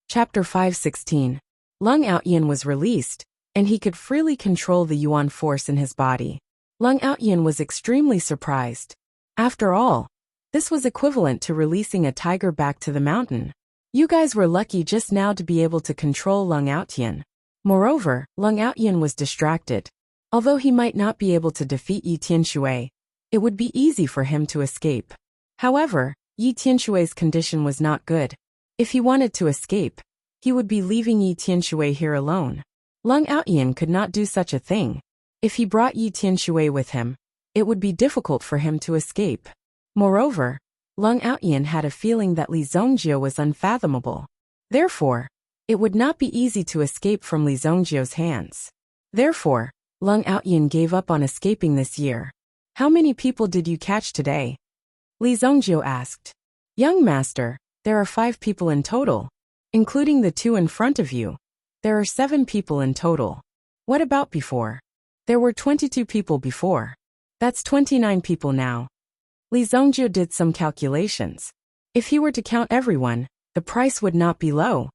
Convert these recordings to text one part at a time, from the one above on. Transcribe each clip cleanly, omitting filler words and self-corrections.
Chapter 516. Lung Outyin was released, and he could freely control the yuan force in his body. Lung Outyin was extremely surprised. After all, this was equivalent to releasing a tiger back to the mountain. You guys were lucky just now to be able to control Lung Outyin. Moreover, Lung Outyin was distracted. Although he might not be able to defeat Yi Tianshui, it would be easy for him to escape. However, Yi Tianshui's condition was not good. If he wanted to escape, he would be leaving Yi Tianshui here alone. Lung Outyin could not do such a thing. If he brought Yi Tianshui with him, it would be difficult for him to escape. Moreover, Lung Outyin had a feeling that Li Zongjio was unfathomable. Therefore, it would not be easy to escape from Li Zongjio's hands. Therefore, Lung Outyin gave up on escaping this year. How many people did you catch today? Li Zongjio asked. Young master, there are 5 people in total. Including the 2 in front of you, there are 7 people in total. What about before? There were 22 people before. That's 29 people now. Li Zongjio did some calculations. If he were to count everyone, the price would not be low.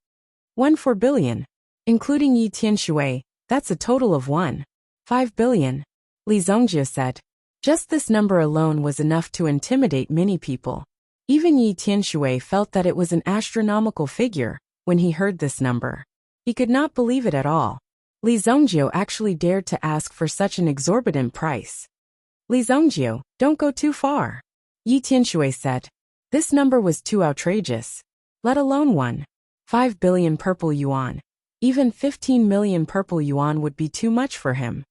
1.4 billion. Including Yi Tianshui, that's a total of 1.5 billion. Li Zongjio said. Just this number alone was enough to intimidate many people. Even Yi Tianshui felt that it was an astronomical figure when he heard this number. He could not believe it at all. Li Zongjio actually dared to ask for such an exorbitant price. Li Zongjio, don't go too far. Yi Tianshui said. This number was too outrageous. Let alone 1.5 billion purple yuan. Even 15 million purple yuan would be too much for him.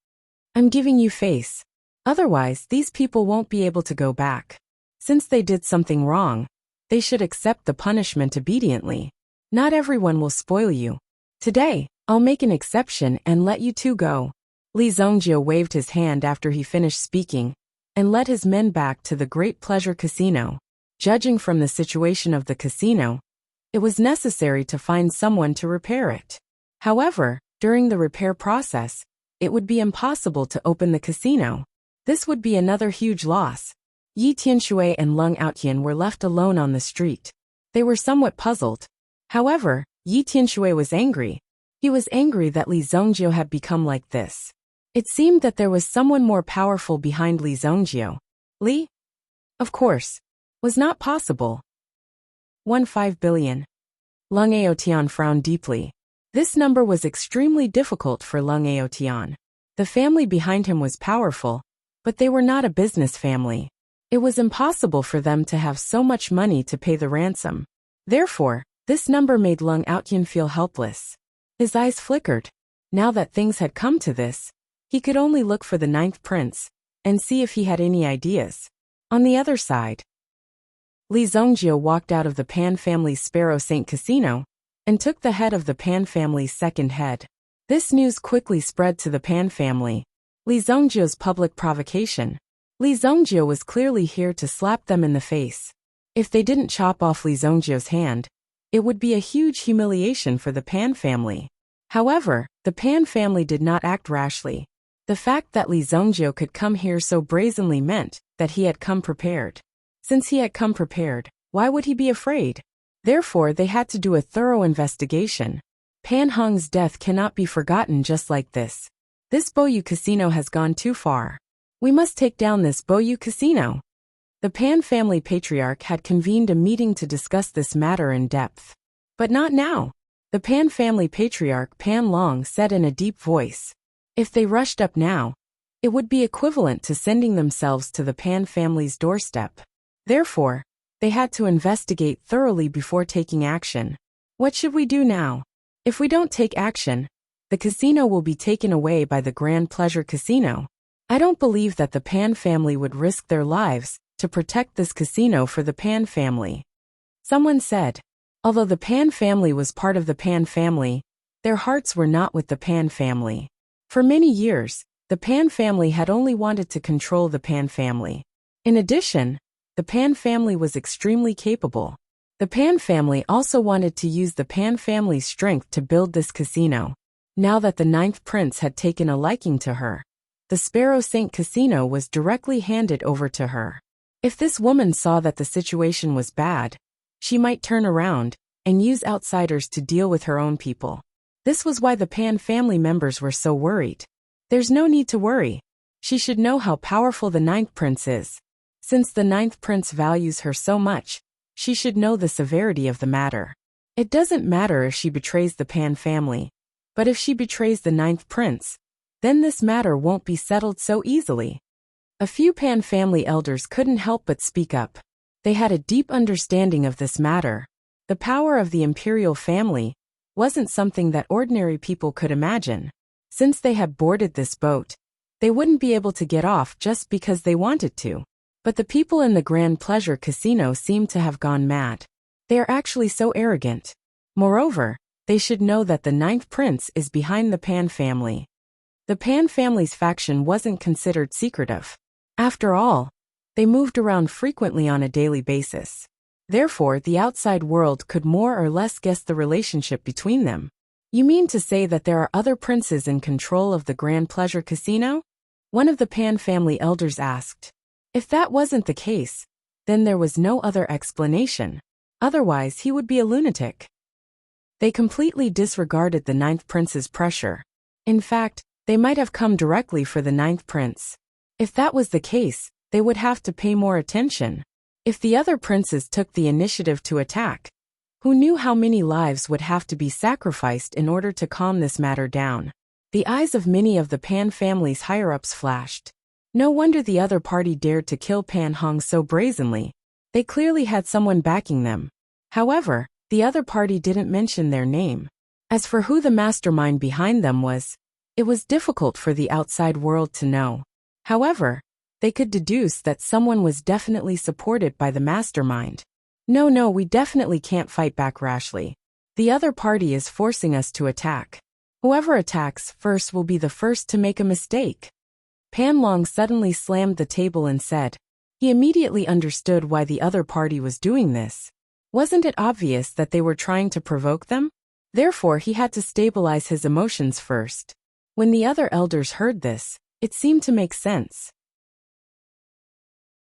I'm giving you face. Otherwise, these people won't be able to go back. Since they did something wrong, they should accept the punishment obediently. Not everyone will spoil you. Today, I'll make an exception and let you 2 go. Li Zongjio waved his hand after he finished speaking, and led his men back to the Great Pleasure Casino. Judging from the situation of the casino, it was necessary to find someone to repair it. However, during the repair process, it would be impossible to open the casino. This would be another huge loss. Yi Tianshui and Lung Outyin were left alone on the street. They were somewhat puzzled. However, Yi Tianshui was angry. He was angry that Li Zongjio had become like this. It seemed that there was someone more powerful behind Li Zongjio. Li? Of course. Was not possible. 1.5 billion. Lung Aotian frowned deeply. This number was extremely difficult for Lung Aotian. The family behind him was powerful, but they were not a business family. It was impossible for them to have so much money to pay the ransom. Therefore, this number made Lung Outyin feel helpless. His eyes flickered. Now that things had come to this, he could only look for the 9th prince, and see if he had any ideas. On the other side, Li Zongjio walked out of the Pan family's Sparrow Saint Casino, and took the head of the Pan family's second head. This news quickly spread to the Pan family. Li Zongjio's public provocation. Li Zongjio was clearly here to slap them in the face. If they didn't chop off Li Zongjio's hand, it would be a huge humiliation for the Pan family. However, the Pan family did not act rashly. The fact that Li Zongjio could come here so brazenly meant that he had come prepared. Since he had come prepared, why would he be afraid? Therefore, they had to do a thorough investigation. Pan Hong's death cannot be forgotten just like this. This Boyu casino has gone too far. We must take down this Boyu casino. The Pan family patriarch had convened a meeting to discuss this matter in depth. But not now. The Pan family patriarch Pan Long said in a deep voice. If they rushed up now, it would be equivalent to sending themselves to the Pan family's doorstep. Therefore, they had to investigate thoroughly before taking action. What should we do now? If we don't take action, the casino will be taken away by the Grand Pleasure Casino. I don't believe that the Pan family would risk their lives to protect this casino for the Pan family. Someone said. Although the Pan family was part of the Pan family, their hearts were not with the Pan family. For many years, the Pan family had only wanted to control the Pan family. In addition, the Pan family was extremely capable. The Pan family also wanted to use the Pan family's strength to build this casino. Now that the 9th prince had taken a liking to her, the Sparrow Saint Casino was directly handed over to her. If this woman saw that the situation was bad, she might turn around and use outsiders to deal with her own people. This was why the Pan family members were so worried. There's no need to worry. She should know how powerful the ninth prince is. Since the ninth prince values her so much, she should know the severity of the matter. It doesn't matter if she betrays the Pan family, but if she betrays the ninth prince, then this matter won't be settled so easily. A few Pan family elders couldn't help but speak up. They had a deep understanding of this matter. The power of the imperial family wasn't something that ordinary people could imagine. Since they had boarded this boat, they wouldn't be able to get off just because they wanted to. But the people in the Grand Pleasure Casino seemed to have gone mad. They are actually so arrogant. Moreover, they should know that the ninth prince is behind the Pan family. The Pan family's faction wasn't considered secretive. After all, they moved around frequently on a daily basis. Therefore, the outside world could more or less guess the relationship between them. You mean to say that there are other princes in control of the Grand Pleasure Casino? One of the Pan family elders asked. If that wasn't the case, then there was no other explanation. Otherwise, he would be a lunatic. They completely disregarded the ninth prince's pressure. In fact, they might have come directly for the ninth prince. If that was the case, they would have to pay more attention. If the other princes took the initiative to attack, who knew how many lives would have to be sacrificed in order to calm this matter down? The eyes of many of the Pan family's higher-ups flashed. No wonder the other party dared to kill Pan Hong so brazenly. They clearly had someone backing them. However, the other party didn't mention their name. As for who the mastermind behind them was, it was difficult for the outside world to know. However, they could deduce that someone was definitely supported by the mastermind. No, we definitely can't fight back rashly. The other party is forcing us to attack. Whoever attacks first will be the first to make a mistake. Pan Long suddenly slammed the table and said. He immediately understood why the other party was doing this. Wasn't it obvious that they were trying to provoke them? Therefore, he had to stabilize his emotions first. When the other elders heard this, it seemed to make sense.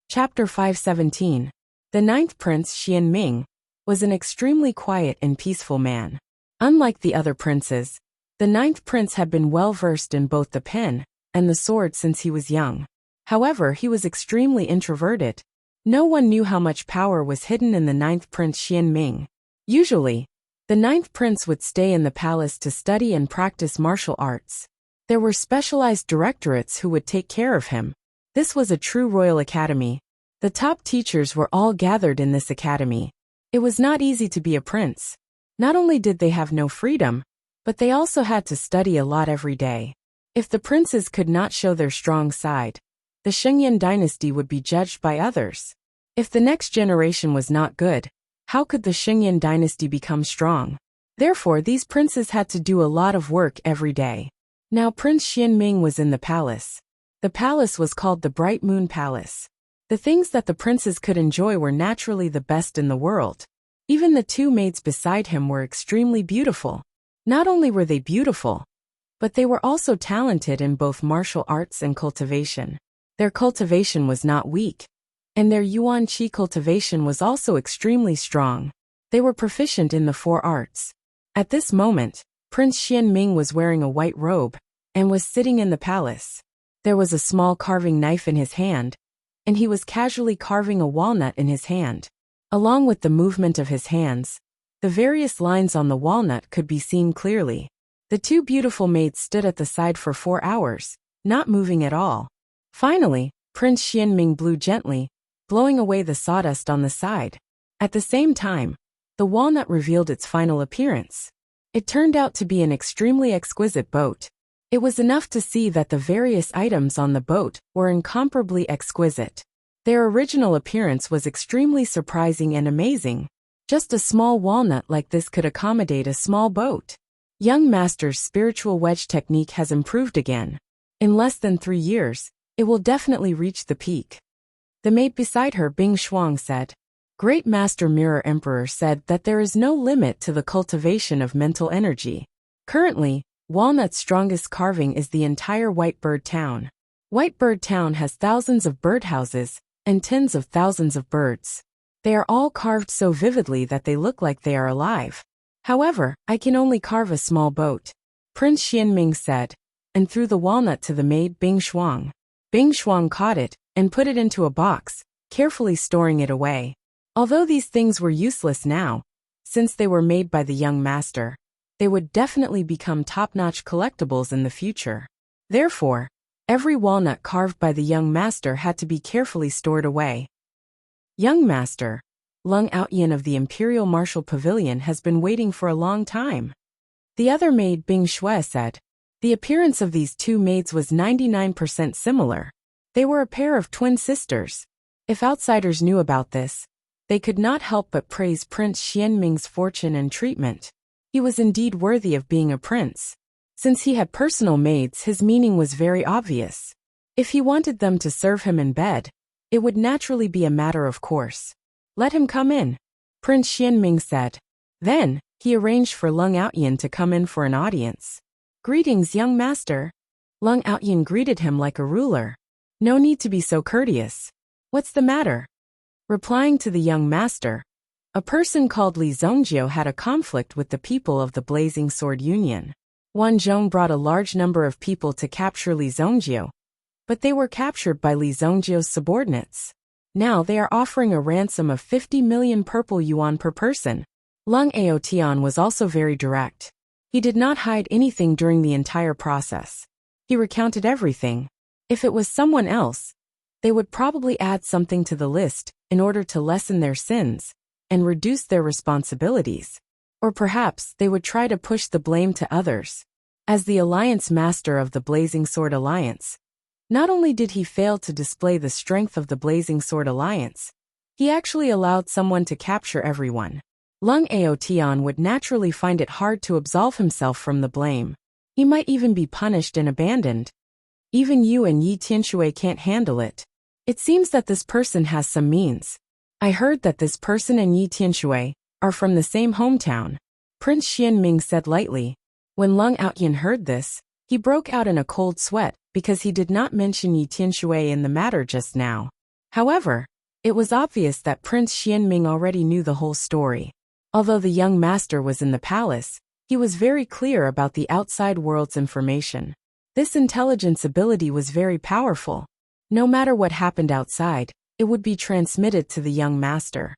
Chapter 517. The ninth prince, Xian Ming, was an extremely quiet and peaceful man. Unlike the other princes, the ninth prince had been well versed in both the pen and the sword since he was young. However, he was extremely introverted. No one knew how much power was hidden in the ninth prince Xian Ming. Usually, the ninth prince would stay in the palace to study and practice martial arts. There were specialized directorates who would take care of him. This was a true royal academy. The top teachers were all gathered in this academy. It was not easy to be a prince. Not only did they have no freedom, but they also had to study a lot every day. If the princes could not show their strong side, the Shengyan dynasty would be judged by others. If the next generation was not good, how could the Shengyan dynasty become strong? Therefore, these princes had to do a lot of work every day. Now Prince Xian Ming was in the palace. The palace was called the Bright Moon Palace. The things that the princes could enjoy were naturally the best in the world. Even the two maids beside him were extremely beautiful. Not only were they beautiful, but they were also talented in both martial arts and cultivation. Their cultivation was not weak, and their yuan qi cultivation was also extremely strong. They were proficient in the four arts. At this moment, Prince Xian Ming was wearing a white robe and was sitting in the palace. There was a small carving knife in his hand, and he was casually carving a walnut in his hand. Along with the movement of his hands, the various lines on the walnut could be seen clearly. The two beautiful maids stood at the side for 4 hours, not moving at all. Finally, Prince Xian Ming blew gently, blowing away the sawdust on the side. At the same time, the walnut revealed its final appearance. It turned out to be an extremely exquisite boat. It was enough to see that the various items on the boat were incomparably exquisite. Their original appearance was extremely surprising and amazing. Just a small walnut like this could accommodate a small boat. Young master's spiritual wedge technique has improved again. In less than 3 years, it will definitely reach the peak. The maid beside her, Bing Shuang, said. Great Master Mirror Emperor said that there is no limit to the cultivation of mental energy. Currently, Walnut's strongest carving is the entire White Bird Town. White Bird Town has thousands of birdhouses and tens of thousands of birds. They are all carved so vividly that they look like they are alive. However, I can only carve a small boat," Prince Xianming said, and threw the walnut to the maid Bing Shuang. Bing Shuang caught it and put it into a box, carefully storing it away. Although these things were useless now, since they were made by the young master, they would definitely become top-notch collectibles in the future. Therefore, every walnut carved by the young master had to be carefully stored away. Young master, Lung Outyin of the Imperial Martial Pavilion has been waiting for a long time. The other maid Bing Shui said. The appearance of these two maids was 99% similar. They were a pair of twin sisters. If outsiders knew about this, they could not help but praise Prince Xianming's fortune and treatment. He was indeed worthy of being a prince. Since he had personal maids, his meaning was very obvious. If he wanted them to serve him in bed, it would naturally be a matter of course. "Let him come in," Prince Xianming said. Then, he arranged for Lung Outyin to come in for an audience. "Greetings, young master." Lung Outyin greeted him like a ruler. "No need to be so courteous. What's the matter?" Replying to the young master, a person called Li Zongjio had a conflict with the people of the Blazing Sword Union. Wan Zhong brought a large number of people to capture Li Zongjio, but they were captured by Li Zongjio's subordinates. Now they are offering a ransom of 50 million purple yuan per person. Lung Aotian was also very direct. He did not hide anything during the entire process. He recounted everything. If it was someone else, they would probably add something to the list in order to lessen their sins and reduce their responsibilities. Or perhaps they would try to push the blame to others. As the Alliance Master of the Blazing Sword Alliance, not only did he fail to display the strength of the Blazing Sword Alliance, he actually allowed someone to capture everyone. Lung Aotian would naturally find it hard to absolve himself from the blame. He might even be punished and abandoned. Even you and Yi Tianshui can't handle it. It seems that this person has some means. I heard that this person and Yi Tianshui are from the same hometown, Prince Xianming said lightly. When Lung Outyin heard this, he broke out in a cold sweat because he did not mention Yi Tianshui in the matter just now. However, it was obvious that Prince Xianming already knew the whole story. Although the young master was in the palace, he was very clear about the outside world's information. This intelligence ability was very powerful. No matter what happened outside, it would be transmitted to the young master.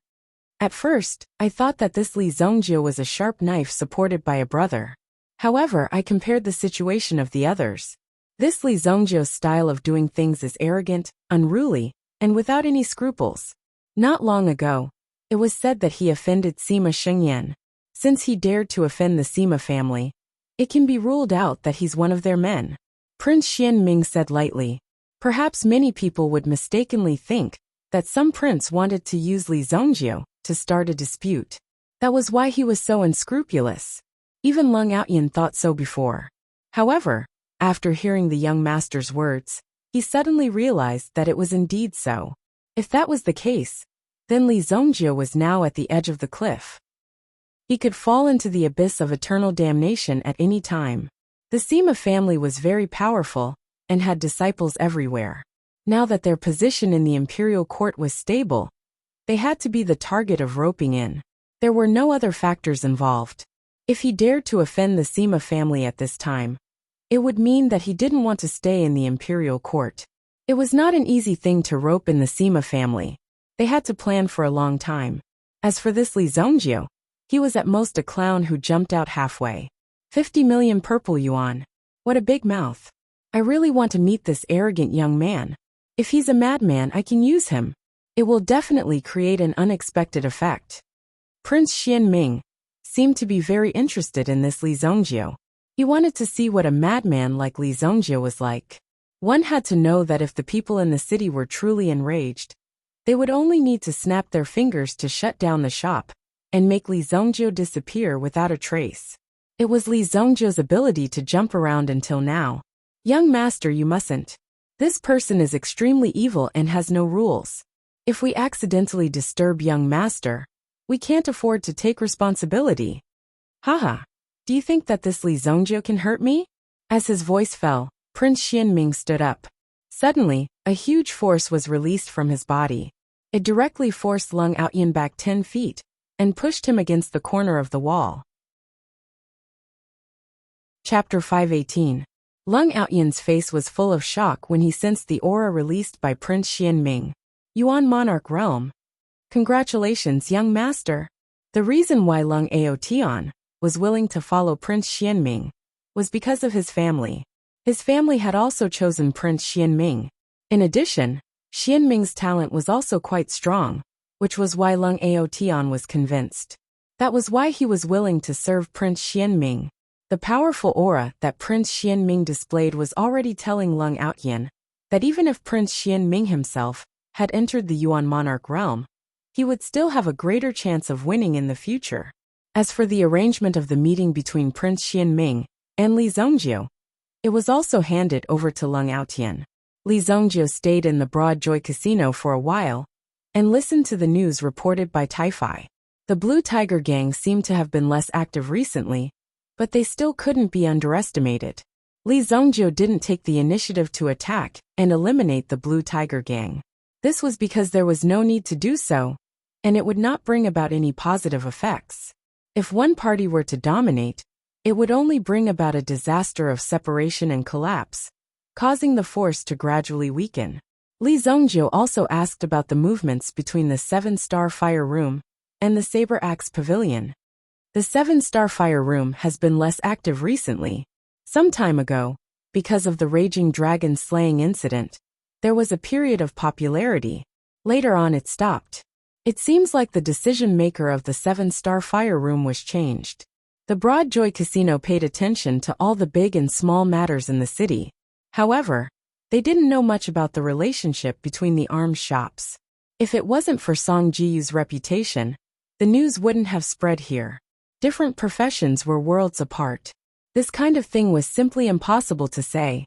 At first, I thought that this Li Zongjio was a sharp knife supported by a brother. However, I compared the situation of the others. This Li Zongjio's style of doing things is arrogant, unruly, and without any scruples. Not long ago, it was said that he offended Sima Shengyan. Since he dared to offend the Sima family, it can be ruled out that he's one of their men. Prince Xianming said lightly. Perhaps many people would mistakenly think that some prince wanted to use Li Zongjio to start a dispute. That was why he was so unscrupulous. Even Lung Outyin thought so before. However, after hearing the young master's words, he suddenly realized that it was indeed so. If that was the case, then Li Zongjio was now at the edge of the cliff. He could fall into the abyss of eternal damnation at any time. The Sima family was very powerful and had disciples everywhere. Now that their position in the imperial court was stable, they had to be the target of roping in. There were no other factors involved. If he dared to offend the Sima family at this time, it would mean that he didn't want to stay in the imperial court. It was not an easy thing to rope in the Sima family. They had to plan for a long time. As for this Li Zongjio, he was at most a clown who jumped out halfway. 50 million purple yuan. What a big mouth. I really want to meet this arrogant young man. If he's a madman, I can use him. It will definitely create an unexpected effect. Prince Xianming seemed to be very interested in this Li Zongjio. He wanted to see what a madman like Li Zongjio was like. One had to know that if the people in the city were truly enraged, they would only need to snap their fingers to shut down the shop and make Li Zongjio disappear without a trace. It was Li Zongjio's ability to jump around until now. Young master, you mustn't. This person is extremely evil and has no rules. If we accidentally disturb young master, we can't afford to take responsibility. Haha. Do you think that this Li Zongjio can hurt me? As his voice fell, Prince Xianming stood up. Suddenly, a huge force was released from his body. It directly forced Lung Outyin back 10 feet and pushed him against the corner of the wall. Chapter 518. Lung Outyin's face was full of shock when he sensed the aura released by Prince Xianming. Yuan Monarch Realm. Congratulations, young master. The reason why Lung Aotian was willing to follow Prince Xianming was because of his family. His family had also chosen Prince Xianming. In addition, Xianming's talent was also quite strong, which was why Lung Aotian was convinced. That was why he was willing to serve Prince Xianming. The powerful aura that Prince Xianming displayed was already telling Lung Outyin that even if Prince Xianming himself had entered the Yuan Monarch realm, he would still have a greater chance of winning in the future. As for the arrangement of the meeting between Prince Xianming and Li Zhongjiu, it was also handed over to Lung Outyin. Li Zhongjiu stayed in the Broad Joy Casino for a while and listened to the news reported by Taifai. The Blue Tiger Gang seemed to have been less active recently, but they still couldn't be underestimated. Li Zhongjiu didn't take the initiative to attack and eliminate the Blue Tiger Gang. This was because there was no need to do so, and it would not bring about any positive effects. If one party were to dominate, it would only bring about a disaster of separation and collapse, causing the force to gradually weaken. Li Zhongjiu also asked about the movements between the 7-star fire room and the Saber Axe Pavilion. The 7-star fire room has been less active recently. Some time ago, because of the Raging Dragon slaying incident, there was a period of popularity. Later on it stopped. It seems like the decision-maker of the 7-star fire room was changed. The Broad Joy Casino paid attention to all the big and small matters in the city. However, they didn't know much about the relationship between the arms shops. If it wasn't for Song Jiyu's reputation, the news wouldn't have spread here. Different professions were worlds apart. This kind of thing was simply impossible to say.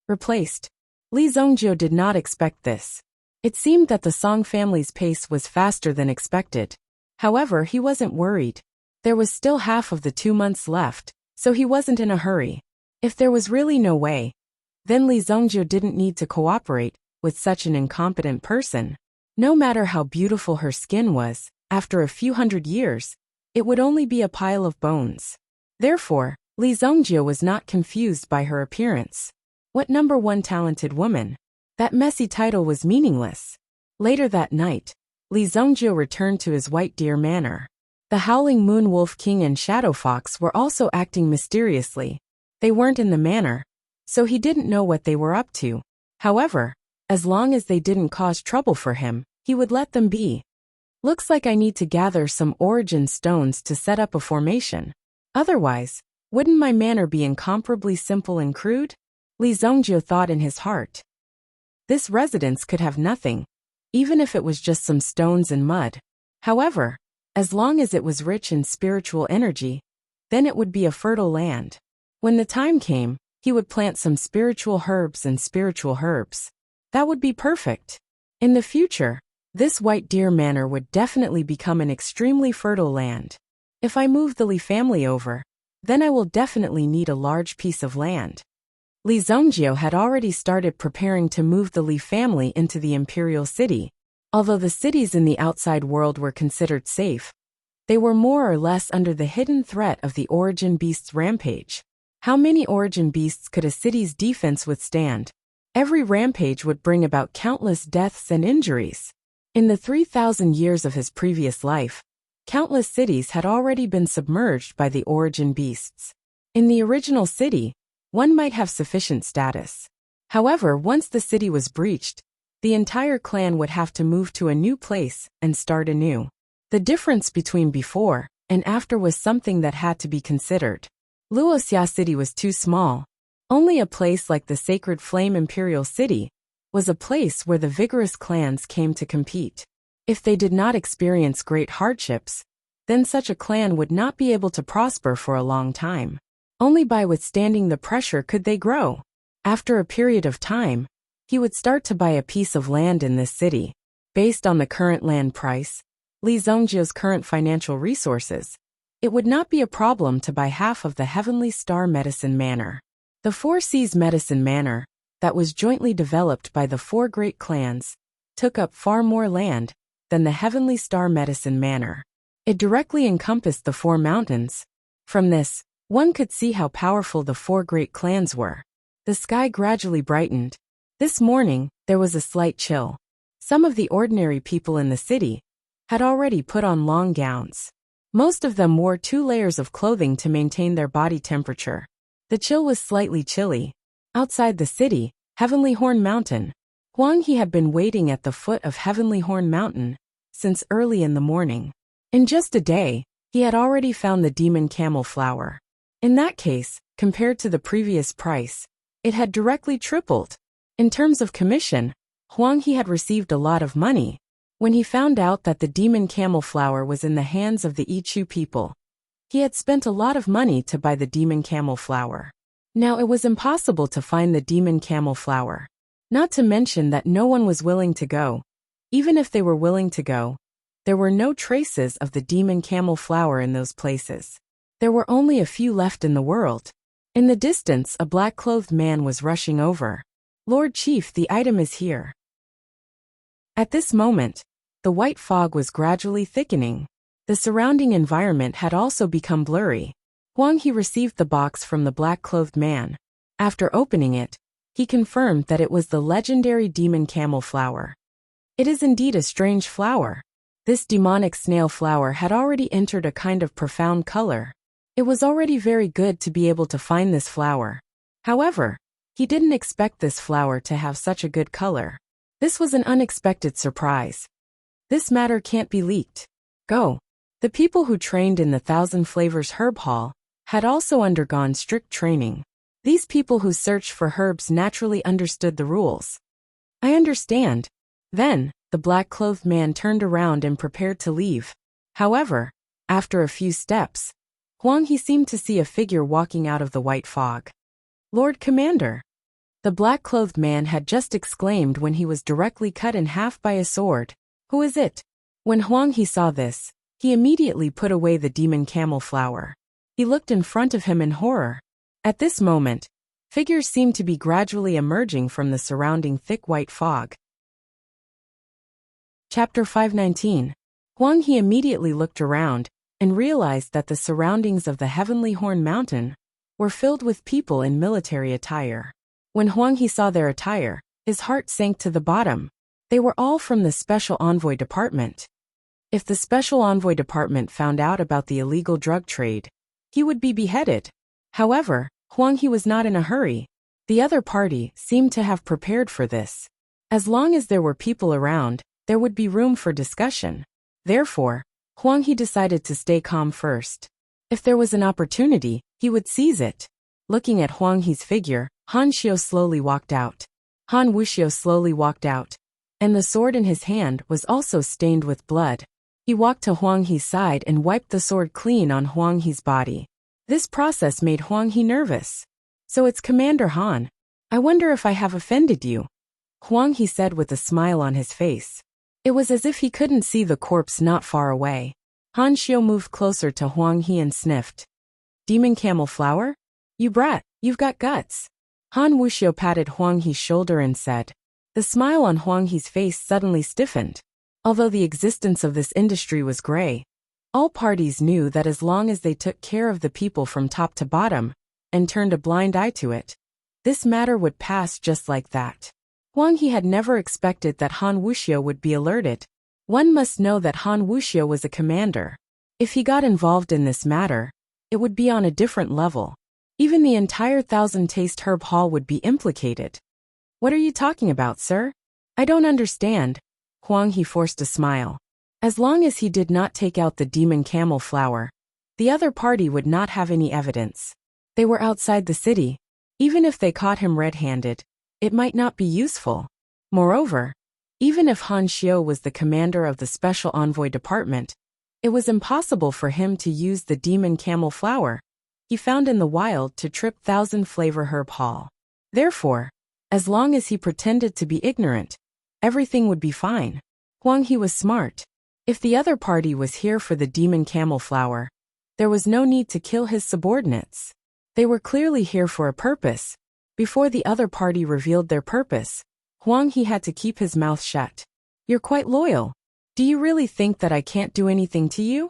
Replaced. Li Zhongjiu did not expect this. It seemed that the Song family's pace was faster than expected. However, he wasn't worried. There was still half of the 2 months left, so he wasn't in a hurry. If there was really no way, then Li Zhongjiu didn't need to cooperate with such an incompetent person. No matter how beautiful her skin was, after a few hundred years, it would only be a pile of bones. Therefore, Li Zhongjiu was not confused by her appearance. What number 1 talented woman? That messy title was meaningless. Later that night, Li Zhongjiu returned to his White Deer Manor. The Howling Moon Wolf King and Shadow Fox were also acting mysteriously. They weren't in the manor, so he didn't know what they were up to. However, as long as they didn't cause trouble for him, he would let them be. Looks like I need to gather some origin stones to set up a formation. Otherwise, wouldn't my manor be incomparably simple and crude? Li Zhongjiu thought in his heart. This residence could have nothing, even if it was just some stones and mud. However, as long as it was rich in spiritual energy, then it would be a fertile land. When the time came, he would plant some spiritual herbs. That would be perfect. In the future, this White Deer Manor would definitely become an extremely fertile land. If I move the Li family over, then I will definitely need a large piece of land. Li Zhongjiu had already started preparing to move the Li family into the imperial city. Although the cities in the outside world were considered safe, they were more or less under the hidden threat of the Origin Beast's rampage. How many Origin Beasts could a city's defense withstand? Every rampage would bring about countless deaths and injuries. In the 3,000 years of his previous life, countless cities had already been submerged by the Origin Beasts. In the original city, one might have sufficient status. However, once the city was breached, the entire clan would have to move to a new place and start anew. The difference between before and after was something that had to be considered. Luoxia City was too small. Only a place like the Sacred Flame Imperial City was a place where the vigorous clans came to compete. If they did not experience great hardships, then such a clan would not be able to prosper for a long time. Only by withstanding the pressure could they grow. After a period of time, he would start to buy a piece of land in this city. Based on the current land price, Li Zhongjiu's current financial resources, it would not be a problem to buy half of the Heavenly Star Medicine Manor. The Four Seas Medicine Manor, that was jointly developed by the 4 great clans, took up far more land than the Heavenly Star Medicine Manor. It directly encompassed the 4 mountains. From this, one could see how powerful the 4 great clans were. The sky gradually brightened. This morning, there was a slight chill. Some of the ordinary people in the city had already put on long gowns. Most of them wore 2 layers of clothing to maintain their body temperature. The chill was slightly chilly. Outside the city, Heavenly Horn Mountain. Huang He had been waiting at the foot of Heavenly Horn Mountain since early in the morning. In just a day, he had already found the demon camel flower. In that case, compared to the previous price, it had directly tripled. In terms of commission, Huang He had received a lot of money. When he found out that the demon camel flower was in the hands of the Ichu people, he had spent a lot of money to buy the demon camel flower. Now it was impossible to find the demon camel flower. Not to mention that no one was willing to go. Even if they were willing to go, there were no traces of the demon camel flower in those places. There were only a few left in the world. In the distance, a black-clothed man was rushing over. "Lord Chief, the item is here." At this moment, the white fog was gradually thickening. The surrounding environment had also become blurry. Huang He received the box from the black-clothed man. After opening it, he confirmed that it was the legendary demon camel flower. It is indeed a strange flower. This demonic snail flower had already entered a kind of profound color. It was already very good to be able to find this flower. However, he didn't expect this flower to have such a good color. This was an unexpected surprise. This matter can't be leaked. Go. The people who trained in the 1,000 Flavors Herb Hall had also undergone strict training. These people who searched for herbs naturally understood the rules. I understand. Then, the black-clothed man turned around and prepared to leave. However, after a few steps, Huang He seemed to see a figure walking out of the white fog. "Lord Commander!" The black-clothed man had just exclaimed when he was directly cut in half by a sword. "Who is it?" When Huang He saw this, he immediately put away the demon camel flower. He looked in front of him in horror. At this moment, figures seemed to be gradually emerging from the surrounding thick white fog. Chapter 519. Huang He immediately looked around and realized that the surroundings of the Heavenly Horn Mountain were filled with people in military attire. When Huang He saw their attire, his heart sank to the bottom. They were all from the Special Envoy Department. If the Special Envoy Department found out about the illegal drug trade, he would be beheaded. However, Huang He was not in a hurry. The other party seemed to have prepared for this. As long as there were people around, there would be room for discussion. Therefore, Huang He decided to stay calm first. If there was an opportunity, he would seize it. Looking at Huang He's figure, Han Xiu slowly walked out. Han Wuxia slowly walked out. And the sword in his hand was also stained with blood. He walked to Huang He's side and wiped the sword clean on Huang He's body. This process made Huang He nervous. "So it's Commander Han. I wonder if I have offended you," Huang He said with a smile on his face. It was as if he couldn't see the corpse not far away. Han Xiu moved closer to Huang He and sniffed. "Demon camel flower? You brat, you've got guts." Han Wuxia patted Huang He's shoulder and said. The smile on Huang He's face suddenly stiffened. Although the existence of this industry was gray, all parties knew that as long as they took care of the people from top to bottom and turned a blind eye to it, this matter would pass just like that. Huang He had never expected that Han Wuxia would be alerted. One must know that Han Wuxia was a commander. If he got involved in this matter, it would be on a different level. Even the entire 1,000 Taste Herb Hall would be implicated. "What are you talking about, sir? I don't understand." Huang He forced a smile. As long as he did not take out the demon camel flower, the other party would not have any evidence. They were outside the city. Even if they caught him red-handed, it might not be useful. Moreover, even if Han Xiu was the commander of the Special Envoy Department, it was impossible for him to use the demon camel flower he found in the wild to trip 1,000 Flavor Herb Hall. Therefore, as long as he pretended to be ignorant, everything would be fine. Huang He was smart. If the other party was here for the demon camel flower, there was no need to kill his subordinates. They were clearly here for a purpose. Before the other party revealed their purpose, Huang He had to keep his mouth shut. "You're quite loyal. Do you really think that I can't do anything to you?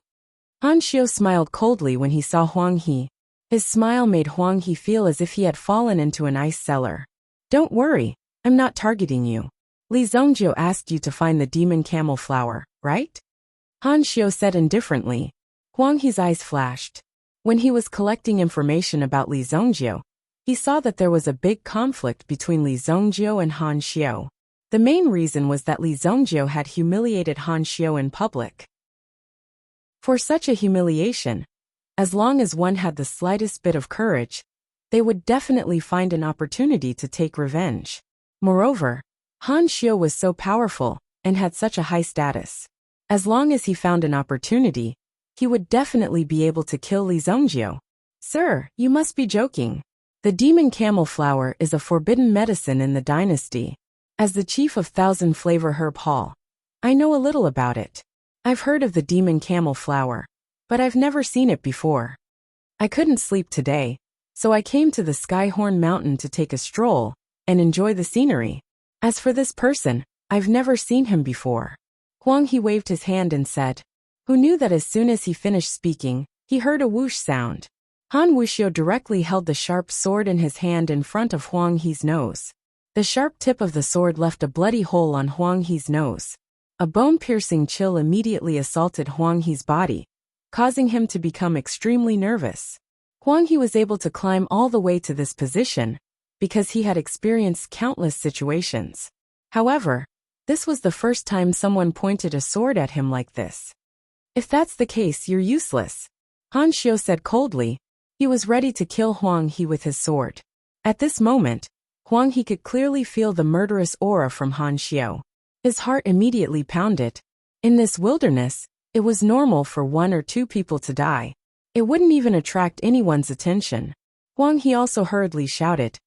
Han Xiu smiled coldly when he saw Huang He. His smile made Huang He feel as if he had fallen into an ice cellar. Don't worry, I'm not targeting you. Li Zhongjiu asked you to find the demon camel flower, right? Han Xiu said indifferently. Huang He's eyes flashed. When he was collecting information about Li Zhongjiu, he saw that there was a big conflict between Li Zhongjiu and Han Xiu. The main reason was that Li Zhongjiu had humiliated Han Xiu in public. For such a humiliation, as long as one had the slightest bit of courage, they would definitely find an opportunity to take revenge. Moreover, Han Xiu was so powerful and had such a high status. As long as he found an opportunity, he would definitely be able to kill Li Zhongjiu. Sir, you must be joking. The demon camel flower is a forbidden medicine in the dynasty. As the chief of Thousand Flavor Herb Hall, I know a little about it. I've heard of the demon camel flower, but I've never seen it before. I couldn't sleep today, so I came to the Skyhorn Mountain to take a stroll and enjoy the scenery. As for this person, I've never seen him before. Huang He waved his hand and said, who knew that as soon as he finished speaking, he heard a whoosh sound. Han Wuxia directly held the sharp sword in his hand in front of Huang He's nose. The sharp tip of the sword left a bloody hole on Huang He's nose. A bone-piercing chill immediately assaulted Huang He's body, causing him to become extremely nervous. Huang He was able to climb all the way to this position because he had experienced countless situations. However, this was the first time someone pointed a sword at him like this. If that's the case, you're useless, Han Xiu said coldly. He was ready to kill Huang He with his sword. At this moment, Huang He could clearly feel the murderous aura from Han Xiu. His heart immediately pounded. In this wilderness, it was normal for 1 or 2 people to die. It wouldn't even attract anyone's attention. Huang He also hurriedly shouted,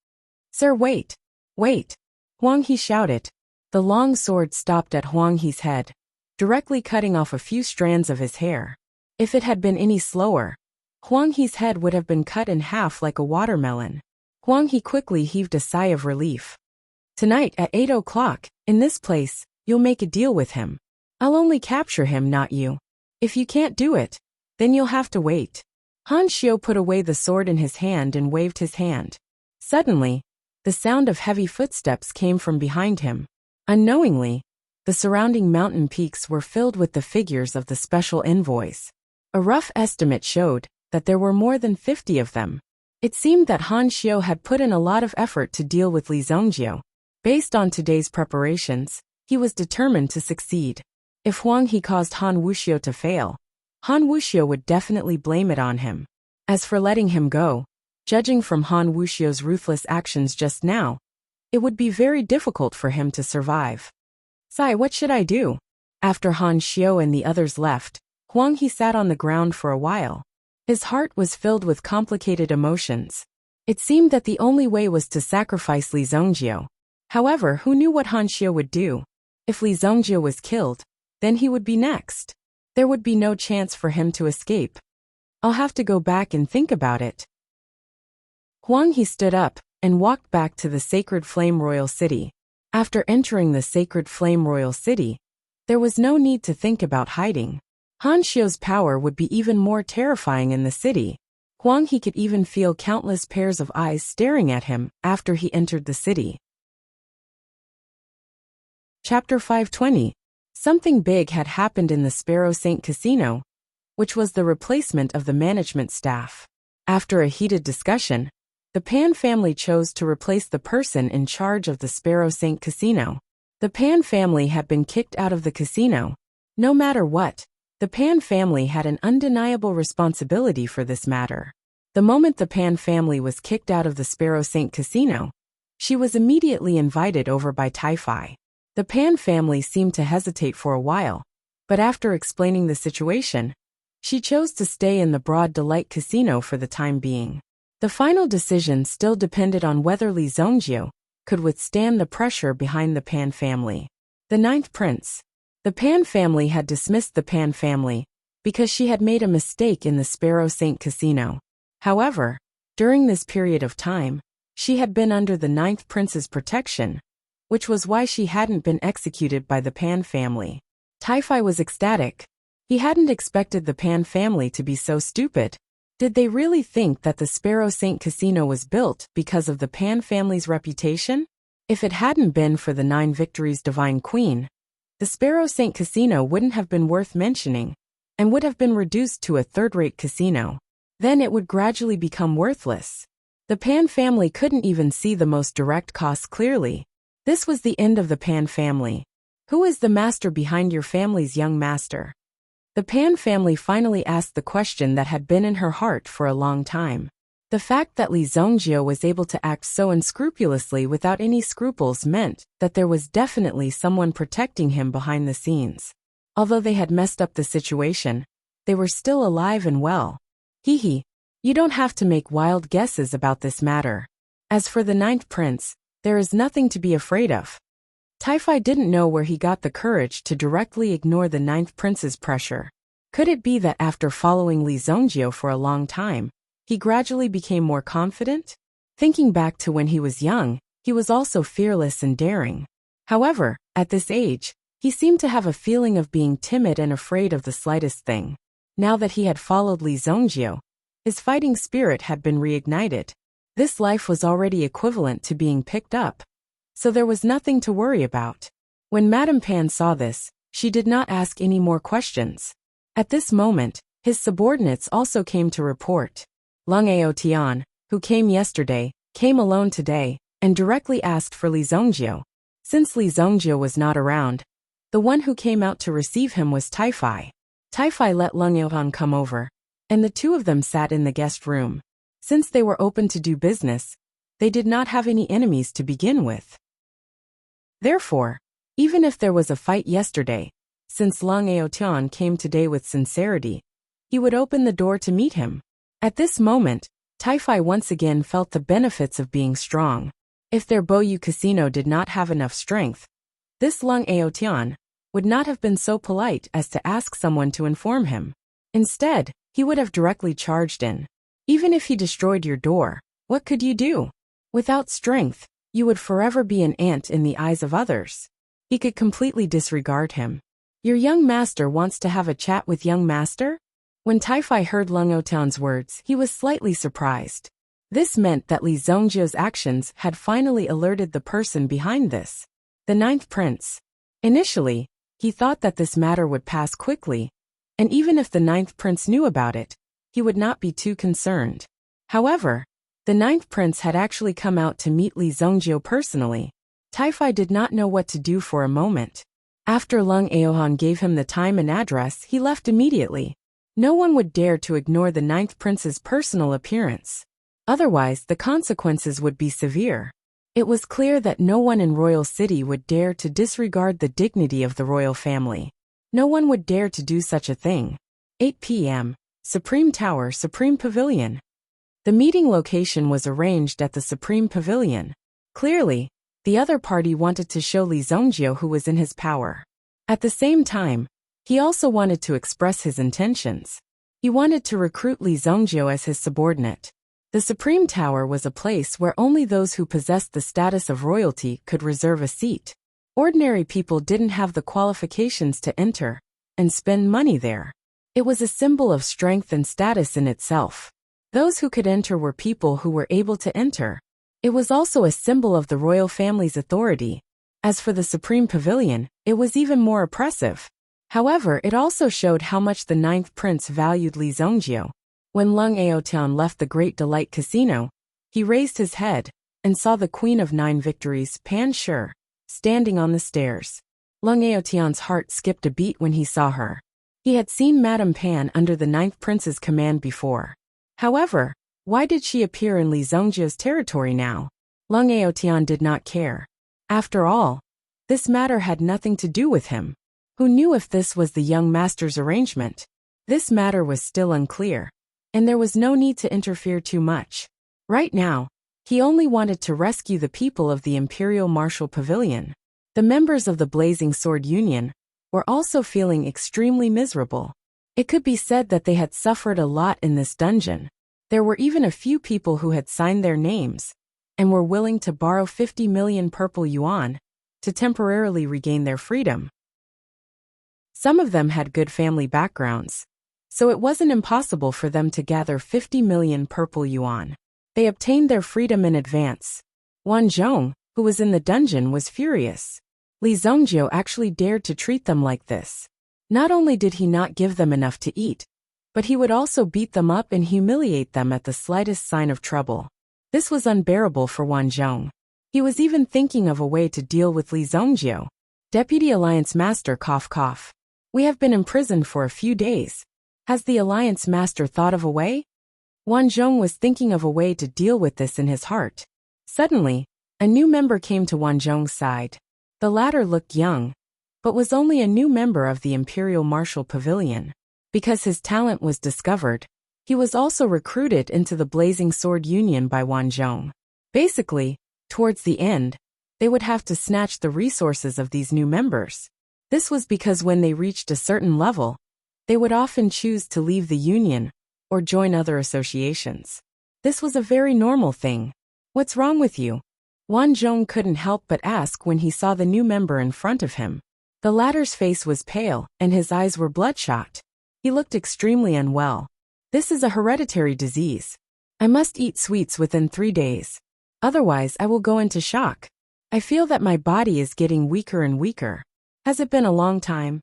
Sir, wait! Wait! Huang He shouted. The long sword stopped at Huang He's head, directly cutting off a few strands of his hair. If it had been any slower, Huang He's head would have been cut in half like a watermelon. Huang He quickly heaved a sigh of relief. Tonight at 8 o'clock, in this place, you'll make a deal with him. I'll only capture him, not you. If you can't do it, then you'll have to wait. Han Xiu put away the sword in his hand and waved his hand. Suddenly, the sound of heavy footsteps came from behind him. Unknowingly, the surrounding mountain peaks were filled with the figures of the special envoys. A rough estimate showed that there were more than 50 of them. It seemed that Han Xiu had put in a lot of effort to deal with Li Zhongjiu. Based on today's preparations, he was determined to succeed. If Huang He caused Han Wuxia to fail, Han Wuxia would definitely blame it on him. As for letting him go, judging from Han Wuxia's ruthless actions just now, it would be very difficult for him to survive. Sai, what should I do? After Han Xiu and the others left, Huang He sat on the ground for a while. His heart was filled with complicated emotions. It seemed that the only way was to sacrifice Li Zhongjiu. However, who knew what Han Xiu would do? If Li Zhongjiu was killed, then he would be next. There would be no chance for him to escape. I'll have to go back and think about it. Huang He stood up and walked back to the Sacred Flame Royal City. After entering the Sacred Flame Royal City, there was no need to think about hiding. Han Xiu's power would be even more terrifying in the city. Huang He could even feel countless pairs of eyes staring at him after he entered the city. Chapter 520. Something big had happened in the Sparrow Saint Casino, which was the replacement of the management staff. After a heated discussion, the Pan family chose to replace the person in charge of the Sparrow Saint Casino. The Pan family had been kicked out of the casino. No matter what, the Pan family had an undeniable responsibility for this matter. The moment the Pan family was kicked out of the Sparrow Saint Casino, she was immediately invited over by Tai-Fi. The Pan family seemed to hesitate for a while, but after explaining the situation, she chose to stay in the Broad Delight Casino for the time being. The final decision still depended on whether Li Zhongjiu could withstand the pressure behind the Pan family. The Ninth Prince. The Pan family had dismissed the Pan family because she had made a mistake in the Sparrow Saint Casino. However, during this period of time, she had been under the Ninth Prince's protection, which was why she hadn't been executed by the Pan family. Tai-Fi was ecstatic. He hadn't expected the Pan family to be so stupid. Did they really think that the Sparrow Saint Casino was built because of the Pan family's reputation? If it hadn't been for the 9 Victories Divine Queen, the Sparrow Saint Casino wouldn't have been worth mentioning, and would have been reduced to a third-rate casino. Then it would gradually become worthless. The Pan family couldn't even see the most direct costs clearly. This was the end of the Pan family. Who is the master behind your family's young master? The Pan family finally asked the question that had been in her heart for a long time. The fact that Li Zongjio was able to act so unscrupulously without any scruples meant that there was definitely someone protecting him behind the scenes. Although they had messed up the situation, they were still alive and well. Hee. You don't have to make wild guesses about this matter. As for the 9th prince, there is nothing to be afraid of. Tai-Fi didn't know where he got the courage to directly ignore the 9th prince's pressure. Could it be that after following Li Zongjio for a long time, he gradually became more confident? Thinking back to when he was young, he was also fearless and daring. However, at this age, he seemed to have a feeling of being timid and afraid of the slightest thing. Now that he had followed Li Zongjio, his fighting spirit had been reignited. This life was already equivalent to being picked up, so there was nothing to worry about. When Madame Pan saw this, she did not ask any more questions. At this moment, his subordinates also came to report. Lung Aotian, who came yesterday, came alone today, and directly asked for Li Zongjio. Since Li Zongjio was not around, the one who came out to receive him was Tai-Fi. Tai-Fi let Lung Aotian come over, and the two of them sat in the guest room. Since they were open to do business, they did not have any enemies to begin with. Therefore, even if there was a fight yesterday, since Lung Aotian came today with sincerity, he would open the door to meet him. At this moment, Tai-Fi once again felt the benefits of being strong. If their Boyu casino did not have enough strength, this Lung Aotian would not have been so polite as to ask someone to inform him. Instead, he would have directly charged in. Even if he destroyed your door, what could you do? Without strength, you would forever be an ant in the eyes of others. He could completely disregard him. Your young master wants to have a chat with young master? When Tai-Fi heard Lung Aotian's words, he was slightly surprised. This meant that Li Zongjio's actions had finally alerted the person behind this, the 9th prince. Initially, he thought that this matter would pass quickly, and even if the 9th prince knew about it, he would not be too concerned. However, the 9th prince had actually come out to meet Li Zongjio personally. Tai-Fi did not know what to do for a moment. After Lung Aotian gave him the time and address, he left immediately. No one would dare to ignore the 9th prince's personal appearance. Otherwise, the consequences would be severe. It was clear that no one in Royal City would dare to disregard the dignity of the royal family. No one would dare to do such a thing. 8 p.m. Supreme Tower, Supreme Pavilion. The meeting location was arranged at the Supreme Pavilion. Clearly, the other party wanted to show Li Zongjio who was in his power. At the same time, he also wanted to express his intentions. He wanted to recruit Li Zongjio as his subordinate. The Supreme Tower was a place where only those who possessed the status of royalty could reserve a seat. Ordinary people didn't have the qualifications to enter and spend money there. It was a symbol of strength and status in itself. Those who could enter were people who were able to enter. It was also a symbol of the royal family's authority. As for the Supreme Pavilion, it was even more oppressive. However, it also showed how much the 9th prince valued Li Zongjio. When Lung Aotian left the Great Delight Casino, he raised his head and saw the Queen of 9 Victories, Pan Shi, standing on the stairs. Lung Aotian's heart skipped a beat when he saw her. He had seen Madame Pan under the 9th prince's command before. However, why did she appear in Li Zongjio's territory now? Lung Aotian did not care. After all, this matter had nothing to do with him. Who knew if this was the young master's arrangement? This matter was still unclear, and there was no need to interfere too much. Right now, he only wanted to rescue the people of the Imperial Martial Pavilion. The members of the Blazing Sword Union were also feeling extremely miserable. It could be said that they had suffered a lot in this dungeon. There were even a few people who had signed their names and were willing to borrow 50 million purple yuan to temporarily regain their freedom. Some of them had good family backgrounds, so it wasn't impossible for them to gather 50 million purple yuan. They obtained their freedom in advance. Wan Zhong, who was in the dungeon, was furious. Li Zongjio actually dared to treat them like this. Not only did he not give them enough to eat, but he would also beat them up and humiliate them at the slightest sign of trouble. This was unbearable for Wan Zhong. He was even thinking of a way to deal with Li Zongjio. Deputy Alliance Master cough cough. We have been imprisoned for a few days. Has the Alliance Master thought of a way? Wan Zhong was thinking of a way to deal with this in his heart. Suddenly, a new member came to Wan Zhong's side. The latter looked young, but was only a new member of the Imperial Martial Pavilion. Because his talent was discovered, he was also recruited into the Blazing Sword Union by Wan Zhong. Basically, towards the end, they would have to snatch the resources of these new members. This was because when they reached a certain level, they would often choose to leave the union or join other associations. This was a very normal thing. What's wrong with you? Wan Zhong couldn't help but ask when he saw the new member in front of him. The latter's face was pale and his eyes were bloodshot. He looked extremely unwell. This is a hereditary disease. I must eat sweets within 3 days. Otherwise, I will go into shock. I feel that my body is getting weaker and weaker. Has it been a long time?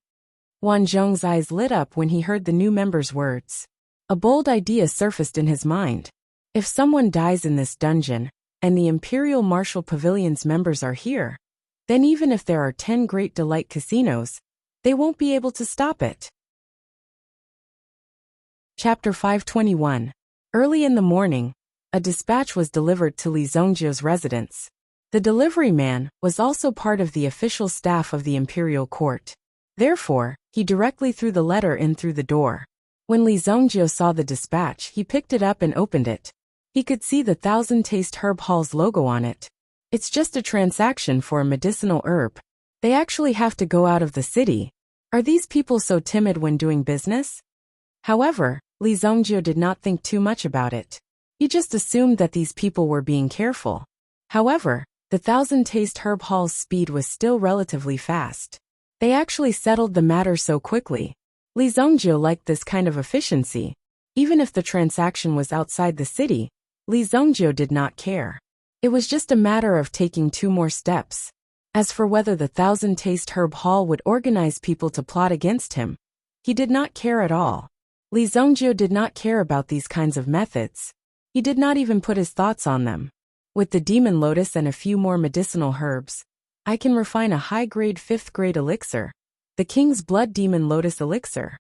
Wan Zhong's eyes lit up when he heard the new member's words. A bold idea surfaced in his mind. If someone dies in this dungeon, and the Imperial Martial Pavilion's members are here, then even if there are 10 Great Delight casinos, they won't be able to stop it. Chapter 521. Early in the morning, a dispatch was delivered to Li Zongjio's residence. The delivery man was also part of the official staff of the Imperial Court. Therefore, he directly threw the letter in through the door. When Li Zongjio saw the dispatch, he picked it up and opened it. He could see the Thousand Taste Herb Hall's logo on it. It's just a transaction for a medicinal herb. They actually have to go out of the city. Are these people so timid when doing business? However, Li Zongjio did not think too much about it. He just assumed that these people were being careful. However, the Thousand Taste Herb Hall's speed was still relatively fast. They actually settled the matter so quickly. Li Zongjio liked this kind of efficiency. Even if the transaction was outside the city, Li Zongjio did not care. It was just a matter of taking 2 more steps. As for whether the Thousand Taste Herb Hall would organize people to plot against him, he did not care at all. Li Zongjio did not care about these kinds of methods. He did not even put his thoughts on them. With the Demon Lotus and a few more medicinal herbs, I can refine a high-grade 5th-grade elixir, the King's Blood Demon Lotus Elixir.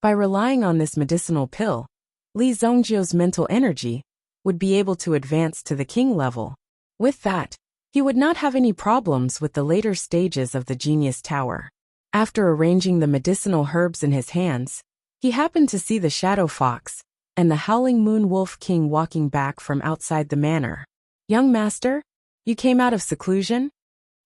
By relying on this medicinal pill, Li Zongjio's mental energy would be able to advance to the king level. With that, he would not have any problems with the later stages of the Genius Tower. After arranging the medicinal herbs in his hands, he happened to see the Shadow Fox and the Howling Moon Wolf King walking back from outside the manor. Young master, you came out of seclusion?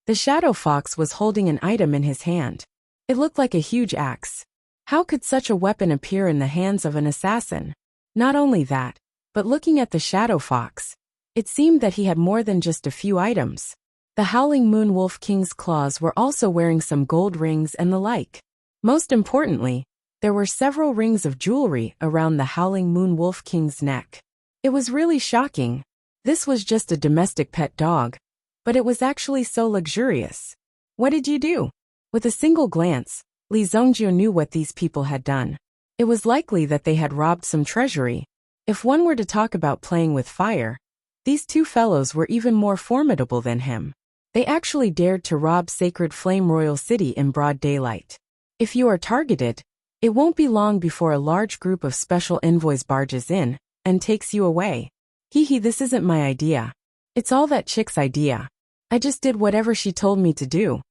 The Shadow Fox was holding an item in his hand. It looked like a huge axe. How could such a weapon appear in the hands of an assassin? Not only that, but looking at the Shadow Fox, it seemed that he had more than just a few items. The Howling Moon Wolf King's claws were also wearing some gold rings and the like. Most importantly, there were several rings of jewelry around the Howling Moon Wolf King's neck. It was really shocking. This was just a domestic pet dog, but it was actually so luxurious. What did you do? With a single glance, Li Zongjio knew what these people had done. It was likely that they had robbed some treasury. If one were to talk about playing with fire, these 2 fellows were even more formidable than him. They actually dared to rob Sacred Flame Royal City in broad daylight. If you are targeted, it won't be long before a large group of special envoys barges in and takes you away. Hee, this isn't my idea. It's all that chick's idea. I just did whatever she told me to do.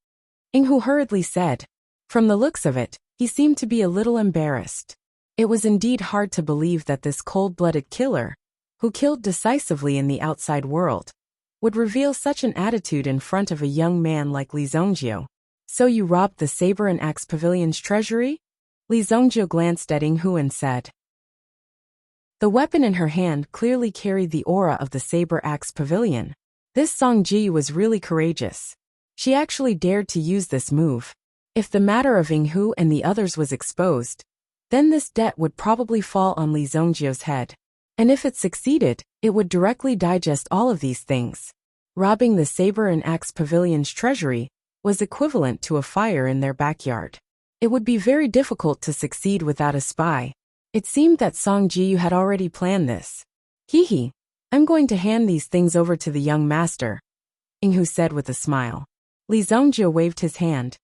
Inghu hurriedly said. From the looks of it, he seemed to be a little embarrassed. It was indeed hard to believe that this cold-blooded killer, who killed decisively in the outside world, would reveal such an attitude in front of a young man like Li Zongjio. So you robbed the Saber and Axe Pavilion's treasury? Li Zongjio glanced at Inghu and said. The weapon in her hand clearly carried the aura of the Saber Axe Pavilion. This Song Ji was really courageous. She actually dared to use this move. If the matter of Ying Hu and the others was exposed, then this debt would probably fall on Li Zhongjio's head. And if it succeeded, it would directly digest all of these things. Robbing the Saber and Axe Pavilion's treasury was equivalent to a fire in their backyard. It would be very difficult to succeed without a spy. It seemed that Song Jiyu had already planned this. Hee, I'm going to hand these things over to the young master, Ying Hu said with a smile. Li Zhongjio waved his hand.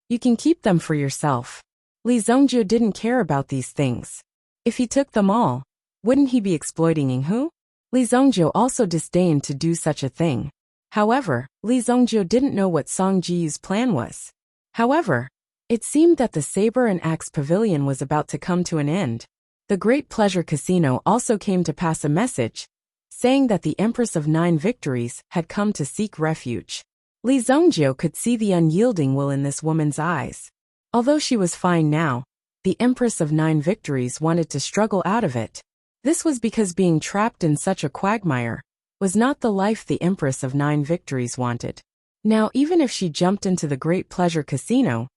You can keep them for yourself. Li Zhongjio didn't care about these things. If he took them all, wouldn't he be exploiting Ying Hu? Li Zhongjio also disdained to do such a thing. However, Li Zhongjio didn't know what Song Jiyu's plan was. However, it seemed that the Saber and Axe Pavilion was about to come to an end. The Great Pleasure Casino also came to pass a message, saying that the Empress of Nine Victories had come to seek refuge. Li Zhongjio could see the unyielding will in this woman's eyes. Although she was fine now, the Empress of Nine Victories wanted to struggle out of it. This was because being trapped in such a quagmire was not the life the Empress of Nine Victories wanted. Now, even if she jumped into the Great Pleasure Casino,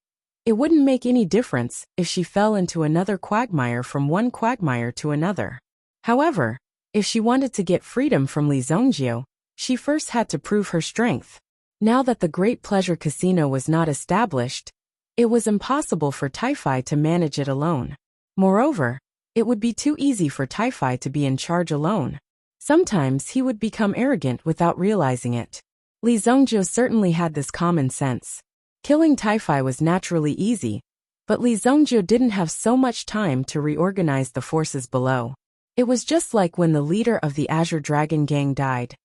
it wouldn't make any difference if she fell into another quagmire from one quagmire to another. However, if she wanted to get freedom from Li Zhongjio, she first had to prove her strength. Now that the Great Pleasure Casino was not established, it was impossible for Taifai to manage it alone. Moreover, it would be too easy for Taifai to be in charge alone. Sometimes he would become arrogant without realizing it. Li Zhongjio certainly had this common sense. Killing Taifai was naturally easy, but Li Zhongjio didn't have so much time to reorganize the forces below. It was just like when the leader of the Azure Dragon Gang died.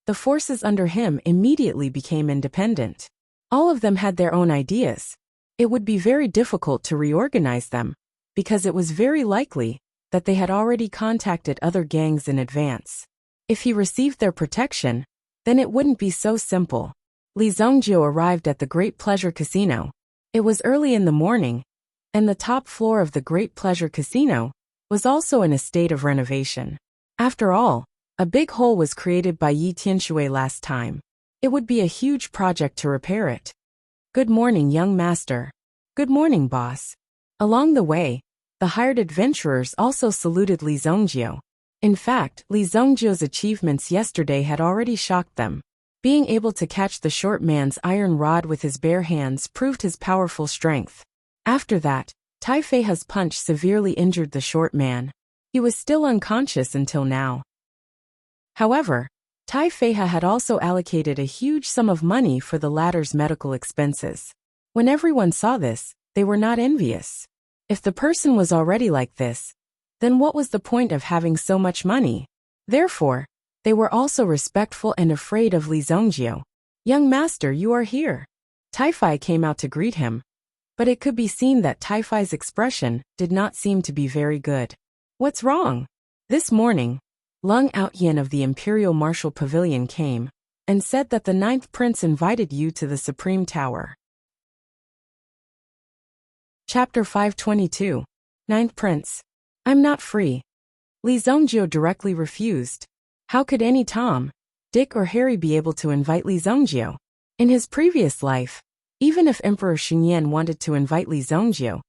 The forces under him immediately became independent. All of them had their own ideas. It would be very difficult to reorganize them, because it was very likely that they had already contacted other gangs in advance. If he received their protection, then it wouldn't be so simple. Li Zhongjio arrived at the Great Pleasure Casino. It was early in the morning, and the top floor of the Great Pleasure Casino was also in a state of renovation. After all, a big hole was created by Yi Tianshui last time. It would be a huge project to repair it. Good morning, young master. Good morning, boss. Along the way, the hired adventurers also saluted Li Zhongjio. In fact, Li Zhongjio's achievements yesterday had already shocked them. Being able to catch the short man's iron rod with his bare hands proved his powerful strength. After that, Taifei's punch severely injured the short man. He was still unconscious until now. However, Taifei had also allocated a huge sum of money for the latter's medical expenses. When everyone saw this, they were not envious. If the person was already like this, then what was the point of having so much money? Therefore, they were also respectful and afraid of Li Zhongjio. Young master, you are here. Taifei came out to greet him, but it could be seen that Taifei's expression did not seem to be very good. What's wrong? This morning, Lung Outyin of the Imperial Martial Pavilion came and said that the Ninth Prince invited you to the Supreme Tower. Chapter 522. Ninth Prince. I'm not free. Li Zhongjio directly refused. How could any Tom, Dick or Harry be able to invite Li Zhongjio? In his previous life, even if Emperor Xingyan wanted to invite Li Zhongjio,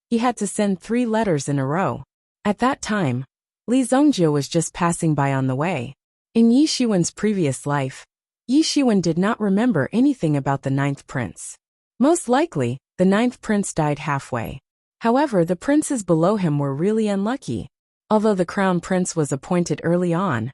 he had to send 3 letters in a row. At that time, Li Zhongjio was just passing by on the way. In Yi Shiwen's previous life, Yi Shiwen did not remember anything about the Ninth Prince. Most likely, the Ninth Prince died halfway. However, the princes below him were really unlucky. Although the Crown Prince was appointed early on,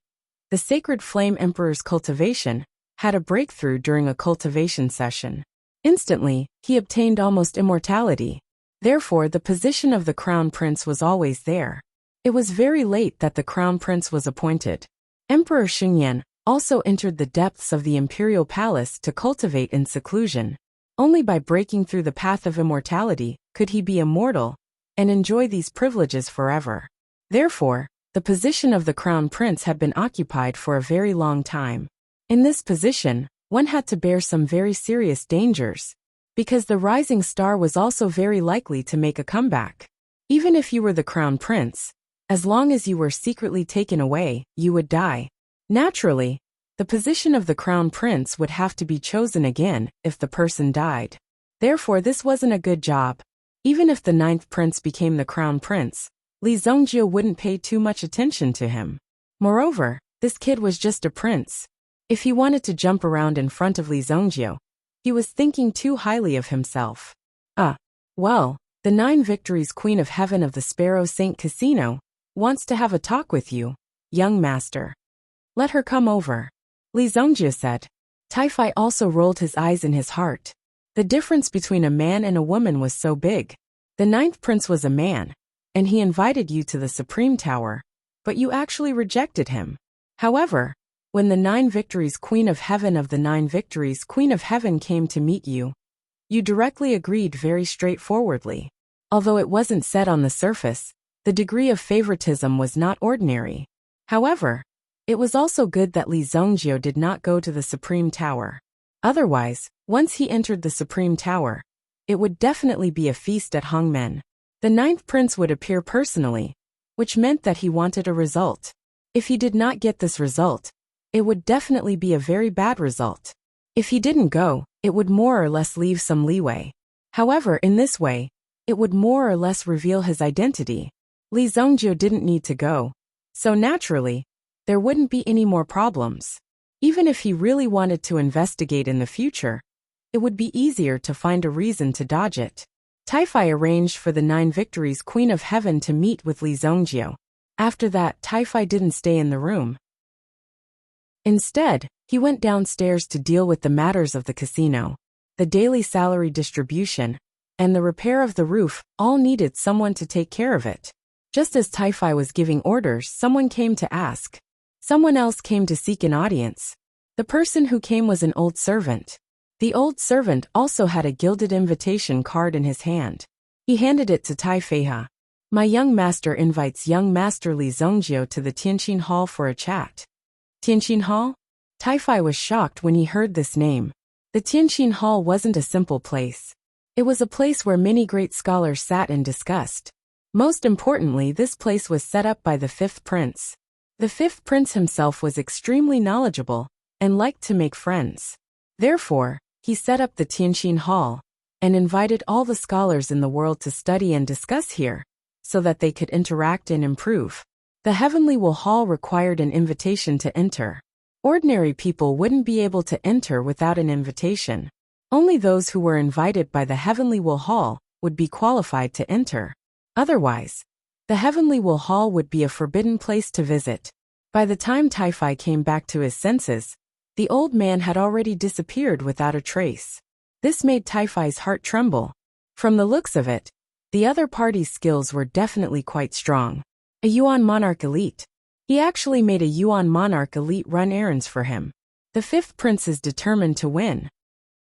the Sacred Flame Emperor's cultivation had a breakthrough during a cultivation session. Instantly, he obtained almost immortality. Therefore, the position of the Crown Prince was always there. It was very late that the Crown Prince was appointed. Emperor Xingyan also entered the depths of the Imperial Palace to cultivate in seclusion. Only by breaking through the path of immortality could he be immortal and enjoy these privileges forever. Therefore, the position of the Crown Prince had been occupied for a very long time. In this position, one had to bear some very serious dangers, because the rising star was also very likely to make a comeback. Even if you were the Crown Prince, as long as you were secretly taken away, you would die. Naturally, the position of the Crown Prince would have to be chosen again if the person died. Therefore this wasn't a good job. Even if the ninth prince became the crown prince, Li Zongjie wouldn't pay too much attention to him. Moreover, this kid was just a prince. If he wanted to jump around in front of Li Zongjie, he was thinking too highly of himself. Well, the 9 Victories Queen of Heaven of the Sparrow Saint Casino wants to have a talk with you, young master. Let her come over, Li Zongjie said. Taifai also rolled his eyes in his heart. The difference between a man and a woman was so big. The 9th prince was a man, and he invited you to the Supreme Tower, but you actually rejected him. However, when the 9 Victories Queen of Heaven of the 9 Victories Queen of Heaven came to meet you, you directly agreed very straightforwardly. Although it wasn't said on the surface, the degree of favoritism was not ordinary. However, it was also good that Li Zongjie did not go to the Supreme Tower. Otherwise, once he entered the Supreme Tower, it would definitely be a feast at Hongmen. The 9th prince would appear personally, which meant that he wanted a result. If he did not get this result, it would definitely be a very bad result. If he didn't go, it would more or less leave some leeway. However, in this way, it would more or less reveal his identity. Li Zongjie didn't need to go, so naturally, there wouldn't be any more problems. Even if he really wanted to investigate in the future, it would be easier to find a reason to dodge it. Taifai arranged for the 9 Victories Queen of Heaven to meet with Li Zongjie. After that, Taifai didn't stay in the room. Instead, he went downstairs to deal with the matters of the casino. The daily salary distribution and the repair of the roof all needed someone to take care of it. Just as Taifai was giving orders, someone came to ask. Someone else came to seek an audience. The person who came was an old servant. The old servant also had a gilded invitation card in his hand. He handed it to Taifei. My young master invites young master Li Zongjie to the Tianqin Hall for a chat. Tianqin Hall? Taifai was shocked when he heard this name. The Tianqin Hall wasn't a simple place. It was a place where many great scholars sat and discussed. Most importantly, this place was set up by the 5th prince. The 5th prince himself was extremely knowledgeable and liked to make friends. Therefore, he set up the Tianqin Hall and invited all the scholars in the world to study and discuss here, so that they could interact and improve. The Heavenly Will Hall required an invitation to enter. Ordinary people wouldn't be able to enter without an invitation. Only those who were invited by the Heavenly Will Hall would be qualified to enter. Otherwise, the Heavenly Will Hall would be a forbidden place to visit. By the time Taifai came back to his senses, the old man had already disappeared without a trace. This made Taifai's heart tremble. From the looks of it, the other party's skills were definitely quite strong. A Yuan Monarch elite. He actually made a Yuan Monarch elite run errands for him. The 5th prince is determined to win.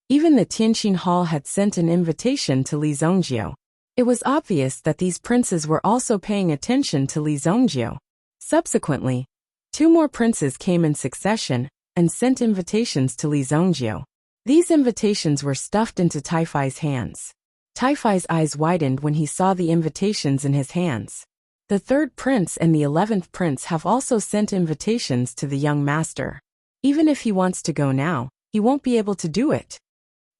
Even the Tianqin Hall had sent an invitation to Li Zongjie. It was obvious that these princes were also paying attention to Li Zongjie. Subsequently, 2 more princes came in succession and sent invitations to Li Zongjie. These invitations were stuffed into Taifai's hands. Taifai's eyes widened when he saw the invitations in his hands. The 3rd prince and the 11th prince have also sent invitations to the young master. Even if he wants to go now, he won't be able to do it.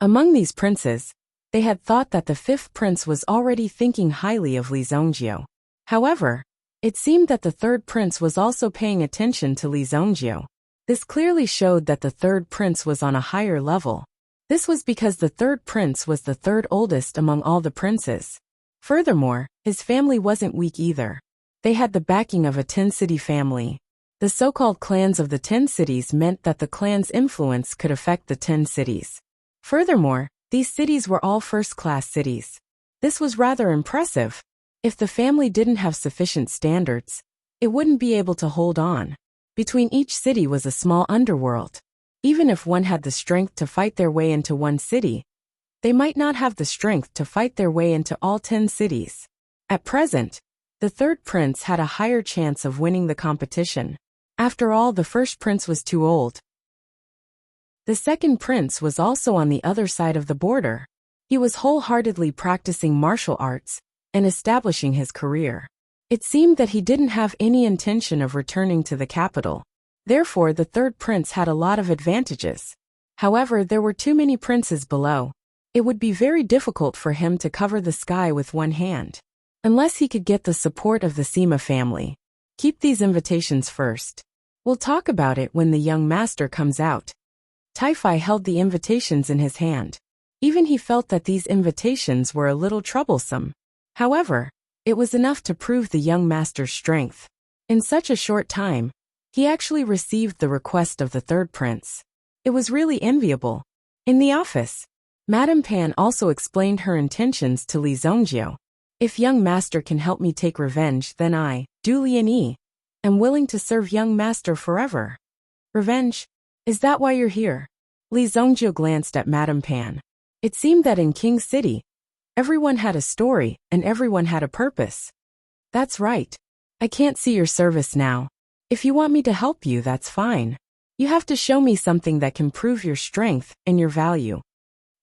Among these princes, they had thought that the 5th prince was already thinking highly of Li Zongjie. However, it seemed that the 3rd prince was also paying attention to Li Zongjie. This clearly showed that the 3rd prince was on a higher level. This was because the 3rd prince was the 3rd oldest among all the princes. Furthermore, his family wasn't weak either. They had the backing of a 10-city family. The so-called clans of the 10 cities meant that the clan's influence could affect the 10 cities. Furthermore, these cities were all first-class cities. This was rather impressive. If the family didn't have sufficient standards, it wouldn't be able to hold on. Between each city was a small underworld. Even if one had the strength to fight their way into one city, they might not have the strength to fight their way into all 10 cities. At present, the 3rd prince had a higher chance of winning the competition. After all, the 1st prince was too old. The 2nd prince was also on the other side of the border. He was wholeheartedly practicing martial arts and establishing his career. It seemed that he didn't have any intention of returning to the capital. Therefore, the 3rd prince had a lot of advantages. However, there were too many princes below. It would be very difficult for him to cover the sky with one hand. Unless he could get the support of the Sima family. Keep these invitations first. We'll talk about it when the young master comes out. Tai-Fi held the invitations in his hand. Even he felt that these invitations were a little troublesome. However, it was enough to prove the young master's strength. In such a short time, he actually received the request of the third prince. It was really enviable. In the office, Madame Pan also explained her intentions to Li Zongjio. If young master can help me take revenge, then I, Du Lianyi, am willing to serve young master forever. Revenge? Is that why you're here? Li Zongjio glanced at Madame Pan. It seemed that in King City, everyone had a story and everyone had a purpose. That's right. I can't see your service now. If you want me to help you, that's fine. You have to show me something that can prove your strength and your value.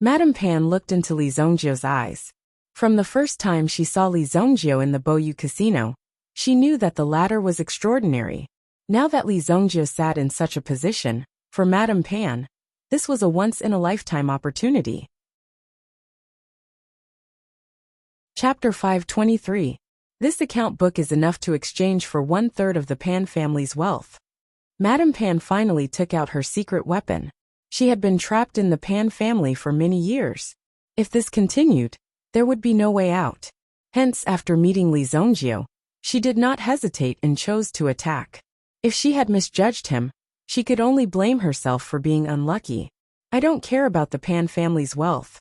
Madame Pan looked into Li Zongjio's eyes. From the first time she saw Li Zongjio in the Boyu Casino, she knew that the latter was extraordinary. Now that Li Zongjio sat in such a position, for Madame Pan, this was a once-in-a-lifetime opportunity. Chapter 523. This account book is enough to exchange for 1/3 of the Pan family's wealth. Madame Pan finally took out her secret weapon. She had been trapped in the Pan family for many years. If this continued, there would be no way out. Hence, after meeting Li Zongjio, she did not hesitate and chose to attack. If she had misjudged him, she could only blame herself for being unlucky. I don't care about the Pan family's wealth.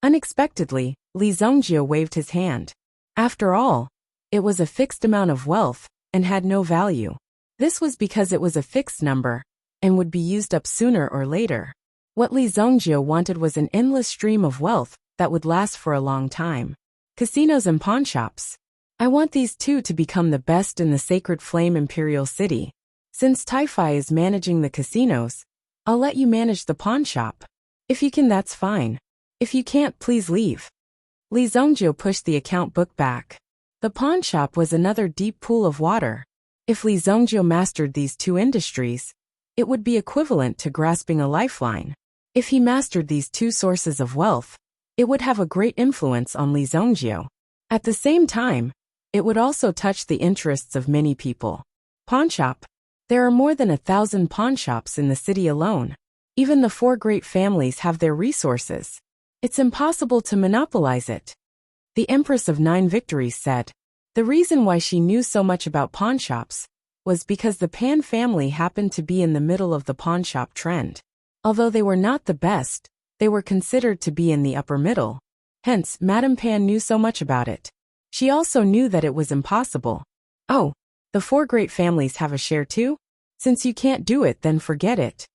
Unexpectedly, Li Zongjio waved his hand. After all, it was a fixed amount of wealth and had no value. This was because it was a fixed number and would be used up sooner or later. What Li Zongjio wanted was an endless stream of wealth that would last for a long time. Casinos and pawnshops. I want these two to become the best in the Sacred Flame Imperial City. Since Tai-Fi is managing the casinos, I'll let you manage the pawnshop. If you can, that's fine. If you can't, please leave. Li Zongjio pushed the account book back. The pawnshop was another deep pool of water. If Li Zongjio mastered these two industries, it would be equivalent to grasping a lifeline. If he mastered these two sources of wealth, it would have a great influence on Li Zongjio. At the same time, it would also touch the interests of many people. Pawnshop. There are more than 1,000 pawnshops in the city alone. Even the 4 great families have their resources. It's impossible to monopolize it. The Empress of 9 Victories said. The reason why she knew so much about pawnshops was because the Pan family happened to be in the middle of the pawnshop trend. Although they were not the best, they were considered to be in the upper middle. Hence, Madame Pan knew so much about it. She also knew that it was impossible. Oh, the 4 great families have a share too? Since you can't do it, then forget it.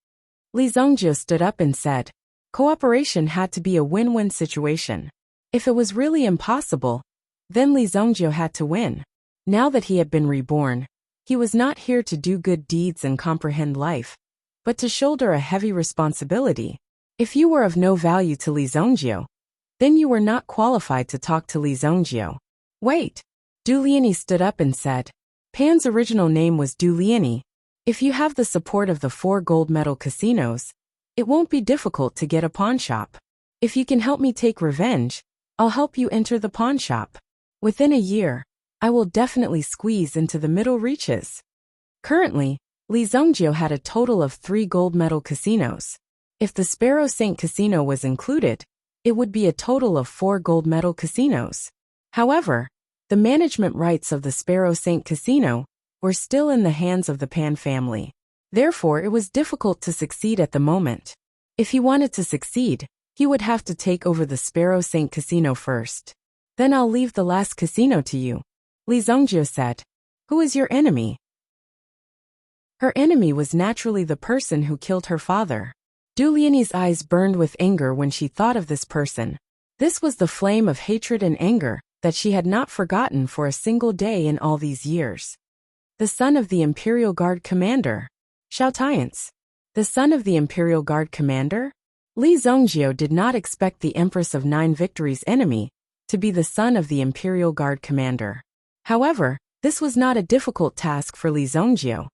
Li Zongjio stood up and said, cooperation had to be a win-win situation. If it was really impossible, then Li Zongjio had to win. Now that he had been reborn, he was not here to do good deeds and comprehend life, but to shoulder a heavy responsibility. If you were of no value to Li Zongjio, then you were not qualified to talk to Li Zongjio. Wait! Du Lianyi stood up and said. Pan's original name was Du Lianyi. If you have the support of the 4 gold medal casinos, it won't be difficult to get a pawnshop. If you can help me take revenge, I'll help you enter the pawnshop. Within a year, I will definitely squeeze into the middle reaches. Currently, Li Zongjio had a total of 3 gold medal casinos. If the Sparrow Saint Casino was included, it would be a total of 4 gold medal casinos. However, the management rights of the Sparrow Saint Casino were still in the hands of the Pan family. Therefore, it was difficult to succeed at the moment. If he wanted to succeed, he would have to take over the Sparrow Saint Casino first. Then I'll leave the last casino to you. Li Zongjio said. Who is your enemy? Her enemy was naturally the person who killed her father. Du Lianyi's eyes burned with anger when she thought of this person. This was the flame of hatred and anger that she had not forgotten for a single day in all these years. The son of the Imperial Guard Commander. Xiao Tiance. The son of the Imperial Guard Commander? Li Zongjio did not expect the Empress of 9 Victories' enemy to be the son of the Imperial Guard Commander. However, this was not a difficult task for Li Zongjio.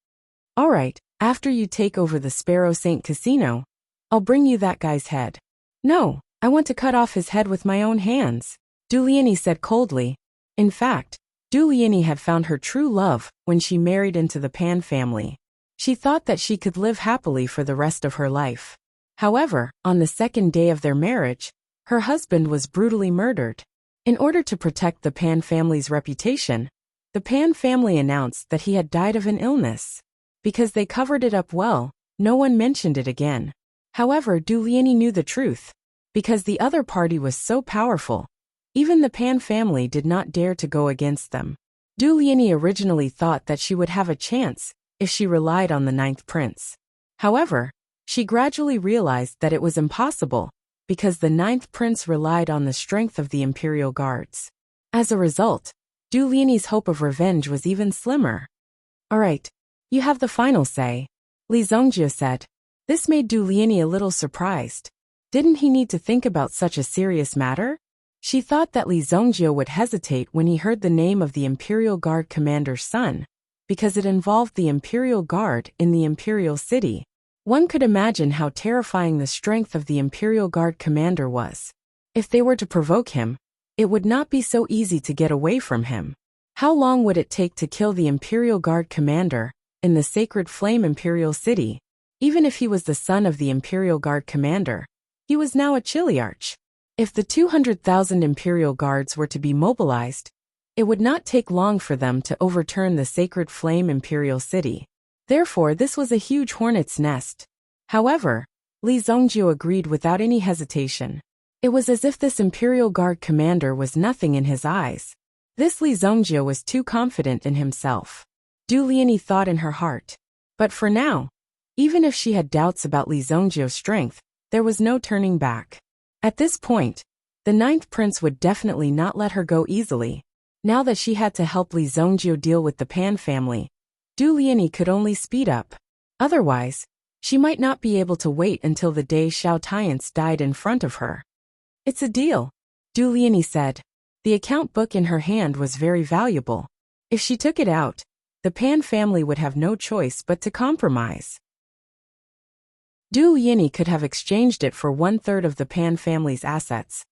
Alright, after you take over the Sparrow Saint Casino, I'll bring you that guy's head. No, I want to cut off his head with my own hands, Du Liani said coldly. In fact, Du Liani had found her true love when she married into the Pan family. She thought that she could live happily for the rest of her life. However, on the second day of their marriage, her husband was brutally murdered. In order to protect the Pan family's reputation, the Pan family announced that he had died of an illness. Because they covered it up well, no one mentioned it again. However, Du Liani knew the truth. Because the other party was so powerful, even the Pan family did not dare to go against them. Du Liani originally thought that she would have a chance if she relied on the ninth prince. However, she gradually realized that it was impossible, because the ninth prince relied on the strength of the imperial guards. As a result, Du Liani's hope of revenge was even slimmer. Alright, you have the final say, Li Zongjie said. This made Du Liani a little surprised. Didn't he need to think about such a serious matter? She thought that Li Zongjie would hesitate when he heard the name of the Imperial Guard commander's son, because it involved the Imperial Guard in the Imperial City. One could imagine how terrifying the strength of the Imperial Guard commander was. If they were to provoke him, it would not be so easy to get away from him. How long would it take to kill the Imperial Guard commander in the Sacred Flame Imperial City? Even if he was the son of the Imperial Guard commander, he was now a Chiliarch. If the 200,000 Imperial Guards were to be mobilized, it would not take long for them to overturn the Sacred Flame Imperial City. Therefore, this was a huge hornet's nest. However, Li Zongjie agreed without any hesitation. It was as if this Imperial Guard commander was nothing in his eyes. This Li Zongjie was too confident in himself. Du Liani thought in her heart. But for now, even if she had doubts about Li Zongjie's strength, there was no turning back. At this point, the ninth prince would definitely not let her go easily. Now that she had to help Li Zongjie deal with the Pan family, Du Liani could only speed up. Otherwise, she might not be able to wait until the day Xiao Tiance died in front of her. It's a deal, Du Liani said. The account book in her hand was very valuable. If she took it out, the Pan family would have no choice but to compromise. Du Liani could have exchanged it for 1/3 of the Pan family's assets,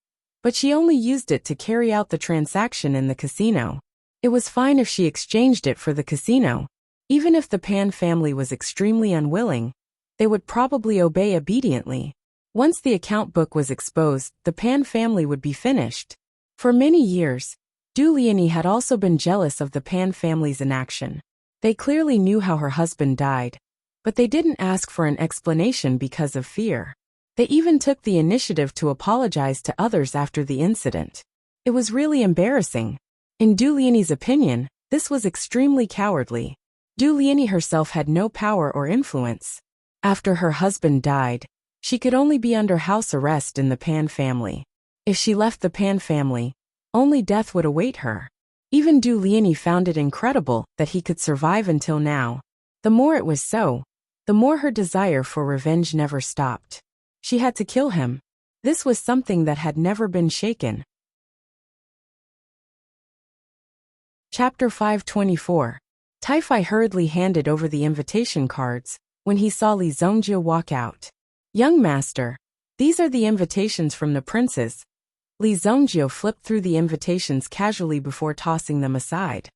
but she only used it to carry out the transaction in the casino. It was fine if she exchanged it for the casino. Even if the Pan family was extremely unwilling, they would probably obey obediently. Once the account book was exposed, the Pan family would be finished. For many years, Du Liani had also been jealous of the Pan family's inaction. They clearly knew how her husband died, but they didn't ask for an explanation because of fear. They even took the initiative to apologize to others after the incident. It was really embarrassing. In Du Liani's opinion, this was extremely cowardly. Du Liani herself had no power or influence. After her husband died, she could only be under house arrest in the Pan family. If she left the Pan family, only death would await her. Even Du Liani found it incredible that he could survive until now. The more it was so, the more her desire for revenge never stopped. She had to kill him. This was something that had never been shaken. Chapter 524. Taifai hurriedly handed over the invitation cards when he saw Li Zongjie walk out. Young master, these are the invitations from the princes. Li Zongjie flipped through the invitations casually before tossing them aside.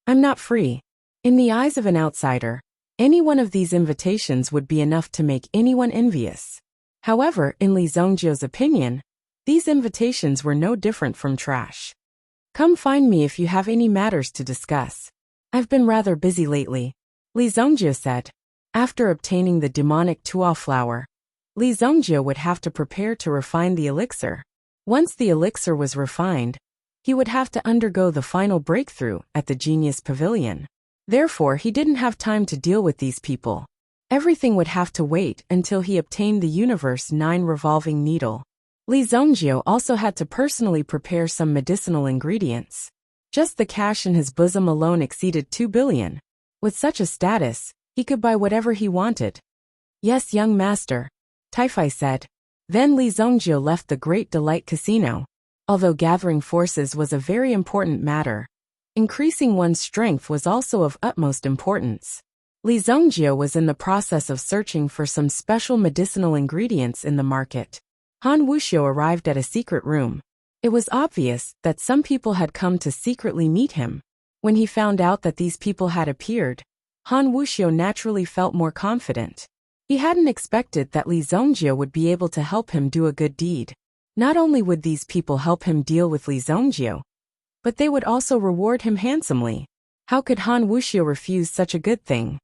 I'm not free. In the eyes of an outsider, any one of these invitations would be enough to make anyone envious. However, in Li Zongjie's opinion, these invitations were no different from trash. Come find me if you have any matters to discuss. I've been rather busy lately, Li Zongjie said. After obtaining the demonic tuo flower, Li Zongjie would have to prepare to refine the elixir. Once the elixir was refined, he would have to undergo the final breakthrough at the Genius Pavilion. Therefore, he didn't have time to deal with these people. Everything would have to wait until he obtained the Universe 9 revolving needle. Li Zongjie also had to personally prepare some medicinal ingredients. Just the cash in his bosom alone exceeded 2 billion. With such a status, he could buy whatever he wanted. Yes, young master, Taifai said. Then Li Zongjie left the Great Delight Casino. Although gathering forces was a very important matter, increasing one's strength was also of utmost importance. Li Zongjie was in the process of searching for some special medicinal ingredients in the market. Han Wuxiu arrived at a secret room. It was obvious that some people had come to secretly meet him. When he found out that these people had appeared, Han Wuxiu naturally felt more confident. He hadn't expected that Li Zongjie would be able to help him do a good deed. Not only would these people help him deal with Li Zongjie, but they would also reward him handsomely. How could Han Wuxiu refuse such a good thing?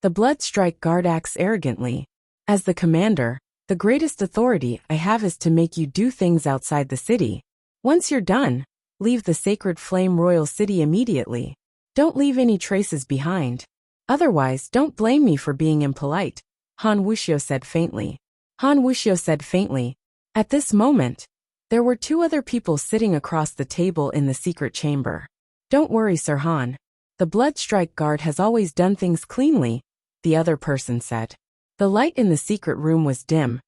The Blood Strike Guard acts arrogantly. As the commander, the greatest authority I have is to make you do things outside the city. Once you're done, leave the Sacred Flame Royal City immediately. Don't leave any traces behind. Otherwise, don't blame me for being impolite, Han Wuxiu said faintly. Han Wuxiu said faintly. At this moment, there were two other people sitting across the table in the secret chamber. Don't worry, Sir Han. The Blood Strike Guard has always done things cleanly, the other person said. The light in the secret room was dim,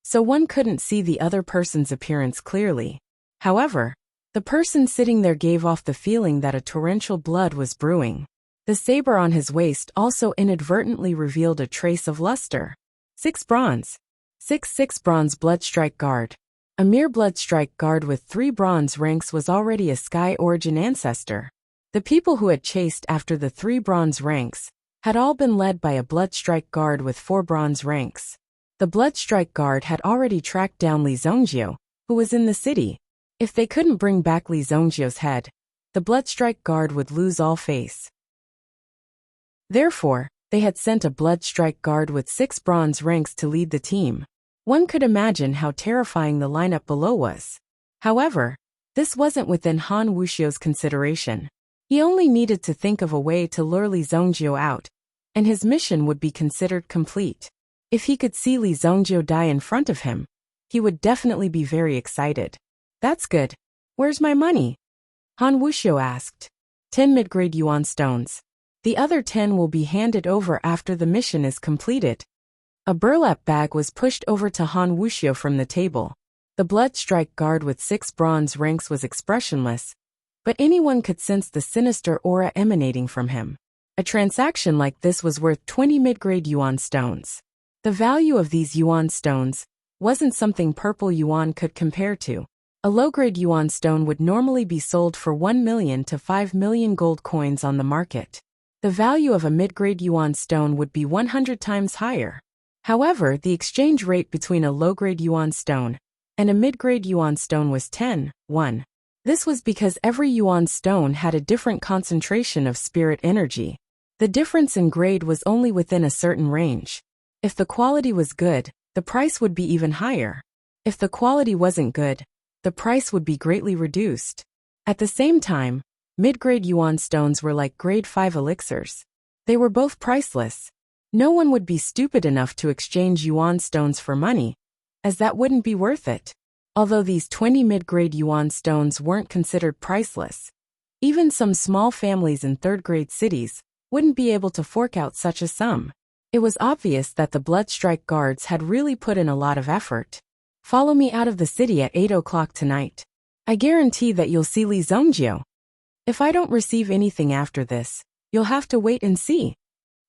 so one couldn't see the other person's appearance clearly. However, the person sitting there gave off the feeling that a torrential blood was brewing. The saber on his waist also inadvertently revealed a trace of luster. 6 bronze. 6 bronze Blood Strike Guard. A mere Blood Strike Guard with 3 bronze ranks was already a Sky Origin ancestor. The people who had chased after the 3 bronze ranks had all been led by a Blood Strike Guard with 4 bronze ranks. The Blood Strike Guard had already tracked down Li Zongjie, who was in the city. If they couldn't bring back Li Zongjie's head, the Blood Strike Guard would lose all face. Therefore, they had sent a Blood Strike Guard with 6 bronze ranks to lead the team. One could imagine how terrifying the lineup below was. However, this wasn't within Han Wuxiu's consideration. He only needed to think of a way to lure Li Zongjie out, and his mission would be considered complete. If he could see Li Zongjie die in front of him, he would definitely be very excited. That's good. Where's my money? Han Wuxiu asked. 10 mid-grade yuan stones. The other 10 will be handed over after the mission is completed. A burlap bag was pushed over to Han Wuxiu from the table. The Blood Strike Guard with 6 bronze ranks was expressionless, but anyone could sense the sinister aura emanating from him. A transaction like this was worth 20 mid-grade yuan stones. The value of these yuan stones wasn't something purple yuan could compare to. A low-grade yuan stone would normally be sold for 1 million to 5 million gold coins on the market. The value of a mid-grade yuan stone would be 100 times higher. However, the exchange rate between a low-grade yuan stone and a mid-grade yuan stone was 10:1. This was because every yuan stone had a different concentration of spirit energy. The difference in grade was only within a certain range. If the quality was good, the price would be even higher. If the quality wasn't good, the price would be greatly reduced. At the same time, mid-grade yuan stones were like grade 5 elixirs. They were both priceless. No one would be stupid enough to exchange yuan stones for money, as that wouldn't be worth it. Although these 20 mid-grade yuan stones weren't considered priceless, even some small families in third-grade cities wouldn't be able to fork out such a sum. It was obvious that the Blood Strike Guards had really put in a lot of effort. Follow me out of the city at 8 o'clock tonight. I guarantee that you'll see Li Zongjie. If I don't receive anything after this, you'll have to wait and see.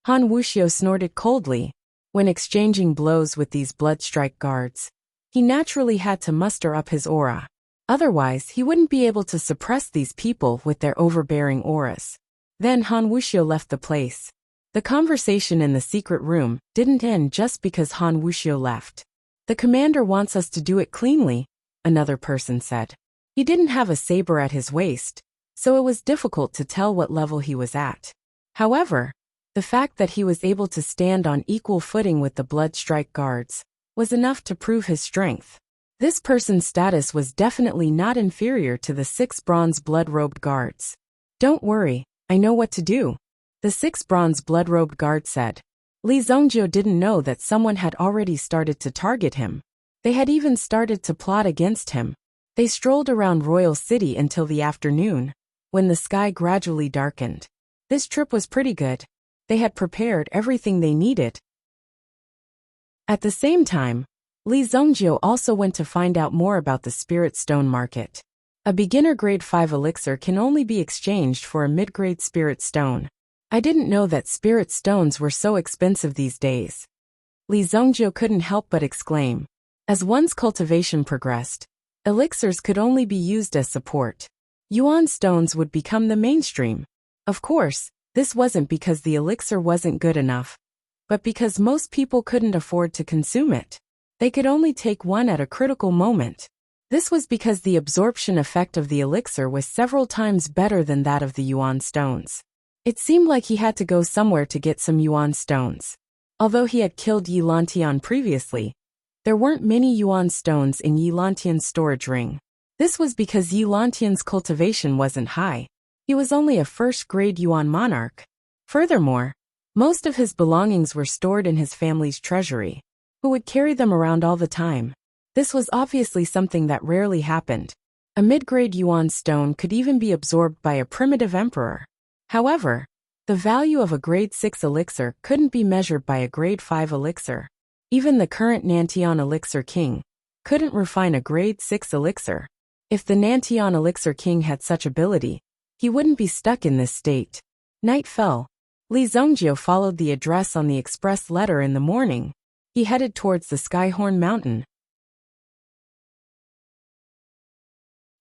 Han Wuxiu snorted coldly. When exchanging blows with these Blood Strike Guards, he naturally had to muster up his aura. Otherwise, he wouldn't be able to suppress these people with their overbearing auras. Then Han Wuxiu left the place. The conversation in the secret room didn't end just because Han Wuxiu left. The commander wants us to do it cleanly, another person said. He didn't have a saber at his waist, so it was difficult to tell what level he was at. However, the fact that he was able to stand on equal footing with the Blood Strike Guards was enough to prove his strength. This person's status was definitely not inferior to the 6 bronze blood-robed guards. Don't worry, I know what to do, the 6 bronze blood-robed guard said. Li Zongjie didn't know that someone had already started to target him. They had even started to plot against him. They strolled around Royal City until the afternoon, when the sky gradually darkened. This trip was pretty good. They had prepared everything they needed. At the same time, Li Zongjie also went to find out more about the Spirit Stone market. A beginner grade 5 elixir can only be exchanged for a mid-grade Spirit Stone. I didn't know that Spirit Stones were so expensive these days. Li Zongjie couldn't help but exclaim. As one's cultivation progressed, elixirs could only be used as support. Yuan stones would become the mainstream. Of course, this wasn't because the elixir wasn't good enough, but because most people couldn't afford to consume it. They could only take one at a critical moment. This was because the absorption effect of the elixir was several times better than that of the yuan stones. It seemed like he had to go somewhere to get some yuan stones. Although he had killed Yi Lantian previously, there weren't many yuan stones in Yi Lantian's storage ring. This was because Yi Lantian's cultivation wasn't high. He was only a first-grade yuan monarch. Furthermore, most of his belongings were stored in his family's treasury, who would carry them around all the time. This was obviously something that rarely happened. A mid-grade yuan stone could even be absorbed by a primitive emperor. However, the value of a grade 6 elixir couldn't be measured by a grade 5 elixir. Even the current Nantian elixir king couldn't refine a grade 6 elixir. If the Nantian elixir king had such ability, he wouldn't be stuck in this state. Night fell. Li Zongjio followed the address on the express letter in the morning. He headed towards the Skyhorn Mountain.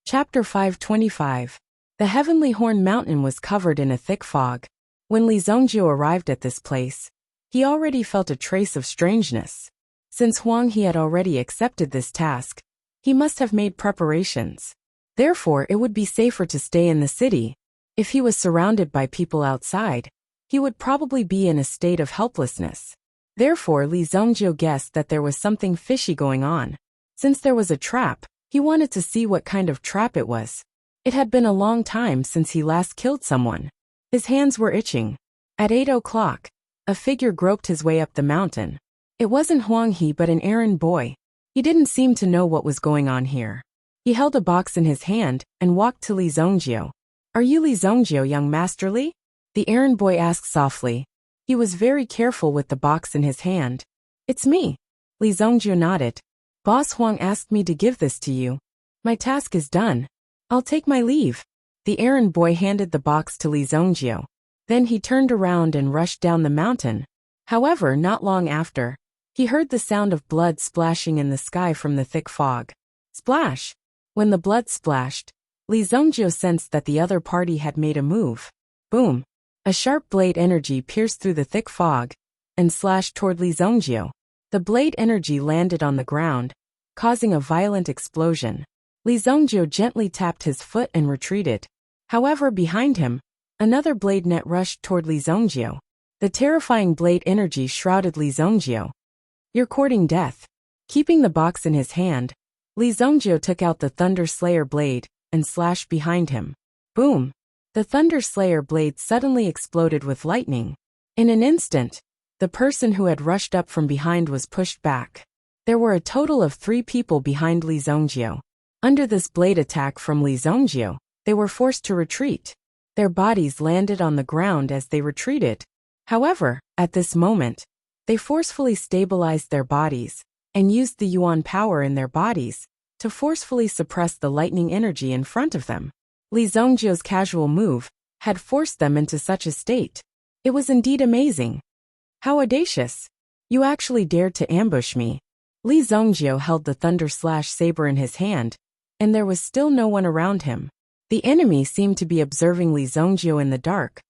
Chapter 525. The Heavenly Horn Mountain was covered in a thick fog. When Li Zongjio arrived at this place, he already felt a trace of strangeness. Since Huang He had already accepted this task, he must have made preparations. Therefore, it would be safer to stay in the city. If he was surrounded by people outside, he would probably be in a state of helplessness. Therefore, Li Zongjio guessed that there was something fishy going on. Since there was a trap, he wanted to see what kind of trap it was. It had been a long time since he last killed someone. His hands were itching. At 8 o'clock, a figure groped his way up the mountain. It wasn't Huang He but an errand boy. He didn't seem to know what was going on here. He held a box in his hand and walked to Li Zongjio. "Are you Li Zongjio, young Master Li?" the errand boy asked softly. He was very careful with the box in his hand. "It's me." Li Zongjio nodded. "Boss Huang asked me to give this to you. My task is done. I'll take my leave." The errand boy handed the box to Li Zongjio. Then he turned around and rushed down the mountain. However, not long after, he heard the sound of blood splashing in the sky from the thick fog. Splash! When the blood splashed, Li Zongjio sensed that the other party had made a move. Boom! A sharp blade energy pierced through the thick fog and slashed toward Li Zongjio. The blade energy landed on the ground, causing a violent explosion. Li Zongjio gently tapped his foot and retreated. However, behind him, another blade net rushed toward Li Zongjio. The terrifying blade energy shrouded Li Zongjio. "You're courting death." Keeping the box in his hand, Li Zongjio took out the Thunder Slayer blade and slashed behind him. Boom! The Thunder Slayer blade suddenly exploded with lightning. In an instant, the person who had rushed up from behind was pushed back. There were a total of 3 people behind Li Zongjio. Under this blade attack from Li Zongjio, they were forced to retreat. Their bodies landed on the ground as they retreated. However, at this moment, they forcefully stabilized their bodies and used the yuan power in their bodies to forcefully suppress the lightning energy in front of them. Li Zongjio's casual move had forced them into such a state. It was indeed amazing. "How audacious! You actually dared to ambush me." Li Zongjio held the Thunder Slash saber in his hand, and there was still no one around him. The enemy seemed to be observing Li Zongjio in the dark,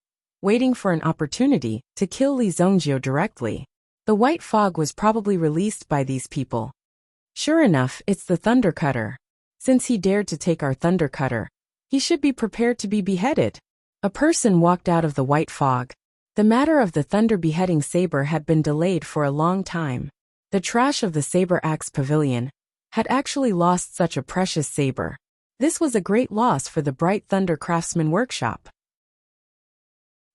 waiting for an opportunity to kill Li Zongjio directly. The white fog was probably released by these people. Sure enough, it's the Thunder Cutter. Since he dared to take our Thunder Cutter, he should be prepared to be beheaded. A person walked out of the white fog. The matter of the Thunder Beheading Saber had been delayed for a long time. The trash of the Saber Axe Pavilion had actually lost such a precious saber. This was a great loss for the Bright Thunder Craftsman Workshop.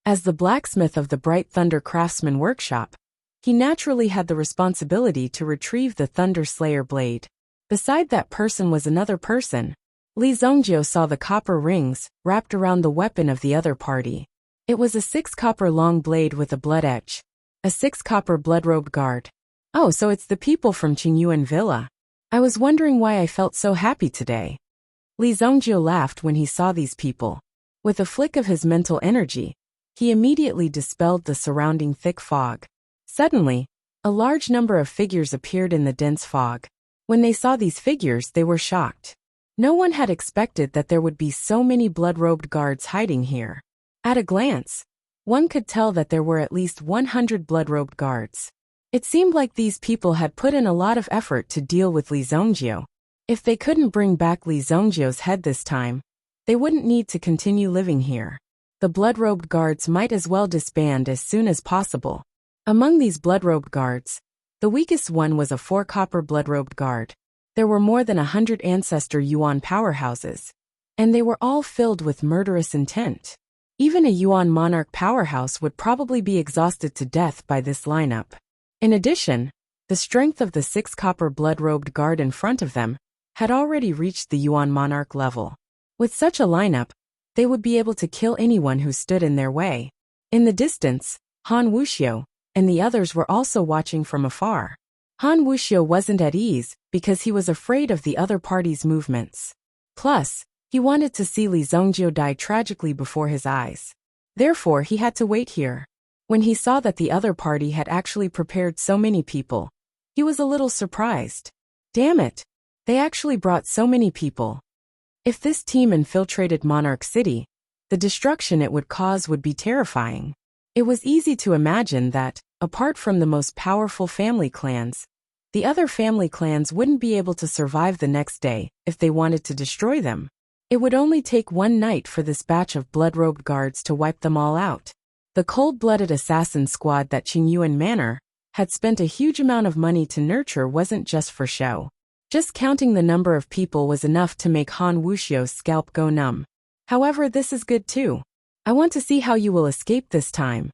As the blacksmith of the Bright Thunder Craftsman Workshop, he naturally had the responsibility to retrieve the Thunder Slayer blade. Beside that person was another person. Li Zongjio saw the copper rings wrapped around the weapon of the other party. It was a 6 copper long blade with a blood edge. A 6 copper blood-robed guard. Oh, so it's the people from Qingyuan Villa. I was wondering why I felt so happy today. Li Zongjio laughed when he saw these people. With a flick of his mental energy, he immediately dispelled the surrounding thick fog. Suddenly, a large number of figures appeared in the dense fog. When they saw these figures, they were shocked. No one had expected that there would be so many blood-robed guards hiding here. At a glance, one could tell that there were at least 100 blood-robed guards. It seemed like these people had put in a lot of effort to deal with Li Zongjio. If they couldn't bring back Li Zongjio's head this time, they wouldn't need to continue living here. The blood-robed guards might as well disband as soon as possible. Among these blood-robed guards, the weakest one was a 4-copper blood-robed guard. There were more than 100 ancestor Yuan powerhouses, and they were all filled with murderous intent. Even a Yuan monarch powerhouse would probably be exhausted to death by this lineup. In addition, the strength of the 6-copper blood-robed guard in front of them had already reached the Yuan monarch level. With such a lineup, they would be able to kill anyone who stood in their way. In the distance, Han Wuxia and the others were also watching from afar. Han Wuxia wasn't at ease because he was afraid of the other party's movements. Plus, he wanted to see Li Zongjio die tragically before his eyes. Therefore, he had to wait here. When he saw that the other party had actually prepared so many people, he was a little surprised. Damn it! They actually brought so many people. If this team infiltrated Monarch City, the destruction it would cause would be terrifying. It was easy to imagine that, apart from the most powerful family clans, the other family clans wouldn't be able to survive the next day if they wanted to destroy them. It would only take one night for this batch of blood-robed guards to wipe them all out. The cold-blooded assassin squad that Qingyuan Manor had spent a huge amount of money to nurture wasn't just for show. Just counting the number of people was enough to make Han Wuxia's scalp go numb. However, this is good too. I want to see how you will escape this time.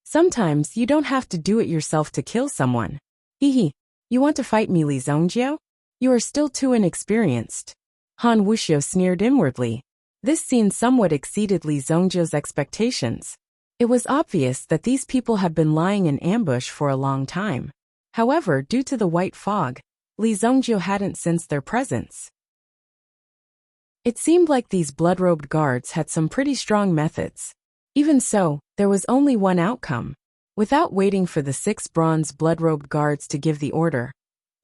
Sometimes you don't have to do it yourself to kill someone. Hehe. You want to fight me, Li Zongjio? You are still too inexperienced. Han Wuxia sneered inwardly. This scene somewhat exceeded Li Zongjio's expectations. It was obvious that these people had been lying in ambush for a long time. However, due to the white fog, Li Zongjio hadn't sensed their presence. It seemed like these blood-robed guards had some pretty strong methods. Even so, there was only one outcome. Without waiting for the 6 bronze blood-robed guards to give the order,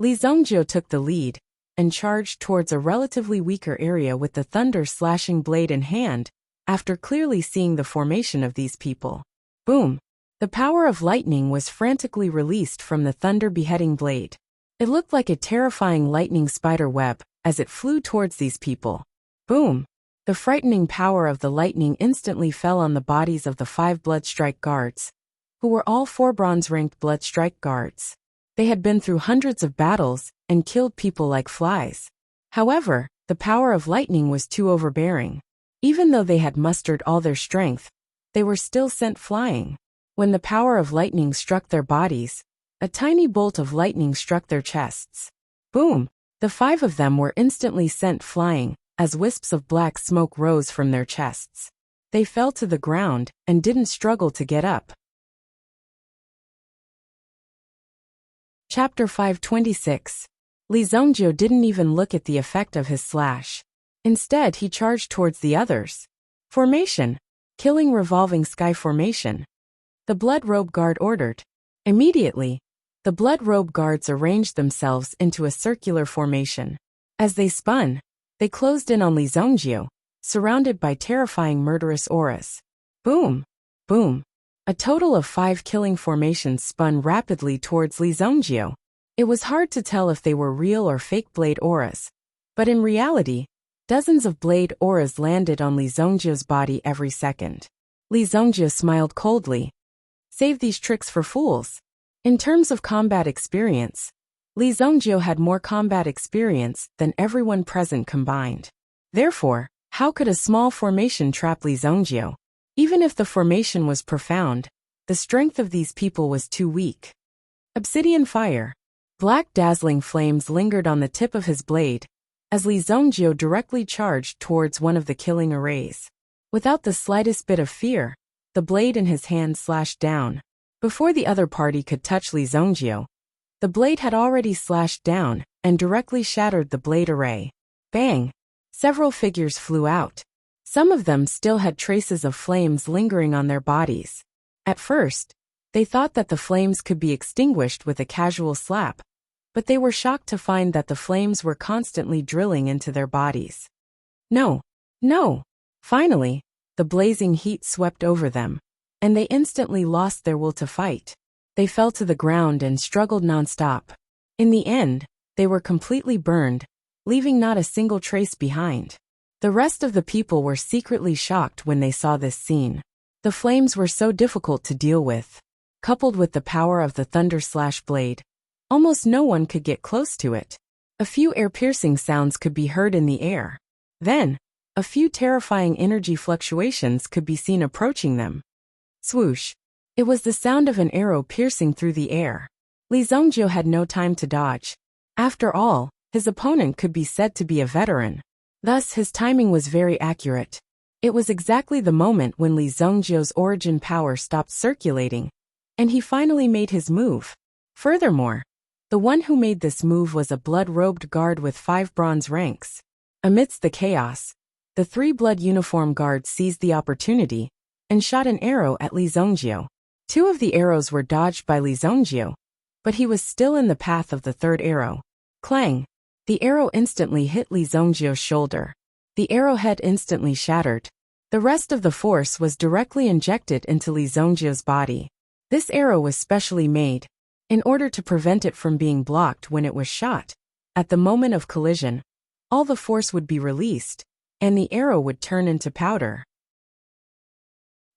Li Zongjio took the lead and charged towards a relatively weaker area with the thunder-slashing blade in hand, after clearly seeing the formation of these people. Boom! The power of lightning was frantically released from the thunder-beheading blade. It looked like a terrifying lightning spider web as it flew towards these people. Boom! The frightening power of the lightning instantly fell on the bodies of the 5 Bloodstrike guards, who were all 4 bronze-ranked Bloodstrike guards. They had been through hundreds of battles and killed people like flies. However, the power of lightning was too overbearing. Even though they had mustered all their strength, they were still sent flying. When the power of lightning struck their bodies, a tiny bolt of lightning struck their chests. Boom! The 5 of them were instantly sent flying, as wisps of black smoke rose from their chests. They fell to the ground and didn't struggle to get up. Chapter 526. Li Zongjio didn't even look at the effect of his slash. Instead, he charged towards the others. Formation. Killing revolving sky formation. The blood-robe guard ordered. Immediately, the blood-robe guards arranged themselves into a circular formation. As they spun, they closed in on Li Zongjio, surrounded by terrifying murderous auras. Boom! Boom! A total of 5 killing formations spun rapidly towards Li Zongjio. It was hard to tell if they were real or fake blade auras. But in reality, dozens of blade auras landed on Li Zongjio's body every second. Li Zongjio smiled coldly. Save these tricks for fools. In terms of combat experience, Li Zongjio had more combat experience than everyone present combined. Therefore, how could a small formation trap Li Zongjio? Even if the formation was profound, the strength of these people was too weak. Obsidian fire. Black dazzling flames lingered on the tip of his blade, as Li Zongjio directly charged towards one of the killing arrays. Without the slightest bit of fear, the blade in his hand slashed down. Before the other party could touch Li Zongjio, the blade had already slashed down and directly shattered the blade array. Bang! Several figures flew out. Some of them still had traces of flames lingering on their bodies. At first, they thought that the flames could be extinguished with a casual slap, but they were shocked to find that the flames were constantly drilling into their bodies. No, no! Finally, the blazing heat swept over them, and they instantly lost their will to fight. They fell to the ground and struggled nonstop. In the end, they were completely burned, leaving not a single trace behind. The rest of the people were secretly shocked when they saw this scene. The flames were so difficult to deal with. Coupled with the power of the thunder/blade, almost no one could get close to it. A few ear-piercing sounds could be heard in the air. Then, a few terrifying energy fluctuations could be seen approaching them. Swoosh! It was the sound of an arrow piercing through the air. Li Zongjio had no time to dodge. After all, his opponent could be said to be a veteran. Thus, his timing was very accurate. It was exactly the moment when Li Zongjio's origin power stopped circulating, and he finally made his move. Furthermore, the one who made this move was a blood-robed guard with 5 bronze ranks. Amidst the chaos, the 3 blood uniform guards seized the opportunity and shot an arrow at Li Zongjio. 2 of the arrows were dodged by Li Zongjio, but he was still in the path of the 3rd arrow. Clang! The arrow instantly hit Li Zongjio's shoulder. The arrowhead instantly shattered. The rest of the force was directly injected into Li Zongjio's body. This arrow was specially made in order to prevent it from being blocked when it was shot. At the moment of collision, all the force would be released, and the arrow would turn into powder.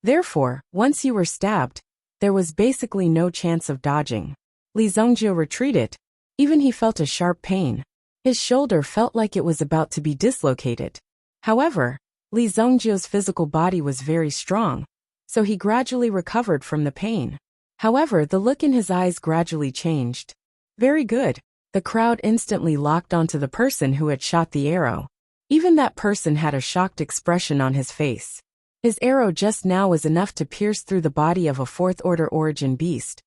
Therefore, once you were stabbed, there was basically no chance of dodging. Li Zongjio retreated. Even he felt a sharp pain. His shoulder felt like it was about to be dislocated. However, Li Zongjio's physical body was very strong, so he gradually recovered from the pain. However, the look in his eyes gradually changed. Very good. The crowd instantly locked onto the person who had shot the arrow. Even that person had a shocked expression on his face. His arrow just now was enough to pierce through the body of a 4th-order origin beast.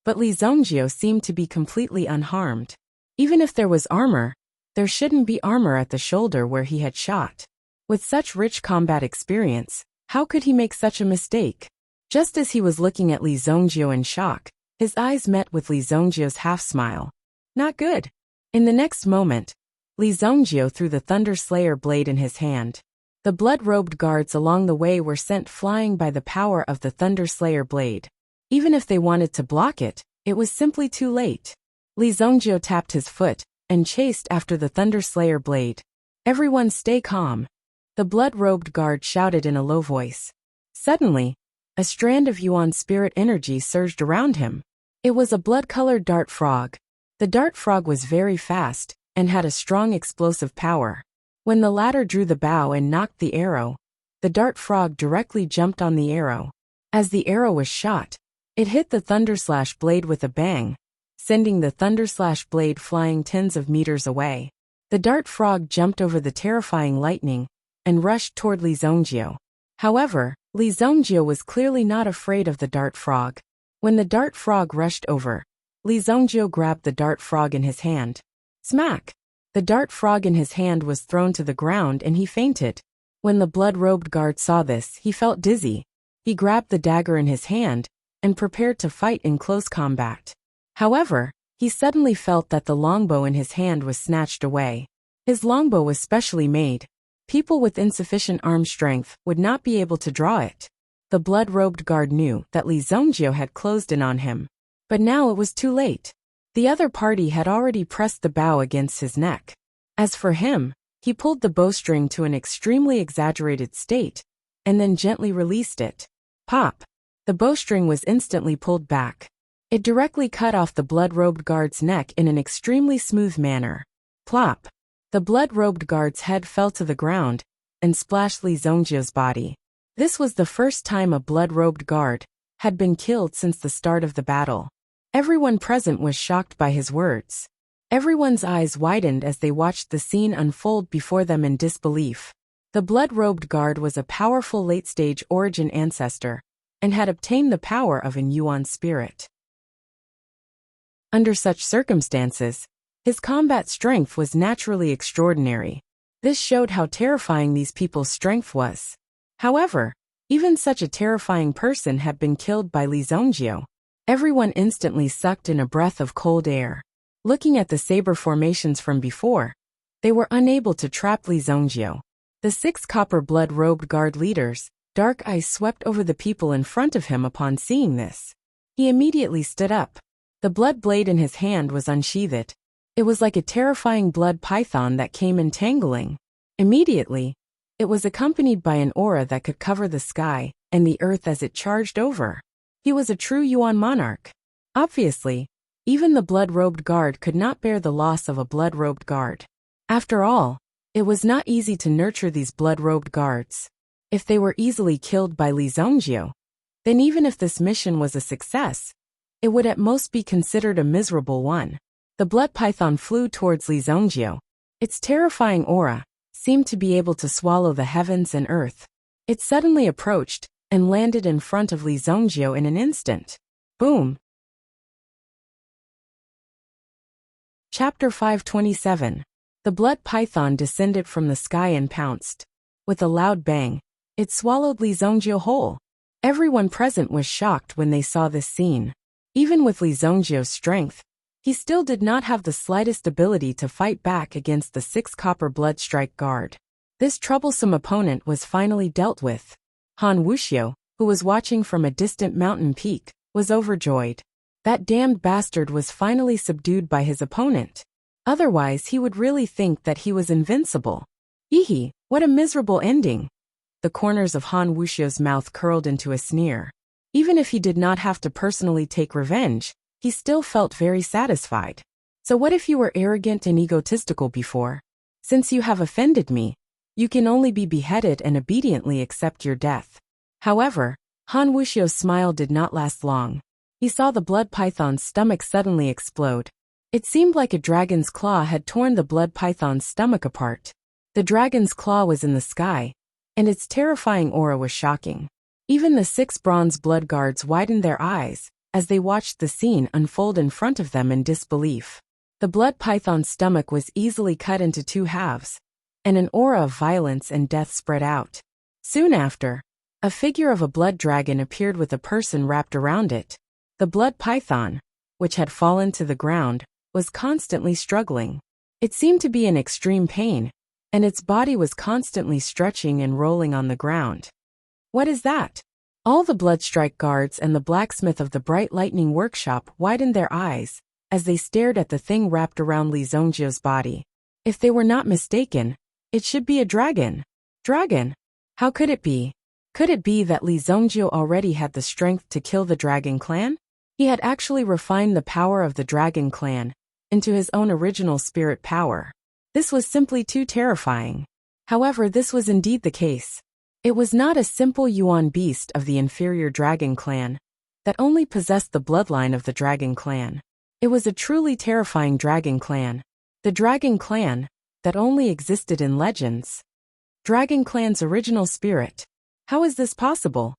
But Li Zongjio seemed to be completely unharmed. Even if there was armor, there shouldn't be armor at the shoulder where he had shot. With such rich combat experience, how could he make such a mistake? Just as he was looking at Li Zongjio in shock, his eyes met with Li Zongjio's half-smile. Not good. In the next moment, Li Zongjio threw the Thunder Slayer blade in his hand. The blood-robed guards along the way were sent flying by the power of the Thunder Slayer blade. Even if they wanted to block it, it was simply too late. Li Zongjio tapped his foot and chased after the Thunder Slayer blade. Everyone stay calm. The blood-robed guard shouted in a low voice. Suddenly, a strand of Yuan spirit energy surged around him. It was a blood-colored dart frog. The dart frog was very fast and had a strong explosive power. When the latter drew the bow and knocked the arrow, the dart frog directly jumped on the arrow. As the arrow was shot, it hit the Thunderslash blade with a bang, sending the Thunderslash blade flying tens of meters away. The dart frog jumped over the terrifying lightning and rushed toward Li Zongjio. However, Li Zongjio was clearly not afraid of the dart frog. When the dart frog rushed over, Li Zongjio grabbed the dart frog in his hand. Smack! The dart frog in his hand was thrown to the ground and he fainted. When the blood-robed guard saw this, he felt dizzy. He grabbed the dagger in his hand and prepared to fight in close combat. However, he suddenly felt that the longbow in his hand was snatched away. His longbow was specially made. People with insufficient arm strength would not be able to draw it. The blood-robed guard knew that Li Zongjio had closed in on him. But now it was too late. The other party had already pressed the bow against his neck. As for him, he pulled the bowstring to an extremely exaggerated state, and then gently released it. Pop! The bowstring was instantly pulled back. It directly cut off the blood-robed guard's neck in an extremely smooth manner. Plop! The blood-robed guard's head fell to the ground and splashed Li Zongjio's body. This was the first time a blood-robed guard had been killed since the start of the battle. Everyone present was shocked by his words. Everyone's eyes widened as they watched the scene unfold before them in disbelief. The blood-robed guard was a powerful late-stage origin ancestor and had obtained the power of an Yuan spirit. Under such circumstances, his combat strength was naturally extraordinary. This showed how terrifying these people's strength was. However, even such a terrifying person had been killed by Li Zongjio. Everyone instantly sucked in a breath of cold air. Looking at the saber formations from before, they were unable to trap Li Zongjiu. The 6 copper blood-robed guard leaders' dark eyes swept over the people in front of him upon seeing this. He immediately stood up. The blood blade in his hand was unsheathed. It was like a terrifying blood python that came entangling. Immediately, it was accompanied by an aura that could cover the sky and the earth as it charged over. He was a true Yuan monarch. Obviously, even the blood-robed guard could not bear the loss of a blood-robed guard. After all, it was not easy to nurture these blood-robed guards. If they were easily killed by Li Zongjiu, then even if this mission was a success, it would at most be considered a miserable one. The blood python flew towards Li Zongjiu. Its terrifying aura seemed to be able to swallow the heavens and earth. It suddenly approached and landed in front of Li Zongjiu in an instant. Boom! Chapter 527. The blood python descended from the sky and pounced. With a loud bang, it swallowed Li Zongjiu whole. Everyone present was shocked when they saw this scene. Even with Li Zongjiu's strength, he still did not have the slightest ability to fight back against the 6 copper blood strike guard. This troublesome opponent was finally dealt with. Han Wuxia, who was watching from a distant mountain peak, was overjoyed. That damned bastard was finally subdued by his opponent. Otherwise he would really think that he was invincible. Ehe, what a miserable ending. The corners of Han Wuxia's mouth curled into a sneer. Even if he did not have to personally take revenge, he still felt very satisfied. So what if you were arrogant and egotistical before? Since you have offended me, you can only be beheaded and obediently accept your death. However, Han Wuxia's smile did not last long. He saw the blood python's stomach suddenly explode. It seemed like a dragon's claw had torn the blood python's stomach apart. The dragon's claw was in the sky, and its terrifying aura was shocking. Even the 6 bronze blood guards widened their eyes as they watched the scene unfold in front of them in disbelief. The blood python's stomach was easily cut into 2 halves, and an aura of violence and death spread out. Soon after, a figure of a blood dragon appeared with a person wrapped around it. The blood python, which had fallen to the ground, was constantly struggling. It seemed to be in extreme pain, and its body was constantly stretching and rolling on the ground. What is that? All the bloodstrike guards and the blacksmith of the Bright Lightning Workshop widened their eyes as they stared at the thing wrapped around Li Zongjiu's body. If they were not mistaken, it should be a dragon. Dragon? How could it be? Could it be that Li Zongjiu already had the strength to kill the Dragon Clan? He had actually refined the power of the Dragon Clan into his own original spirit power. This was simply too terrifying. However, this was indeed the case. It was not a simple Yuan beast of the inferior Dragon Clan that only possessed the bloodline of the Dragon Clan. It was a truly terrifying Dragon Clan. The Dragon Clan that only existed in legends. Dragon Clan's original spirit. How is this possible?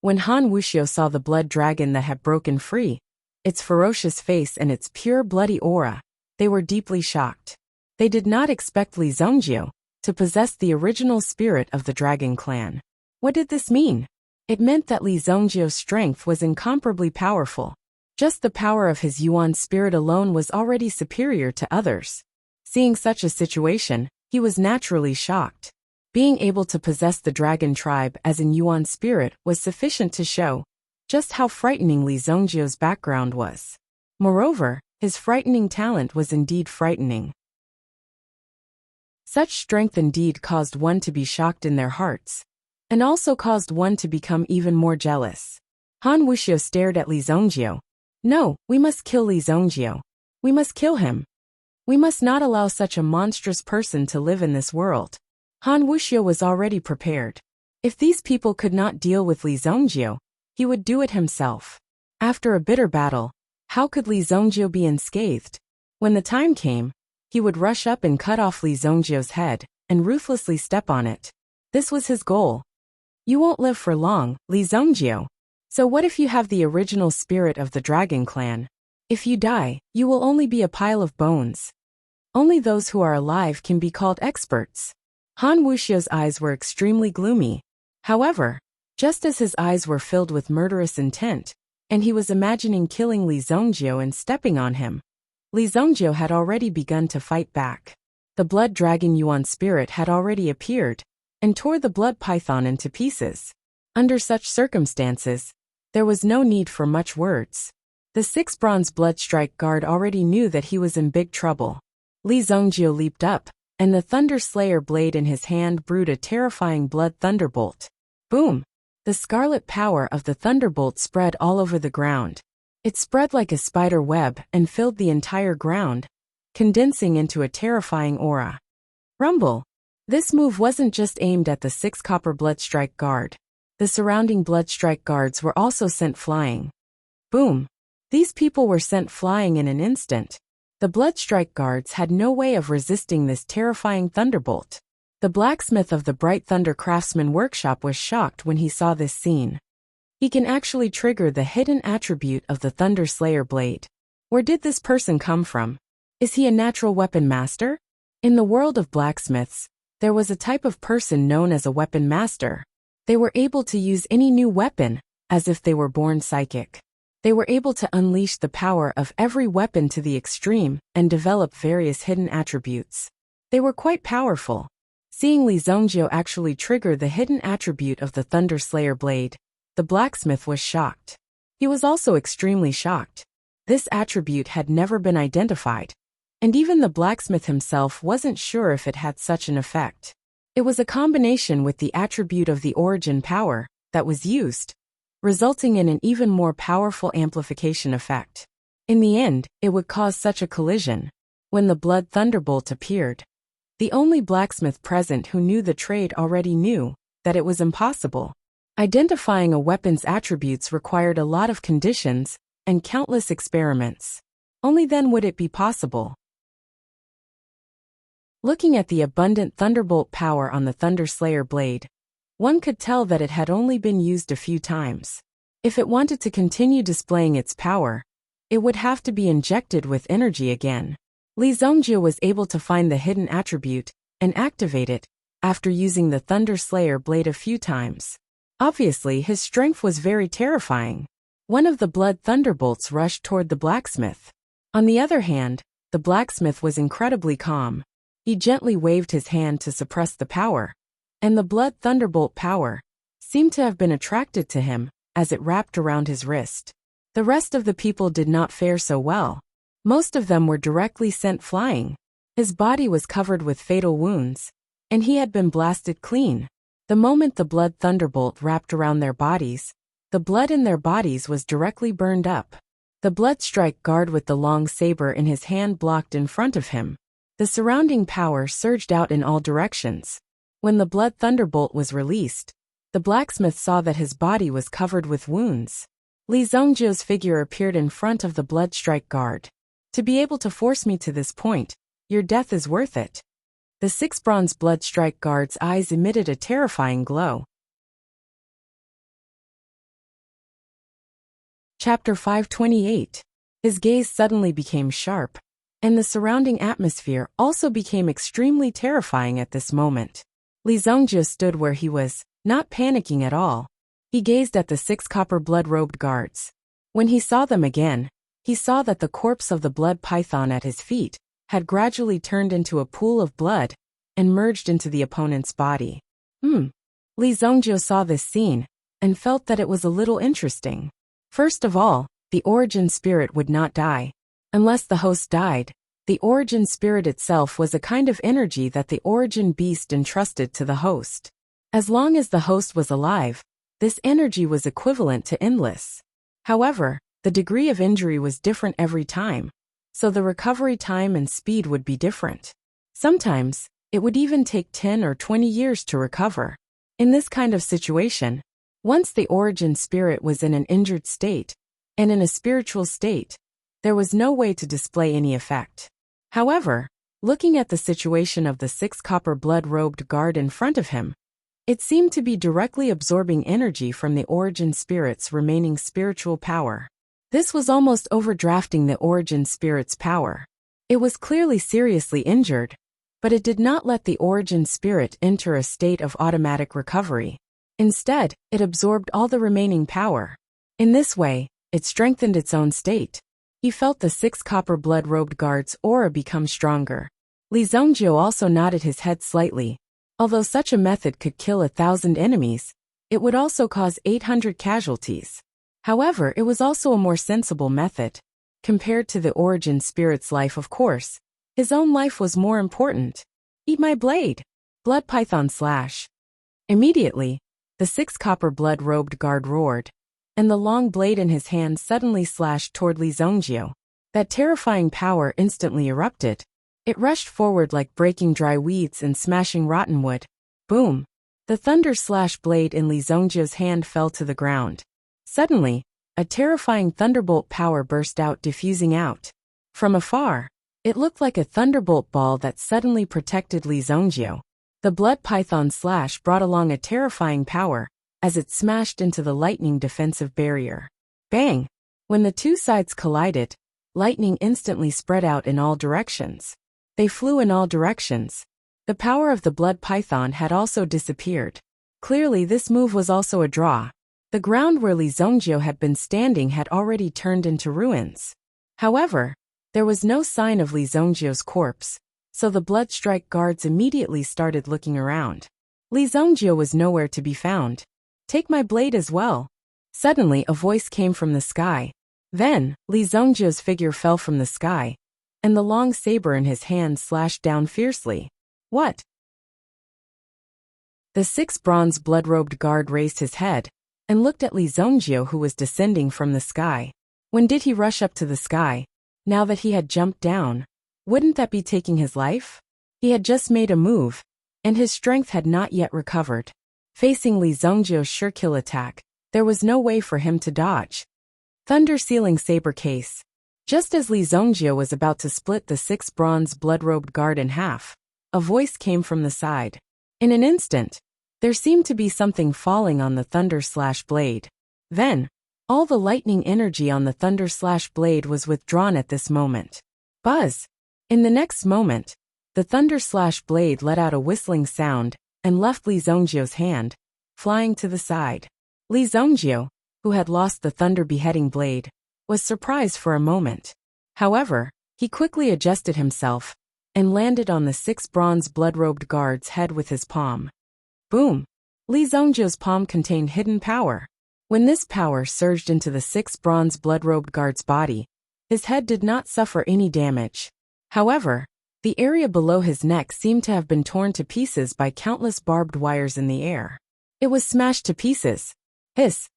When Han Wuxia saw the blood dragon that had broken free, its ferocious face and its pure bloody aura, they were deeply shocked. They did not expect Li Zongjiu to possess the original spirit of the Dragon Clan. What did this mean? It meant that Li Zongjiu's strength was incomparably powerful. Just the power of his Yuan spirit alone was already superior to others. Seeing such a situation, he was naturally shocked. Being able to possess the dragon tribe as in Yuan spirit was sufficient to show just how frightening Li Zongjiu's background was. Moreover, his frightening talent was indeed frightening. Such strength indeed caused one to be shocked in their hearts, and also caused one to become even more jealous. Han Wuxia stared at Li Zongjiu. No, we must kill Li Zongjiu. We must kill him. We must not allow such a monstrous person to live in this world. Han Wuxia was already prepared. If these people could not deal with Li Zongjiu, he would do it himself. After a bitter battle, how could Li Zongjiu be unscathed? When the time came, he would rush up and cut off Li Zongjiu's head and ruthlessly step on it. This was his goal. You won't live for long, Li Zongjiu. So what if you have the original spirit of the Dragon Clan? If you die, you will only be a pile of bones. Only those who are alive can be called experts. Han Wuxia's eyes were extremely gloomy. However, just as his eyes were filled with murderous intent, and he was imagining killing Li Zongjiu and stepping on him, Li Zhongjiu had already begun to fight back. The blood dragon Yuan spirit had already appeared and tore the blood python into pieces. Under such circumstances, there was no need for much words. The 6 bronze blood strike guard already knew that he was in big trouble. Li Zhongjiu leaped up, and the Thunder Slayer blade in his hand brewed a terrifying blood thunderbolt. Boom! The scarlet power of the thunderbolt spread all over the ground. It spread like a spider web and filled the entire ground, condensing into a terrifying aura. Rumble! This move wasn't just aimed at the 6 copper blood strike guard. The surrounding blood strike guards were also sent flying. Boom! These people were sent flying in an instant. The blood strike guards had no way of resisting this terrifying thunderbolt. The blacksmith of the Bright Thunder Craftsman workshop was shocked when he saw this scene. He can actually trigger the hidden attribute of the Thunder Slayer blade. Where did this person come from? Is he a natural weapon master? In the world of blacksmiths, there was a type of person known as a weapon master. They were able to use any new weapon, as if they were born psychic. They were able to unleash the power of every weapon to the extreme and develop various hidden attributes. They were quite powerful. Seeing Li Zhongjiu actually trigger the hidden attribute of the Thunder Slayer blade, the blacksmith was shocked. He was also extremely shocked. This attribute had never been identified, and even the blacksmith himself wasn't sure if it had such an effect. It was a combination with the attribute of the origin power that was used, resulting in an even more powerful amplification effect. In the end, it would cause such a collision. When the blood thunderbolt appeared, the only blacksmith present who knew the trade already knew that it was impossible. Identifying a weapon's attributes required a lot of conditions and countless experiments. Only then would it be possible. Looking at the abundant thunderbolt power on the Thunder Slayer blade, one could tell that it had only been used a few times. If it wanted to continue displaying its power, it would have to be injected with energy again. Li Zhongjiu was able to find the hidden attribute and activate it after using the Thunder Slayer blade a few times. Obviously, his strength was very terrifying. One of the blood thunderbolts rushed toward the blacksmith. On the other hand, the blacksmith was incredibly calm. He gently waved his hand to suppress the power, and the blood thunderbolt power seemed to have been attracted to him as it wrapped around his wrist. The rest of the people did not fare so well. Most of them were directly sent flying. His body was covered with fatal wounds, and he had been blasted clean. The moment the blood thunderbolt wrapped around their bodies, the blood in their bodies was directly burned up. The blood strike guard with the long saber in his hand blocked in front of him. The surrounding power surged out in all directions. When the blood thunderbolt was released, the blacksmith saw that his body was covered with wounds. Li Zhongjiu's figure appeared in front of the blood strike guard. To be able to force me to this point, your death is worth it. The 6 bronze blood strike guard's eyes emitted a terrifying glow. Chapter 528. His gaze suddenly became sharp, and the surrounding atmosphere also became extremely terrifying at this moment. Li Zhongjiu stood where he was, not panicking at all. He gazed at the 6 copper blood-robed guards. When he saw them again, he saw that the corpse of the blood python at his feet had gradually turned into a pool of blood and merged into the opponent's body. Li Zhongjiu saw this scene and felt that it was a little interesting. First of all, the origin spirit would not die. Unless the host died, the origin spirit itself was a kind of energy that the origin beast entrusted to the host. As long as the host was alive, this energy was equivalent to endless. However, the degree of injury was different every time, so the recovery time and speed would be different. Sometimes, it would even take 10 or 20 years to recover. In this kind of situation, once the origin spirit was in an injured state, and in a spiritual state, there was no way to display any effect. However, looking at the situation of the 6 copper blood-robed guard in front of him, it seemed to be directly absorbing energy from the origin spirit's remaining spiritual power. This was almost overdrafting the origin spirit's power. It was clearly seriously injured, but it did not let the origin spirit enter a state of automatic recovery. Instead, it absorbed all the remaining power. In this way, it strengthened its own state. He felt the 6 copper blood-robed guards' aura become stronger. Li Zongjiu also nodded his head slightly. Although such a method could kill 1,000 enemies, it would also cause 800 casualties. However, it was also a more sensible method. Compared to the origin spirit's life, of course, his own life was more important. Eat my blade! Blood python slash. Immediately, the 6 copper blood-robed guard roared, and the long blade in his hand suddenly slashed toward Li Zongjiu. That terrifying power instantly erupted. It rushed forward like breaking dry weeds and smashing rotten wood. Boom! The thunder slash blade in Li Zongjiu's hand fell to the ground. Suddenly, a terrifying thunderbolt power burst out, diffusing out. From afar, it looked like a thunderbolt ball that suddenly protected Li Zongjiu. The blood python slash brought along a terrifying power, as it smashed into the lightning defensive barrier. Bang! When the two sides collided, lightning instantly spread out in all directions. They flew in all directions. The power of the blood python had also disappeared. Clearly, this move was also a draw. The ground where Li Zongjiu had been standing had already turned into ruins. However, there was no sign of Li Zongjiu's corpse, so the blood strike guards immediately started looking around. Li Zongjiu was nowhere to be found. Take my blade as well. Suddenly, a voice came from the sky. Then, Li Zongjiu's figure fell from the sky, and the long saber in his hand slashed down fiercely. What? The 6 bronze blood-robed guard raised his head and looked at Li Zongjiu, who was descending from the sky. When did he rush up to the sky? Now that he had jumped down, wouldn't that be taking his life? He had just made a move, and his strength had not yet recovered. Facing Li Zongjiu's sure-kill attack, there was no way for him to dodge. Thunder-sealing saber case. Just as Li Zongjiu was about to split the 6 bronze blood-robed guard in half, a voice came from the side. In an instant, there seemed to be something falling on the thunder slash blade. Then, all the lightning energy on the thunder slash blade was withdrawn at this moment. Buzz! In the next moment, the thunder slash blade let out a whistling sound and left Li Zongjiu's hand, flying to the side. Li Zongjiu, who had lost the thunder beheading blade, was surprised for a moment. However, he quickly adjusted himself and landed on the 6 bronze blood-robed guard's head with his palm. Boom! Li Zongjiu's palm contained hidden power. When this power surged into the 6 bronze blood-robed guard's body, his head did not suffer any damage. However, the area below his neck seemed to have been torn to pieces by countless barbed wires in the air. It was smashed to pieces. Hiss!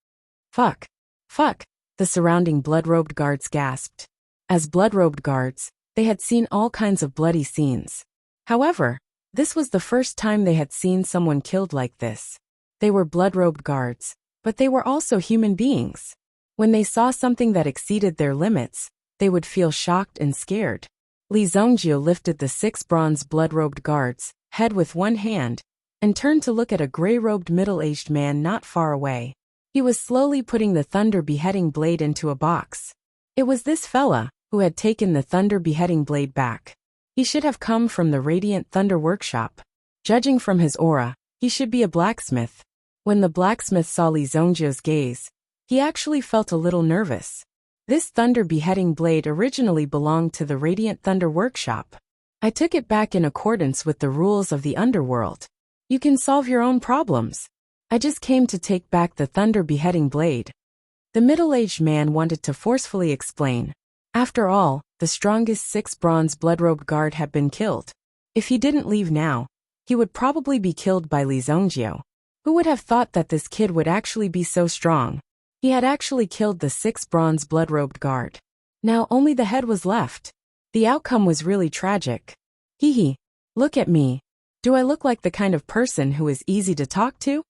Fuck! Fuck! The surrounding blood-robed guards gasped. As blood-robed guards, they had seen all kinds of bloody scenes. However, this was the first time they had seen someone killed like this. They were blood-robed guards, but they were also human beings. When they saw something that exceeded their limits, they would feel shocked and scared. Li Zongjiu lifted the 6 bronze blood-robed guards' head with one hand and turned to look at a gray-robed middle-aged man not far away. He was slowly putting the thunder beheading blade into a box. It was this fella who had taken the thunder beheading blade back. He should have come from the Radiant Thunder Workshop. Judging from his aura, he should be a blacksmith. When the blacksmith saw Li Zongjiu's gaze, he actually felt a little nervous. This thunder beheading blade originally belonged to the Radiant Thunder Workshop. I took it back in accordance with the rules of the underworld. You can solve your own problems. I just came to take back the thunder beheading blade. The middle-aged man wanted to forcefully explain. After all, the strongest 6 bronze blood-robed guard had been killed. If he didn't leave now, he would probably be killed by Li Zongjiu. Who would have thought that this kid would actually be so strong? He had actually killed the 6 bronze blood-robed guard. Now only the head was left. The outcome was really tragic. Hee hee. Look at me. Do I look like the kind of person who is easy to talk to?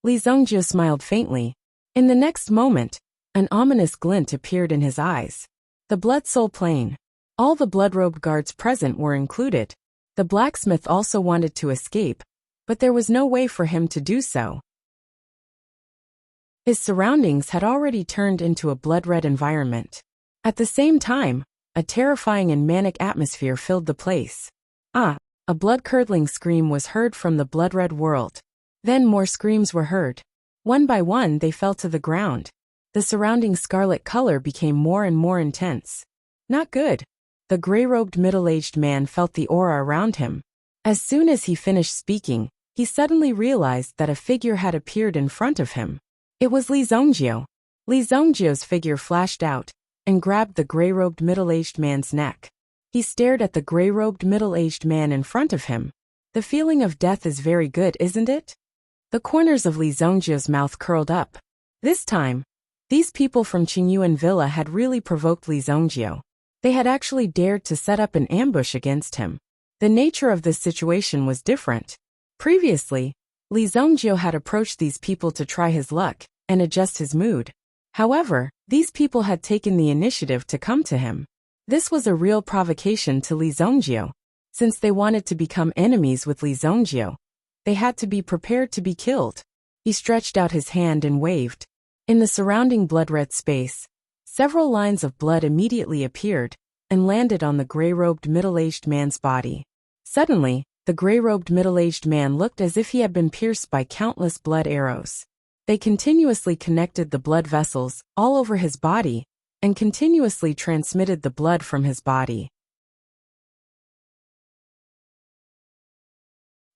Li Zongjiu smiled faintly. In the next moment, an ominous glint appeared in his eyes. The blood soul plane. All the blood-robed guards present were included. The blacksmith also wanted to escape, but there was no way for him to do so. His surroundings had already turned into a blood-red environment. At the same time, a terrifying and manic atmosphere filled the place. Ah! A blood-curdling scream was heard from the blood-red world. Then more screams were heard. One by one they fell to the ground. The surrounding scarlet color became more and more intense. Not good. The gray-robed middle-aged man felt the aura around him. As soon as he finished speaking, he suddenly realized that a figure had appeared in front of him. It was Li Zongjio. Li Zongjio's figure flashed out and grabbed the gray-robed middle-aged man's neck. He stared at the gray-robed middle-aged man in front of him. The feeling of death is very good, isn't it? The corners of Li Zongjio's mouth curled up. This time, these people from Qingyuan Villa had really provoked Li Zongjio. They had actually dared to set up an ambush against him. The nature of this situation was different. Previously, Li Zongjio had approached these people to try his luck and adjust his mood. However, these people had taken the initiative to come to him. This was a real provocation to Li Zongjio. Since they wanted to become enemies with Li Zongjio, they had to be prepared to be killed. He stretched out his hand and waved. In the surrounding blood-red space, several lines of blood immediately appeared and landed on the gray-robed middle-aged man's body. Suddenly, the gray-robed middle-aged man looked as if he had been pierced by countless blood arrows. They continuously connected the blood vessels all over his body and continuously transmitted the blood from his body.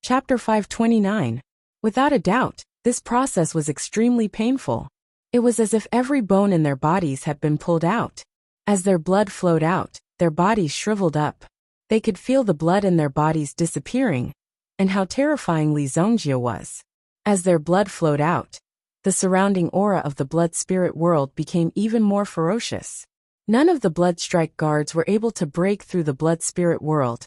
Chapter 529. Without a doubt, this process was extremely painful. It was as if every bone in their bodies had been pulled out. As their blood flowed out, their bodies shriveled up. They could feel the blood in their bodies disappearing, and how terrifying Li Zongjio was. As their blood flowed out, the surrounding aura of the blood spirit world became even more ferocious. None of the blood strike guards were able to break through the blood spirit world,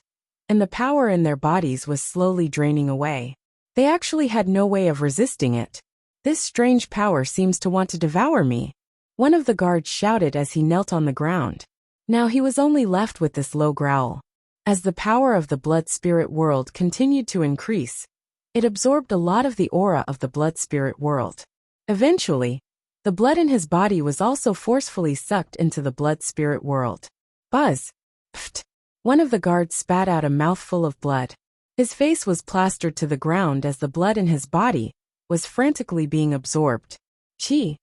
and the power in their bodies was slowly draining away. They actually had no way of resisting it. This strange power seems to want to devour me, one of the guards shouted as he knelt on the ground. Now he was only left with this low growl. As the power of the blood spirit world continued to increase, it absorbed a lot of the aura of the blood spirit world. Eventually, the blood in his body was also forcefully sucked into the blood spirit world. Buzz! Pfft! One of the guards spat out a mouthful of blood. His face was plastered to the ground as the blood in his body was frantically being absorbed. Chi!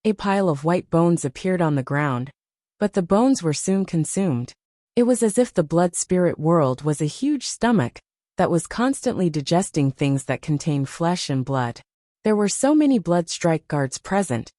A pile of white bones appeared on the ground, but the bones were soon consumed. It was as if the blood spirit world was a huge stomach that was constantly digesting things that contained flesh and blood. There were so many blood strike guards present,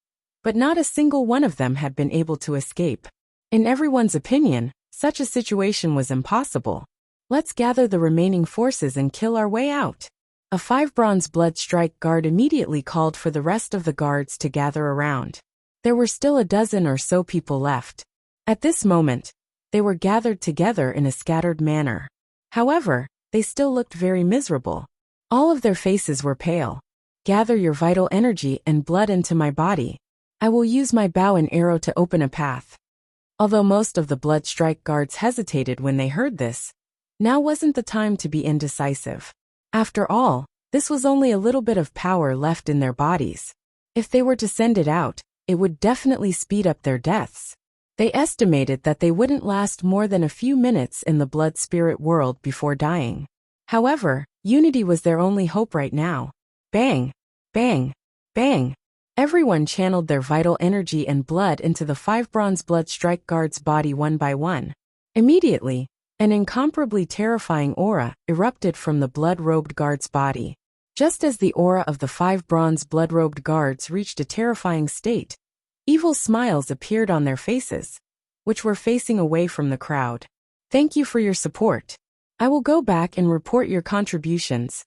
but not a single one of them had been able to escape. In everyone's opinion, such a situation was impossible. Let's gather the remaining forces and kill our way out. A 5 bronze blood strike guard immediately called for the rest of the guards to gather around. There were still a dozen or so people left. At this moment, they were gathered together in a scattered manner. However, they still looked very miserable. All of their faces were pale. Gather your vital energy and blood into my body. I will use my bow and arrow to open a path. Although most of the blood strike guards hesitated when they heard this, now wasn't the time to be indecisive. After all, this was only a little bit of power left in their bodies. If they were to send it out, it would definitely speed up their deaths. They estimated that they wouldn't last more than a few minutes in the blood spirit world before dying. However, unity was their only hope right now. Bang! Bang! Bang! Everyone channeled their vital energy and blood into the 5 bronze blood strike guard's body one by one. Immediately, an incomparably terrifying aura erupted from the blood-robed guard's body. Just as the aura of the 5 bronze blood-robed guards reached a terrifying state, evil smiles appeared on their faces, which were facing away from the crowd. Thank you for your support. I will go back and report your contributions.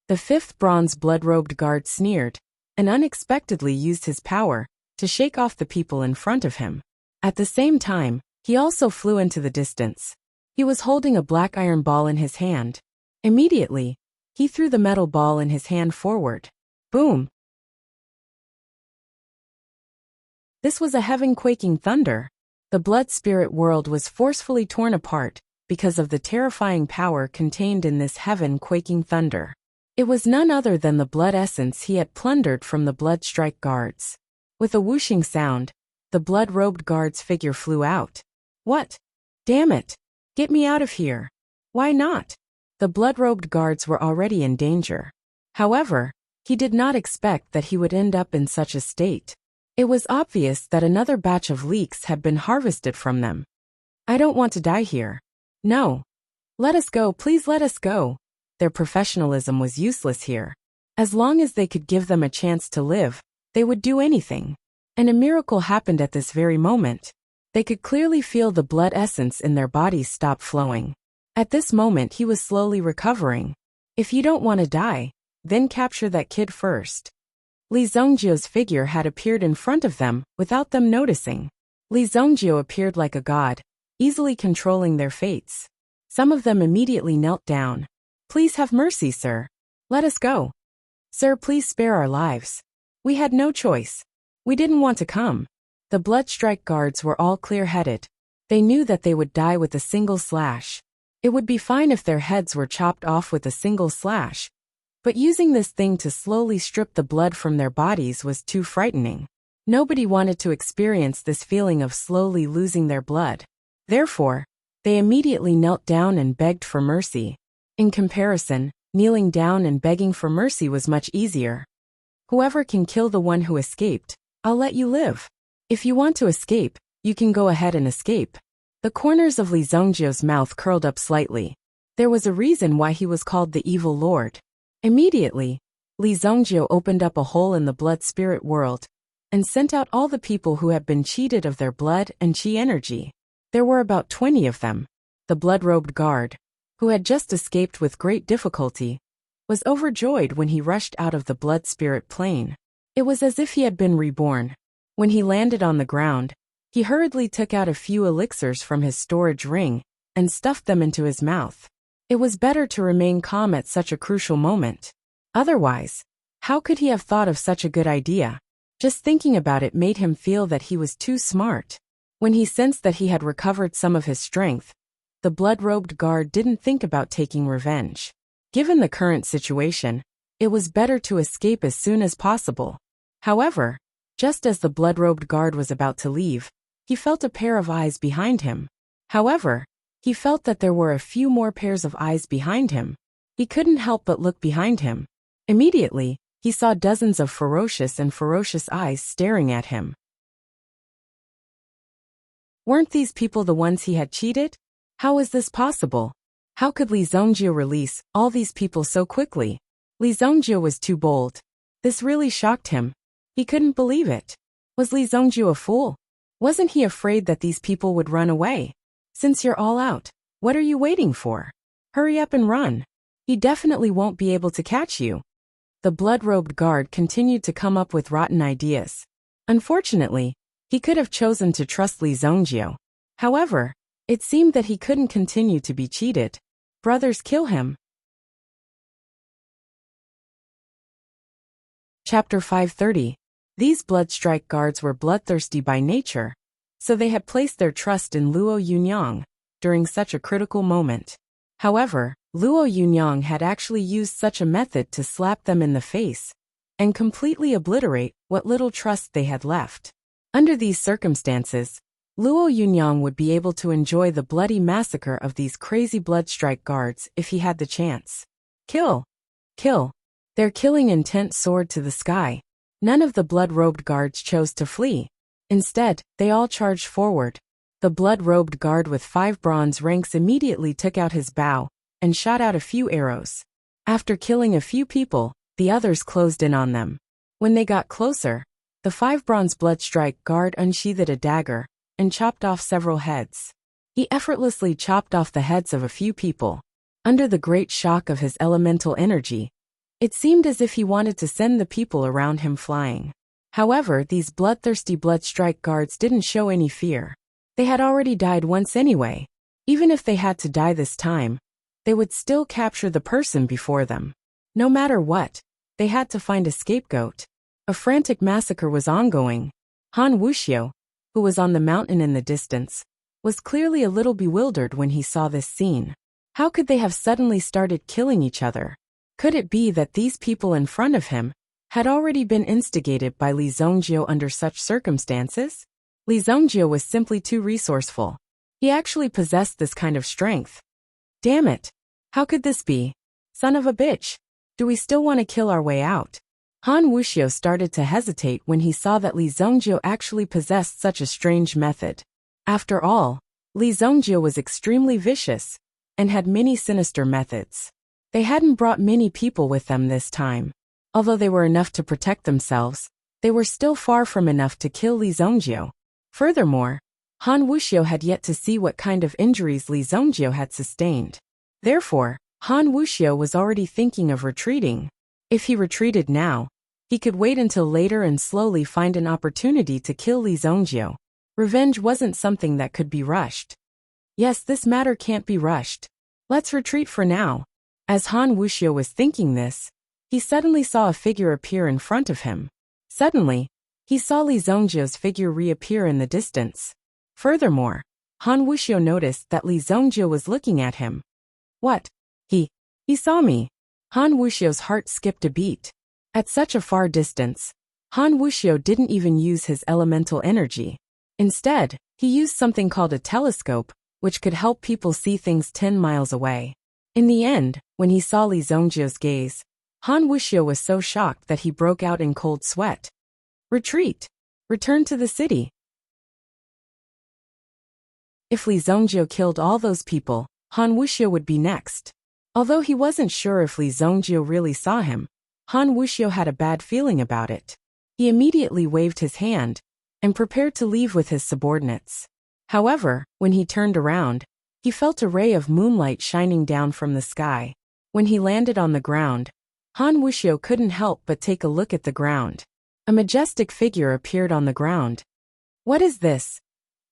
The 5th bronze blood-robed guard sneered, and unexpectedly used his power to shake off the people in front of him. At the same time, he also flew into the distance. He was holding a black iron ball in his hand. Immediately, he threw the metal ball in his hand forward. Boom! This was a heaven-quaking thunder. The blood spirit world was forcefully torn apart because of the terrifying power contained in this heaven-quaking thunder. It was none other than the blood essence he had plundered from the blood strike guards. With a whooshing sound, the blood-robed guard's figure flew out. What? Damn it! Get me out of here! Why not? The blood-robed guards were already in danger. However, he did not expect that he would end up in such a state. It was obvious that another batch of leaks had been harvested from them. I don't want to die here. No. Let us go, please let us go. Their professionalism was useless here. As long as they could give them a chance to live, they would do anything. And a miracle happened at this very moment. They could clearly feel the blood essence in their bodies stop flowing. At this moment he was slowly recovering. If you don't want to die, then capture that kid first. Li Zhongjio's figure had appeared in front of them, without them noticing. Li Zhongjio appeared like a god, easily controlling their fates. Some of them immediately knelt down. Please have mercy, sir. Let us go. Sir, please spare our lives. We had no choice. We didn't want to come. The Bloodstrike guards were all clear-headed. They knew that they would die with a single slash. It would be fine if their heads were chopped off with a single slash. But using this thing to slowly strip the blood from their bodies was too frightening. Nobody wanted to experience this feeling of slowly losing their blood. Therefore, they immediately knelt down and begged for mercy. In comparison, kneeling down and begging for mercy was much easier. Whoever can kill the one who escaped, I'll let you live. If you want to escape, you can go ahead and escape. The corners of Li Zhongjio's mouth curled up slightly. There was a reason why he was called the Evil Lord. Immediately, Li Zhongjio opened up a hole in the blood spirit world and sent out all the people who had been cheated of their blood and chi energy. There were about 20 of them. The blood-robed guard, who had just escaped with great difficulty, was overjoyed when he rushed out of the blood spirit plane. It was as if he had been reborn. When he landed on the ground, he hurriedly took out a few elixirs from his storage ring and stuffed them into his mouth. It was better to remain calm at such a crucial moment. Otherwise, how could he have thought of such a good idea? Just thinking about it made him feel that he was too smart. When he sensed that he had recovered some of his strength, the blood-robed guard didn't think about taking revenge. Given the current situation, it was better to escape as soon as possible. However, just as the blood-robed guard was about to leave, he felt a pair of eyes behind him. However, he felt that there were a few more pairs of eyes behind him. He couldn't help but look behind him. Immediately, he saw dozens of ferocious eyes staring at him. Weren't these people the ones he had cheated? How was this possible? How could Li Zhongjio release all these people so quickly? Li Zhongjio was too bold. This really shocked him. He couldn't believe it. Was Li Zhongjio a fool? Wasn't he afraid that these people would run away? Since you're all out, what are you waiting for? Hurry up and run. He definitely won't be able to catch you. The blood-robed guard continued to come up with rotten ideas. Unfortunately, he could have chosen to trust Li Zhongjio. However, it seemed that he couldn't continue to be cheated. Brothers, kill him. Chapter 530. These Bloodstrike guards were bloodthirsty by nature, so they had placed their trust in Luo Yunyang during such a critical moment. However, Luo Yunyang had actually used such a method to slap them in the face and completely obliterate what little trust they had left. Under these circumstances, Luo Yunyang would be able to enjoy the bloody massacre of these crazy Bloodstrike guards if he had the chance. Kill! Kill! Their killing intent soared to the sky. None of the blood-robed guards chose to flee. Instead, they all charged forward. The blood-robed guard with 5 bronze ranks immediately took out his bow and shot out a few arrows. After killing a few people, the others closed in on them. When they got closer, the 5 bronze Bloodstrike guard unsheathed a dagger and chopped off several heads. He effortlessly chopped off the heads of a few people. Under the great shock of his elemental energy, it seemed as if he wanted to send the people around him flying. However, these bloodthirsty Bloodstrike guards didn't show any fear. They had already died once anyway. Even if they had to die this time, they would still capture the person before them. No matter what, they had to find a scapegoat. A frantic massacre was ongoing. Han Wuxia, who was on the mountain in the distance, was clearly a little bewildered when he saw this scene. How could they have suddenly started killing each other? Could it be that these people in front of him had already been instigated by Li Zhongjio under such circumstances? Li Zhongjio was simply too resourceful. He actually possessed this kind of strength. Damn it! How could this be? Son of a bitch! Do we still want to kill our way out? Han Wuxia started to hesitate when he saw that Li Zhongjio actually possessed such a strange method. After all, Li Zongjie was extremely vicious and had many sinister methods. They hadn't brought many people with them this time. Although they were enough to protect themselves, they were still far from enough to kill Li Zongjie. Furthermore, Han Wuxia had yet to see what kind of injuries Li Zongjie had sustained. Therefore, Han Wuxia was already thinking of retreating. If he retreated now, he could wait until later and slowly find an opportunity to kill Li Zongjie. Revenge wasn't something that could be rushed. Yes, this matter can't be rushed. Let's retreat for now. As Han Wuxia was thinking this, he suddenly saw a figure appear in front of him. Suddenly, he saw Li Zongjie's figure reappear in the distance. Furthermore, Han Wuxia noticed that Li Zongjie was looking at him. What? He saw me. Han Wuxia's heart skipped a beat. At such a far distance, Han Wuxia didn't even use his elemental energy. Instead, he used something called a telescope, which could help people see things 10 miles away. In the end, when he saw Li Zongjie's gaze, Han Wuxia was so shocked that he broke out in cold sweat. Retreat! Return to the city. If Li Zongjie killed all those people, Han Wuxia would be next. Although he wasn't sure if Li Zongjie really saw him, Han Wuxia had a bad feeling about it. He immediately waved his hand and prepared to leave with his subordinates. However, when he turned around, he felt a ray of moonlight shining down from the sky. When he landed on the ground, Han Wuxia couldn't help but take a look at the ground. A majestic figure appeared on the ground. What is this?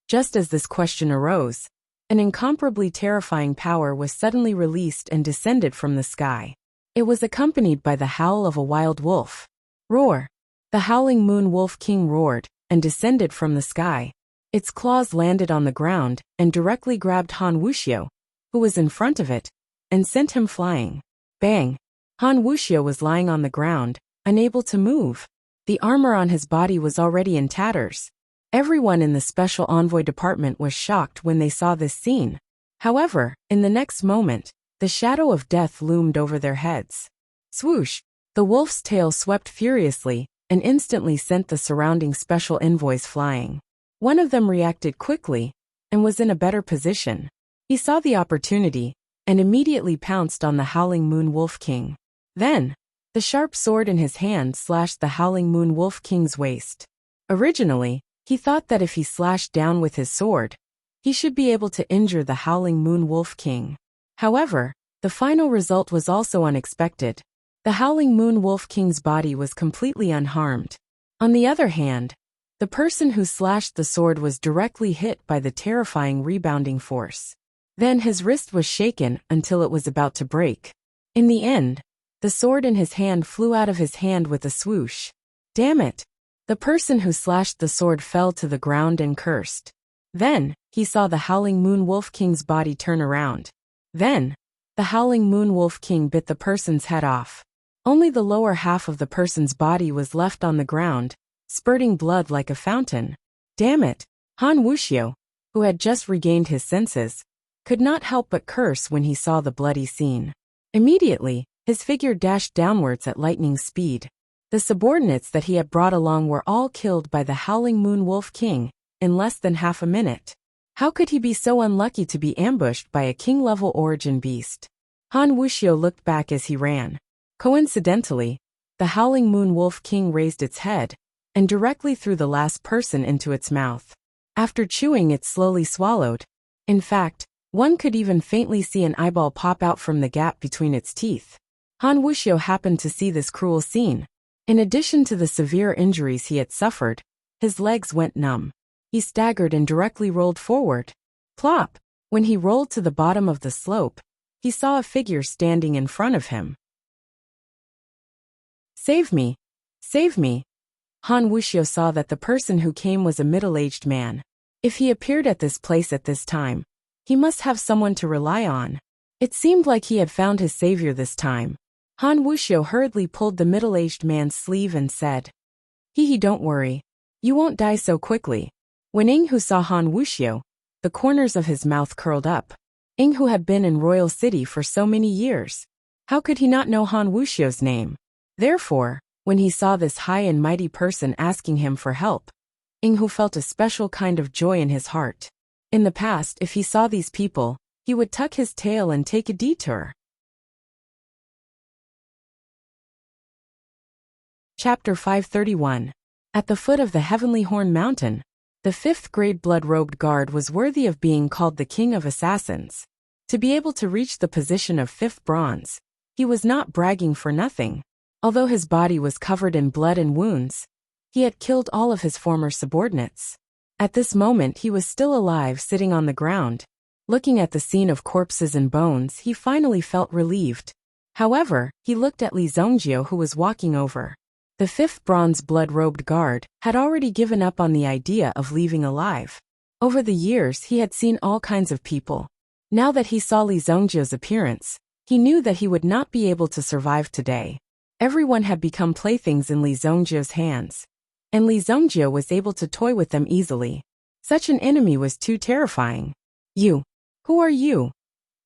Just as this question arose, an incomparably terrifying power was suddenly released and descended from the sky. It was accompanied by the howl of a wild wolf. Roar! The howling moon wolf king roared and descended from the sky. Its claws landed on the ground and directly grabbed Han Wuxia, who was in front of it, and sent him flying. Bang! Han Wuxia was lying on the ground, unable to move. The armor on his body was already in tatters. Everyone in the Special Envoy department was shocked when they saw this scene. However, in the next moment, the shadow of death loomed over their heads. Swoosh! The wolf's tail swept furiously and instantly sent the surrounding special envoys flying. One of them reacted quickly and was in a better position. He saw the opportunity and immediately pounced on the Howling Moon Wolf King. Then, the sharp sword in his hand slashed the Howling Moon Wolf King's waist. Originally, he thought that if he slashed down with his sword, he should be able to injure the Howling Moon Wolf King. However, the final result was also unexpected. The Howling Moon Wolf King's body was completely unharmed. On the other hand, the person who slashed the sword was directly hit by the terrifying rebounding force. Then his wrist was shaken until it was about to break. In the end, the sword in his hand flew out of his hand with a swoosh. Damn it! The person who slashed the sword fell to the ground and cursed. Then, he saw the Howling Moon Wolf King's body turn around. Then, the Howling Moon Wolf King bit the person's head off. Only the lower half of the person's body was left on the ground, spurting blood like a fountain. Damn it! Han Wuxia, who had just regained his senses, could not help but curse when he saw the bloody scene. Immediately, his figure dashed downwards at lightning speed. The subordinates that he had brought along were all killed by the Howling Moon Wolf King in less than half a minute. How could he be so unlucky to be ambushed by a king-level origin beast? Han Wuxia looked back as he ran. Coincidentally, the Howling Moon Wolf King raised its head and directly threw the last person into its mouth. After chewing, it slowly swallowed. In fact, one could even faintly see an eyeball pop out from the gap between its teeth. Han Wuxia happened to see this cruel scene. In addition to the severe injuries he had suffered, his legs went numb. He staggered and directly rolled forward. Plop! When he rolled to the bottom of the slope, he saw a figure standing in front of him. Save me! Save me! Han Wuxia saw that the person who came was a middle-aged man. If he appeared at this place at this time, he must have someone to rely on. It seemed like he had found his savior this time. Han Wuxia hurriedly pulled the middle-aged man's sleeve and said, Don't worry. You won't die so quickly. When Inghu saw Han Wuxia, the corners of his mouth curled up. Inghu had been in Royal City for so many years. How could he not know Han Wuxia's name? Therefore, when he saw this high and mighty person asking him for help, Inghu felt a special kind of joy in his heart. In the past, if he saw these people, he would tuck his tail and take a detour. Chapter 531. At the foot of the Heavenly Horn Mountain, the 5th-grade blood-robed guard was worthy of being called the King of Assassins. To be able to reach the position of 5th bronze, he was not bragging for nothing. Although his body was covered in blood and wounds, he had killed all of his former subordinates. At this moment he was still alive, sitting on the ground. Looking at the scene of corpses and bones, he finally felt relieved. However, he looked at Li Zongjio, who was walking over. The 5th bronze blood-robed guard had already given up on the idea of leaving alive. Over the years he had seen all kinds of people. Now that he saw Li Zongjio's appearance, he knew that he would not be able to survive today. Everyone had become playthings in Li Zongjio's hands, and Li Zongjio was able to toy with them easily. Such an enemy was too terrifying. "You. Who are you?"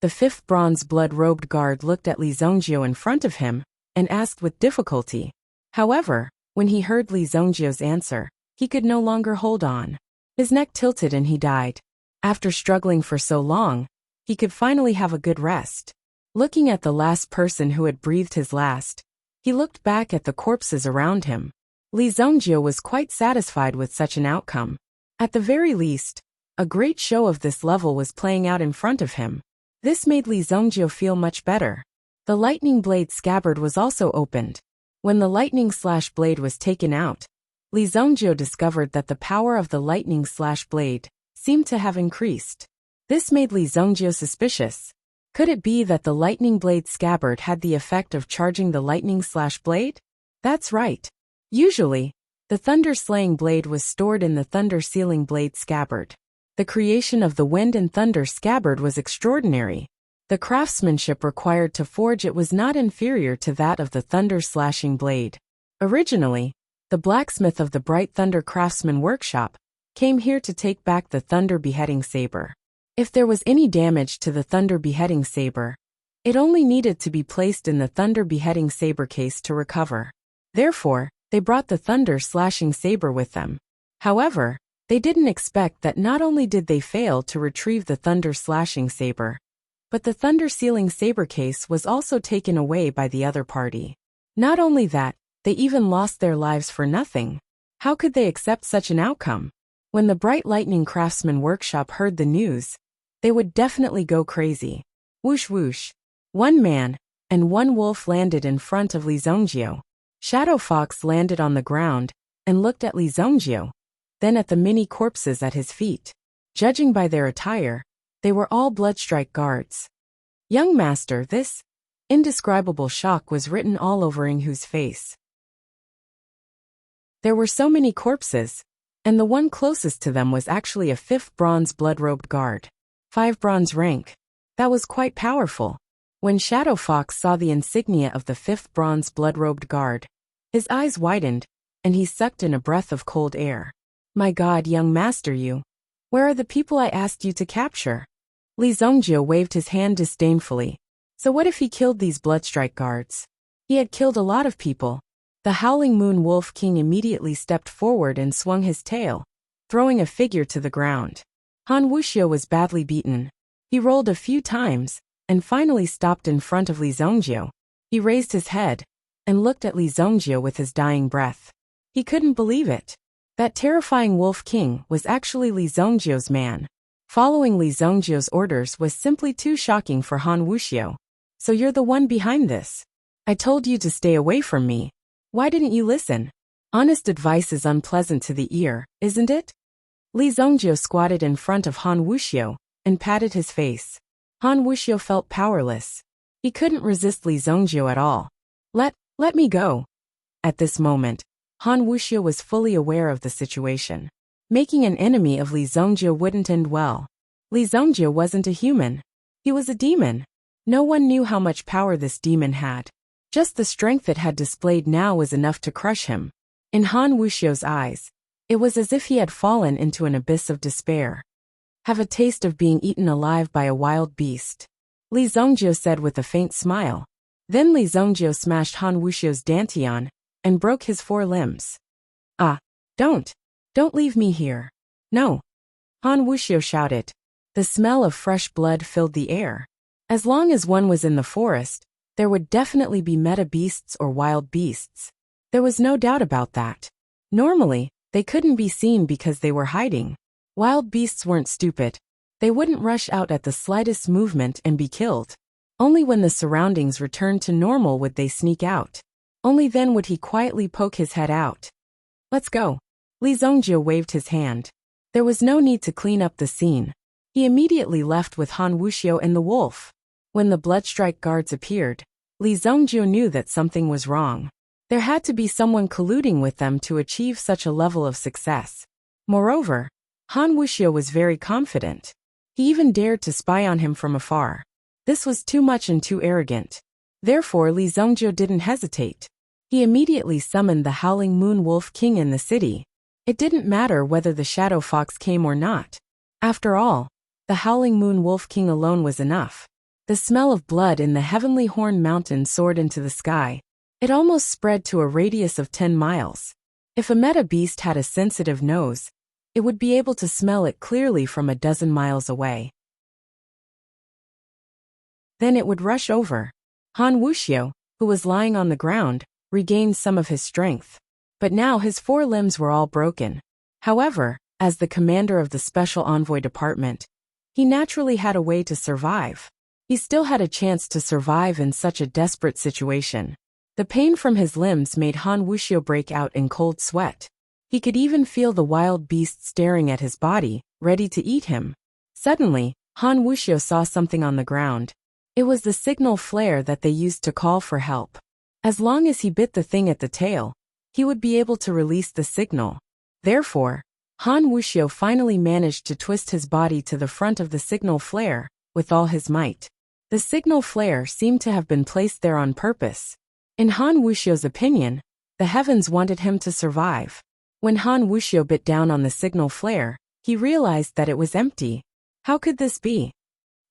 The 5th bronze blood-robed guard looked at Li Zongjio in front of him and asked with difficulty. However, when he heard Li Zongjio's answer, he could no longer hold on. His neck tilted and he died. After struggling for so long, he could finally have a good rest. Looking at the last person who had breathed his last, he looked back at the corpses around him. Li Zongjio was quite satisfied with such an outcome. At the very least, a great show of this level was playing out in front of him. This made Li Zongjio feel much better. The lightning blade scabbard was also opened. When the lightning/blade was taken out, Li Zongjio discovered that the power of the lightning/blade seemed to have increased. This made Li Zongjio suspicious. Could it be that the lightning blade scabbard had the effect of charging the lightning/blade? That's right. Usually, the thunder-slaying blade was stored in the thunder-sealing blade scabbard. The creation of the wind and thunder scabbard was extraordinary. The craftsmanship required to forge it was not inferior to that of the thunder-slashing blade. Originally, the blacksmith of the Bright Thunder Craftsman Workshop came here to take back the thunder beheading saber. If there was any damage to the thunder beheading saber, it only needed to be placed in the thunder beheading saber case to recover. Therefore, they brought the thunder-slashing saber with them. However, they didn't expect that not only did they fail to retrieve the thunder-slashing saber, but the thunder-sealing saber case was also taken away by the other party. Not only that, they even lost their lives for nothing. How could they accept such an outcome? When the Bright Lightning Craftsman Workshop heard the news, they would definitely go crazy. Whoosh whoosh. One man and one wolf landed in front of Li Zongjio. Shadow Fox landed on the ground and looked at Li Zongjio, then at the many corpses at his feet. Judging by their attire, they were all Bloodstrike guards. "Young master," this indescribable shock was written all over Inghu's face. There were so many corpses, and the one closest to them was actually a 5th bronze blood-robed guard. 5 bronze rank. That was quite powerful. When Shadow Fox saw the insignia of the 5th bronze blood-robed guard, his eyes widened, and he sucked in a breath of cold air. "My God, young master, where are the people I asked you to capture?" Li Zongjio waved his hand disdainfully. So what if he killed these Bloodstrike guards? He had killed a lot of people. The Howling Moon Wolf King immediately stepped forward and swung his tail, throwing a figure to the ground. Han Wuxia was badly beaten. He rolled a few times, and finally stopped in front of Li Zongjio. He raised his head, and looked at Li Zongjio with his dying breath. He couldn't believe it. That terrifying Wolf King was actually Li Zongjio's man. Following Li Zongjio's orders was simply too shocking for Han Wuxia. "So you're the one behind this? I told you to stay away from me. Why didn't you listen? Honest advice is unpleasant to the ear, isn't it?" Li Zongjio squatted in front of Han Wuxia and patted his face. Han Wuxia felt powerless. He couldn't resist Li Zongjio at all. Let me go." At this moment, Han Wuxia was fully aware of the situation. Making an enemy of Li Zongjio wouldn't end well. Li Zongjio wasn't a human. He was a demon. No one knew how much power this demon had. Just the strength it had displayed now was enough to crush him. In Han Wuxia's eyes, it was as if he had fallen into an abyss of despair. "Have a taste of being eaten alive by a wild beast," Li Zongjio said with a faint smile. Then Li Zongjio smashed Han Wuxia's dantian and broke his 4 limbs. "Ah, don't leave me here. No!" Han Wuxia shouted. The smell of fresh blood filled the air. As long as one was in the forest, there would definitely be meta beasts or wild beasts. There was no doubt about that. Normally, they couldn't be seen because they were hiding. Wild beasts weren't stupid. They wouldn't rush out at the slightest movement and be killed. Only when the surroundings returned to normal would they sneak out. Only then would he quietly poke his head out. Let's go. Li Zongjie waved his hand. There was no need to clean up the scene. He immediately left with Han Wuxia and the wolf. When the Bloodstrike guards appeared, Li Zongjie knew that something was wrong. There had to be someone colluding with them to achieve such a level of success. Moreover, Han Wuxia was very confident. He even dared to spy on him from afar. This was too much and too arrogant. Therefore Li Zongjie didn't hesitate. He immediately summoned the Howling Moon Wolf King in the city. It didn't matter whether the Shadow Fox came or not. After all, the Howling Moon Wolf King alone was enough. The smell of blood in the Heavenly Horn Mountain soared into the sky. It almost spread to a radius of 10 miles. If a meta beast had a sensitive nose, it would be able to smell it clearly from a dozen miles away. Then it would rush over. Han Wuxia, who was lying on the ground, regained some of his strength. But now his 4 limbs were all broken. However, as the commander of the Special Envoy Department, he naturally had a way to survive. He still had a chance to survive in such a desperate situation. The pain from his limbs made Han Wuxia break out in cold sweat. He could even feel the wild beast staring at his body, ready to eat him. Suddenly, Han Wuxia saw something on the ground. It was the signal flare that they used to call for help. As long as he bit the thing at the tail, he would be able to release the signal. Therefore, Han Wuxia finally managed to twist his body to the front of the signal flare, with all his might. The signal flare seemed to have been placed there on purpose. In Han Wuxia's opinion, the heavens wanted him to survive. When Han Wuxia bit down on the signal flare, he realized that it was empty. How could this be?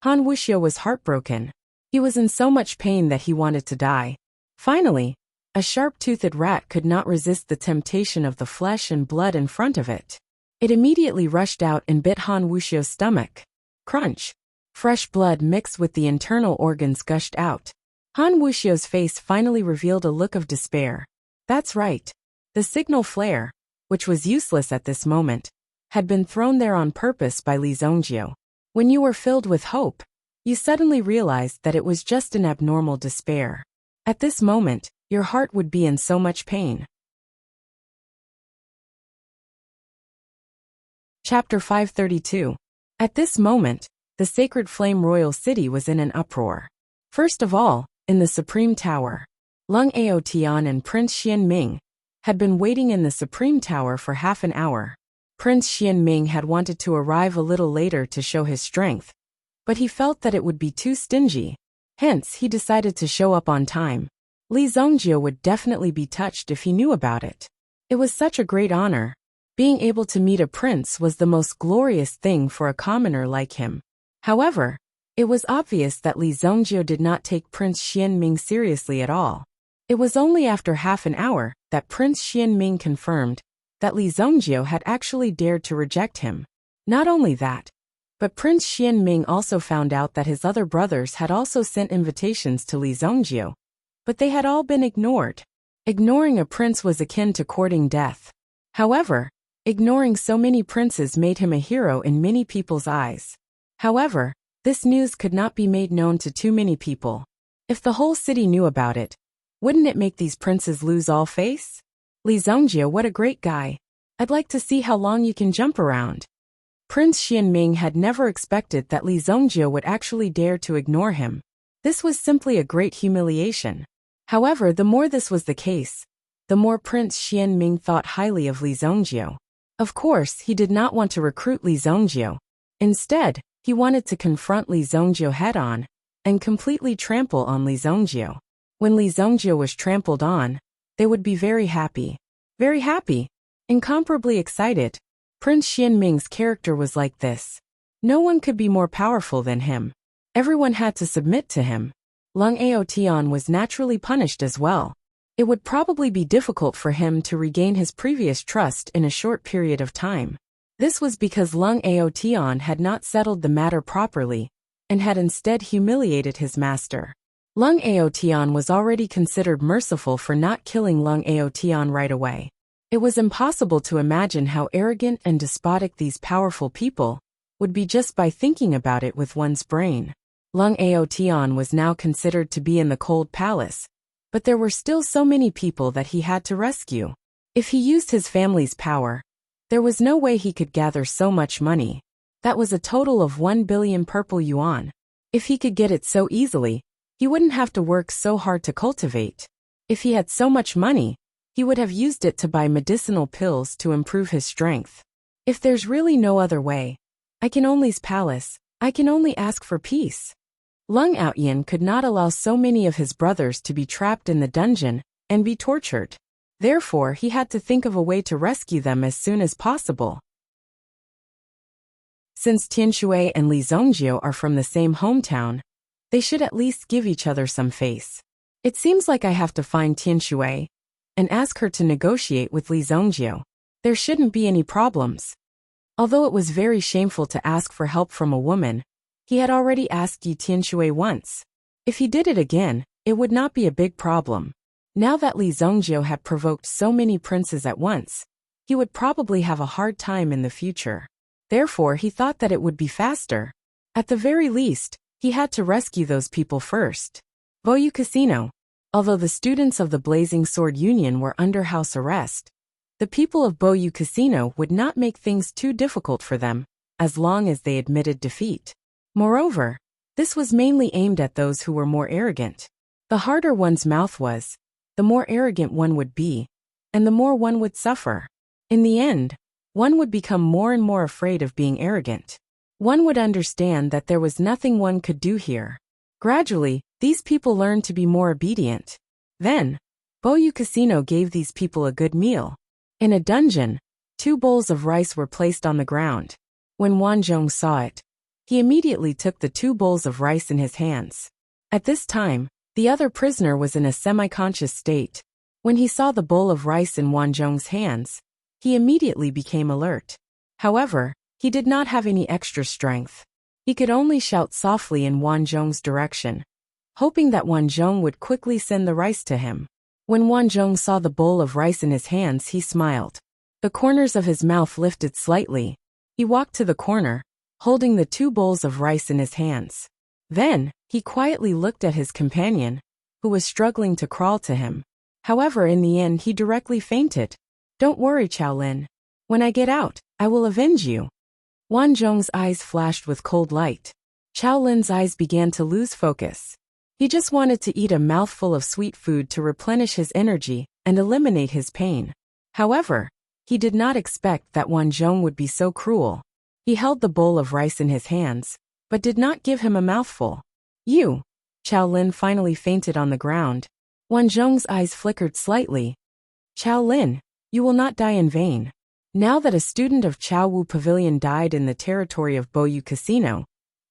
Han Wuxia was heartbroken. He was in so much pain that he wanted to die. Finally, a sharp-toothed rat could not resist the temptation of the flesh and blood in front of it. It immediately rushed out and bit Han Wuxia's stomach. Crunch! Fresh blood mixed with the internal organs gushed out. Han Wuxia's face finally revealed a look of despair. That's right. The signal flare, which was useless at this moment, had been thrown there on purpose by Li Zongjie. When you were filled with hope, you suddenly realized that it was just an abnormal despair. At this moment, your heart would be in so much pain. Chapter 532. At this moment, the Sacred Flame Royal City was in an uproar. First of all, in the Supreme Tower, Lung Aotian and Prince Xianming had been waiting in the Supreme Tower for half an hour. Prince Xianming had wanted to arrive a little later to show his strength, but he felt that it would be too stingy. Hence, he decided to show up on time. Li Zongjie would definitely be touched if he knew about it. It was such a great honor. Being able to meet a prince was the most glorious thing for a commoner like him. However, it was obvious that Li Zongjie did not take Prince Xianming seriously at all. It was only after half an hour that Prince Xianming confirmed that Li Zongjie had actually dared to reject him. Not only that, but Prince Xianming also found out that his other brothers had also sent invitations to Li Zongjie, but they had all been ignored. Ignoring a prince was akin to courting death. However, ignoring so many princes made him a hero in many people's eyes. However, this news could not be made known to too many people. If the whole city knew about it, wouldn't it make these princes lose all face? Li Zongjie, what a great guy. I'd like to see how long you can jump around. Prince Xianming had never expected that Li Zongjie would actually dare to ignore him. This was simply a great humiliation. However, the more this was the case, the more Prince Xianming thought highly of Li Zongjie. Of course, he did not want to recruit Li Zongjie. Instead, he wanted to confront Li Zongjie head-on and completely trample on Li Zongjie. When Li Zongjie was trampled on, they would be very happy. Very happy. Incomparably excited. Prince Xianming's character was like this. No one could be more powerful than him. Everyone had to submit to him. Lung Aotian was naturally punished as well. It would probably be difficult for him to regain his previous trust in a short period of time. This was because Lung Aotian had not settled the matter properly, and had instead humiliated his master. Lung Aotian was already considered merciful for not killing Lung Aotian right away. It was impossible to imagine how arrogant and despotic these powerful people would be just by thinking about it with one's brain. Lung Aotian was now considered to be in the cold palace, but there were still so many people that he had to rescue. If he used his family's power, there was no way he could gather so much money. That was a total of 1 billion purple yuan. If he could get it so easily, he wouldn't have to work so hard to cultivate. If he had so much money, he would have used it to buy medicinal pills to improve his strength. If there's really no other way, I can only ask for peace. Lung Aotian could not allow so many of his brothers to be trapped in the dungeon and be tortured. Therefore, he had to think of a way to rescue them as soon as possible. Since Tianshui and Li Zongjio are from the same hometown, they should at least give each other some face. It seems like I have to find Tianshui and ask her to negotiate with Li Zongjio. There shouldn't be any problems. Although it was very shameful to ask for help from a woman, he had already asked Yi Tianshui once. If he did it again, it would not be a big problem. Now that Li Zongjio had provoked so many princes at once, he would probably have a hard time in the future. Therefore, he thought that it would be faster. At the very least, he had to rescue those people first. Boyu Casino. Although the students of the Blazing Sword Union were under house arrest, the people of Boyu Casino would not make things too difficult for them, as long as they admitted defeat. Moreover, this was mainly aimed at those who were more arrogant. The harder one's mouth was, the more arrogant one would be, and the more one would suffer. In the end, one would become more and more afraid of being arrogant. One would understand that there was nothing one could do here. Gradually, these people learned to be more obedient. Then, Boyu Casino gave these people a good meal. In a dungeon, 2 bowls of rice were placed on the ground. When Wanzhong saw it, he immediately took the 2 bowls of rice in his hands. At this time, the other prisoner was in a semi-conscious state. When he saw the bowl of rice in Wanzhong's hands, he immediately became alert. However, he did not have any extra strength. He could only shout softly in Wanzhong's direction, hoping that Wanzhong would quickly send the rice to him. When Wanzhong saw the bowl of rice in his hands, he smiled. The corners of his mouth lifted slightly. He walked to the corner, holding the 2 bowls of rice in his hands. Then, he quietly looked at his companion, who was struggling to crawl to him. However, in the end he directly fainted. "Don't worry, Chaolin. When I get out, I will avenge you." Wanzhong's eyes flashed with cold light. Chaolin's eyes began to lose focus. He just wanted to eat a mouthful of sweet food to replenish his energy and eliminate his pain. However, he did not expect that Wanzhong would be so cruel. He held the bowl of rice in his hands, but did not give him a mouthful. "You!" Chaolin finally fainted on the ground. Wanzhong's eyes flickered slightly. "Chaolin, you will not die in vain." Now that a student of Chaowu Pavilion died in the territory of Boyu Casino,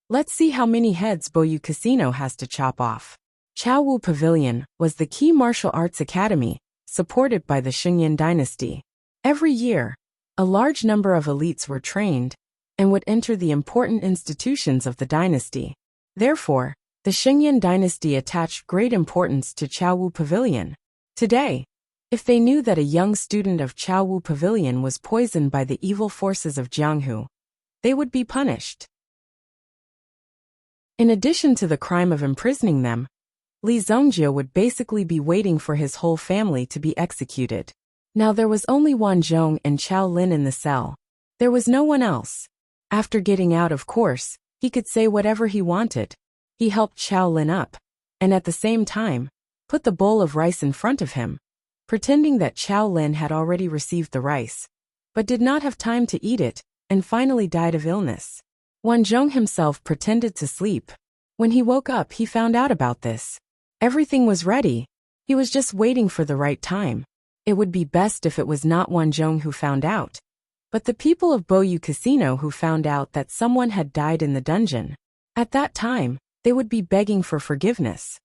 let's see how many heads Boyu Casino has to chop off. Chaowu Pavilion was the key martial arts academy, supported by the Xingyan dynasty. Every year, a large number of elites were trained and would enter the important institutions of the dynasty. Therefore, the Xingyan dynasty attached great importance to Chaowu Pavilion. Today, if they knew that a young student of Chaowu Pavilion was poisoned by the evil forces of Jianghu, they would be punished. In addition to the crime of imprisoning them, Li Zongjio would basically be waiting for his whole family to be executed. Now there was only Wanzhong and Chao Lin in the cell. There was no one else. After getting out, of course, he could say whatever he wanted. He helped Chao Lin up, and at the same time, put the bowl of rice in front of him, pretending that Chao Lin had already received the rice, but did not have time to eat it, and finally died of illness. Wanzhong himself pretended to sleep. When he woke up, he found out about this. Everything was ready. He was just waiting for the right time. It would be best if it was not Wanzhong who found out, but the people of Boyu Casino who found out that someone had died in the dungeon. At that time, they would be begging for forgiveness.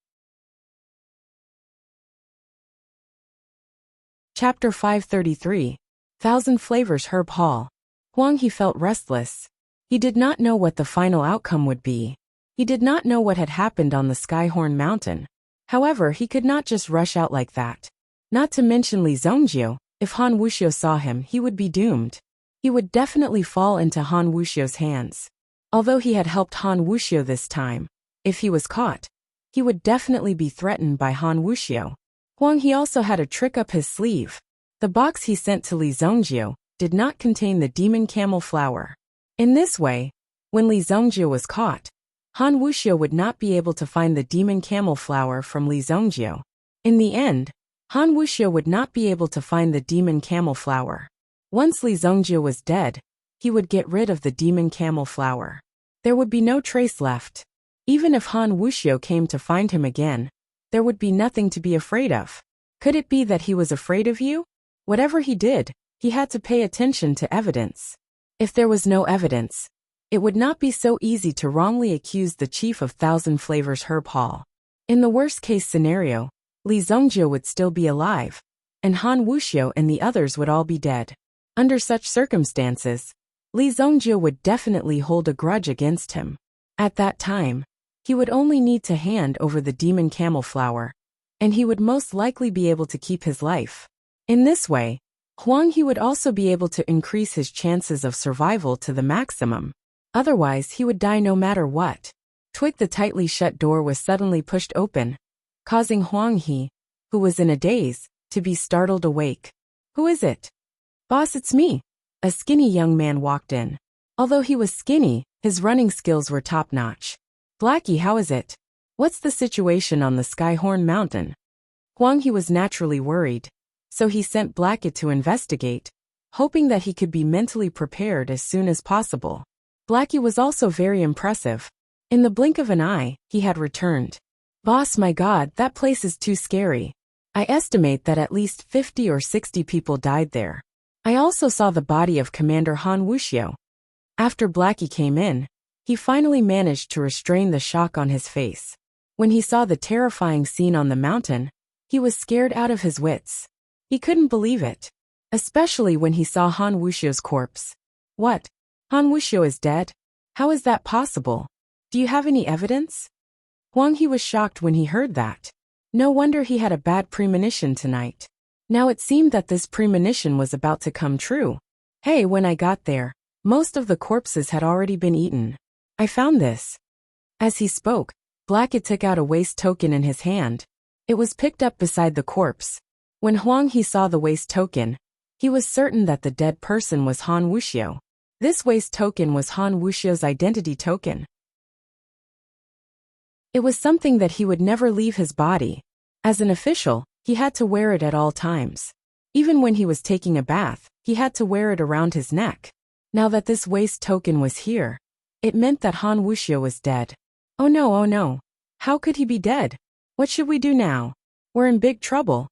Chapter 533, Thousand Flavors Herb Hall. Huang He felt restless. He did not know what the final outcome would be. He did not know what had happened on the Skyhorn Mountain. However, he could not just rush out like that. Not to mention Li Zhongjiu, if Han Wuxiu saw him, he would be doomed. He would definitely fall into Han Wuxiu's hands. Although he had helped Han Wuxiu this time, if he was caught, he would definitely be threatened by Han Wuxiu. Huang He also had a trick up his sleeve. The box he sent to Li Zhongjiu did not contain the demon camel flower. In this way, when Li Zhongjiu was caught, Han Wuxiu would not be able to find the demon camel flower from Li Zhongjiu. In the end, Han Wuxiu would not be able to find the demon camel flower. Once Li Zhongjiu was dead, he would get rid of the demon camel flower. There would be no trace left. Even if Han Wuxiu came to find him again, there would be nothing to be afraid of. Could it be that he was afraid of you? Whatever he did, he had to pay attention to evidence. If there was no evidence, it would not be so easy to wrongly accuse the chief of Thousand Flavors Herb Hall. In the worst-case scenario, Li Zhongjiu would still be alive, and Han Wuxiu and the others would all be dead. Under such circumstances, Li Zhongjiu would definitely hold a grudge against him. At that time, he would only need to hand over the demon camel flower, and he would most likely be able to keep his life. In this way, Huang He would also be able to increase his chances of survival to the maximum. Otherwise, he would die no matter what. The tightly shut door was suddenly pushed open, causing Huang He, who was in a daze, to be startled awake. "Who is it?" "Boss, it's me." A skinny young man walked in. Although he was skinny, his running skills were top-notch. "Blackie, how is it? What's the situation on the Skyhorn Mountain?" Huang He was naturally worried, so he sent Blackie to investigate, hoping that he could be mentally prepared as soon as possible. Blackie was also very impressive. In the blink of an eye, he had returned. "Boss, my God, that place is too scary. I estimate that at least 50 or 60 people died there. I also saw the body of Commander Han Wuxiu." After Blackie came in, he finally managed to restrain the shock on his face. When he saw the terrifying scene on the mountain, he was scared out of his wits. He couldn't believe it, especially when he saw Han Wuxiu's corpse. "What? Han Wuxiu is dead? How is that possible? Do you have any evidence?" Huang He was shocked when he heard that. No wonder he had a bad premonition tonight. Now it seemed that this premonition was about to come true. "Hey, when I got there, most of the corpses had already been eaten. I found this." As he spoke, Blackie took out a waste token in his hand. It was picked up beside the corpse. When Huang He saw the waste token, he was certain that the dead person was Han Wuxiu. This waste token was Han Wuxiu's identity token. It was something that he would never leave his body. As an official, he had to wear it at all times. Even when he was taking a bath, he had to wear it around his neck. Now that this waste token was here, it meant that Han Wuxiu was dead. Oh no, oh no. How could he be dead? What should we do now? We're in big trouble.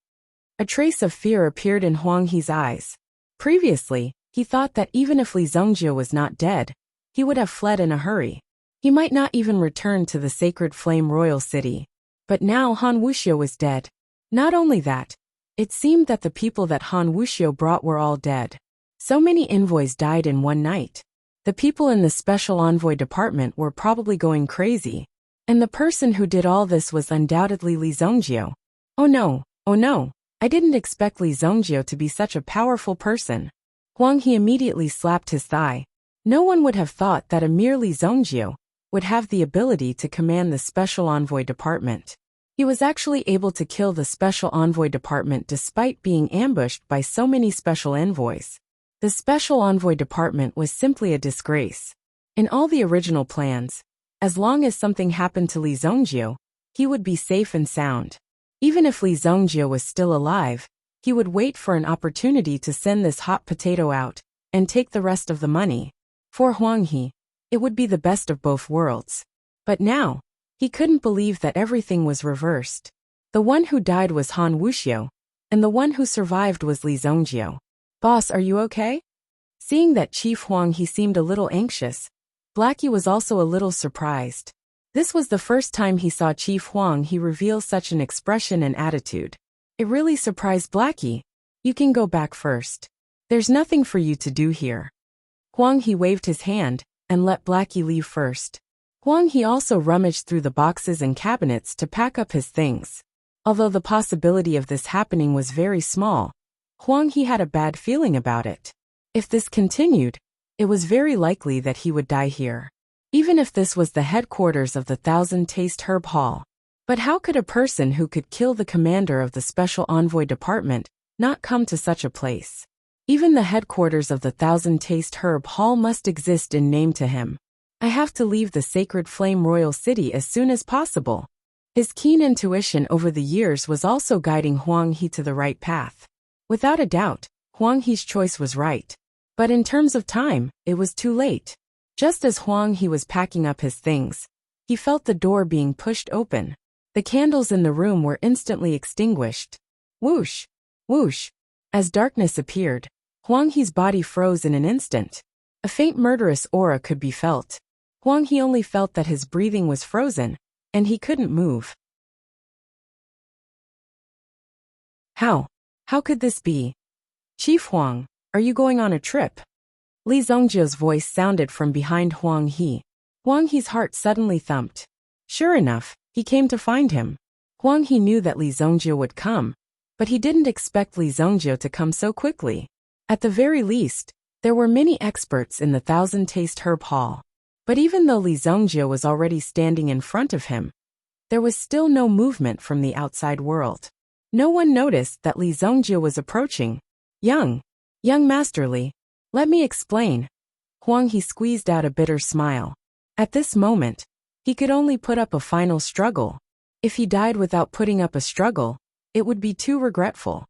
A trace of fear appeared in Huang He's eyes. Previously, he thought that even if Li Zhongjiu was not dead, he would have fled in a hurry. He might not even return to the Sacred Flame Royal City. But now Han Wuxiu was dead. Not only that, it seemed that the people that Han Wuxiu brought were all dead. So many envoys died in one night. The people in the Special Envoy department were probably going crazy. And the person who did all this was undoubtedly Li Zhongjiu. Oh no, oh no. I didn't expect Li Zhongjiu to be such a powerful person. Huang He immediately slapped his thigh. No one would have thought that a mere Li Zhongjiu would have the ability to command the Special Envoy department. He was actually able to kill the Special Envoy department despite being ambushed by so many special envoys. The Special Envoy department was simply a disgrace. In all the original plans, as long as something happened to Li Zhongjiu, he would be safe and sound. Even if Li Zhongjiu was still alive, he would wait for an opportunity to send this hot potato out and take the rest of the money. For Huang He, it would be the best of both worlds. But now, he couldn't believe that everything was reversed. The one who died was Han Wuxiu, and the one who survived was Li Zhongjiu. "Boss, are you okay?" Seeing that Chief Huang He seemed a little anxious, Blackie was also a little surprised. This was the first time he saw Chief Huang He reveal such an expression and attitude. It really surprised Blackie. "You can go back first. There's nothing for you to do here." Huang He waved his hand and let Blackie leave first. Huang He also rummaged through the boxes and cabinets to pack up his things. Although the possibility of this happening was very small, Huang He had a bad feeling about it. If this continued, it was very likely that he would die here. Even if this was the headquarters of the Thousand Taste Herb Hall. But how could a person who could kill the commander of the Special Envoy Department not come to such a place? Even the headquarters of the Thousand Taste Herb Hall must exist in name to him. I have to leave the Sacred Flame Royal City as soon as possible. His keen intuition over the years was also guiding Huang He to the right path. Without a doubt, Huang He's choice was right. But in terms of time, it was too late. Just as Huang He was packing up his things, he felt the door being pushed open. The candles in the room were instantly extinguished. Whoosh! Whoosh! As darkness appeared, Huang He's body froze in an instant. A faint murderous aura could be felt. Huang He only felt that his breathing was frozen, and he couldn't move. How could this be? Chief Huang, are you going on a trip? Li Zongjio's voice sounded from behind Huang He. Huang He's heart suddenly thumped. Sure enough, he came to find him. Huang He knew that Li Zongjio would come, but he didn't expect Li Zongjio to come so quickly. At the very least, there were many experts in the Thousand Taste Herb Hall. But even though Li Zongjio was already standing in front of him, there was still no movement from the outside world. No one noticed that Li Zongjio was approaching. Young Master Li, let me explain. Huang He squeezed out a bitter smile. At this moment, he could only put up a final struggle. If he died without putting up a struggle, it would be too regretful.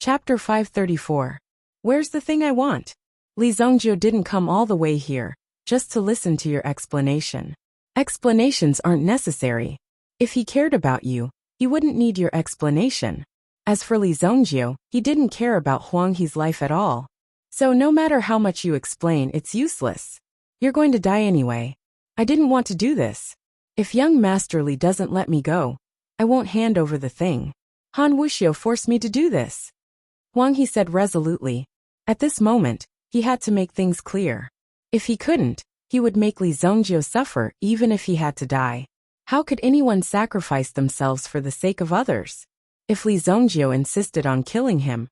Chapter 534. Where's the thing I want? Li Zongjio didn't come all the way here, just to listen to your explanation. Explanations aren't necessary. If he cared about you, he wouldn't need your explanation. As for Li Zongjio, he didn't care about Huang He's life at all. So no matter how much you explain, it's useless. You're going to die anyway. I didn't want to do this. If young Master Li doesn't let me go, I won't hand over the thing. Han Wuxia forced me to do this. Huang He said resolutely. At this moment, he had to make things clear. If he couldn't, he would make Li Zongjio suffer even if he had to die. How could anyone sacrifice themselves for the sake of others? If Li Zongjio insisted on killing him,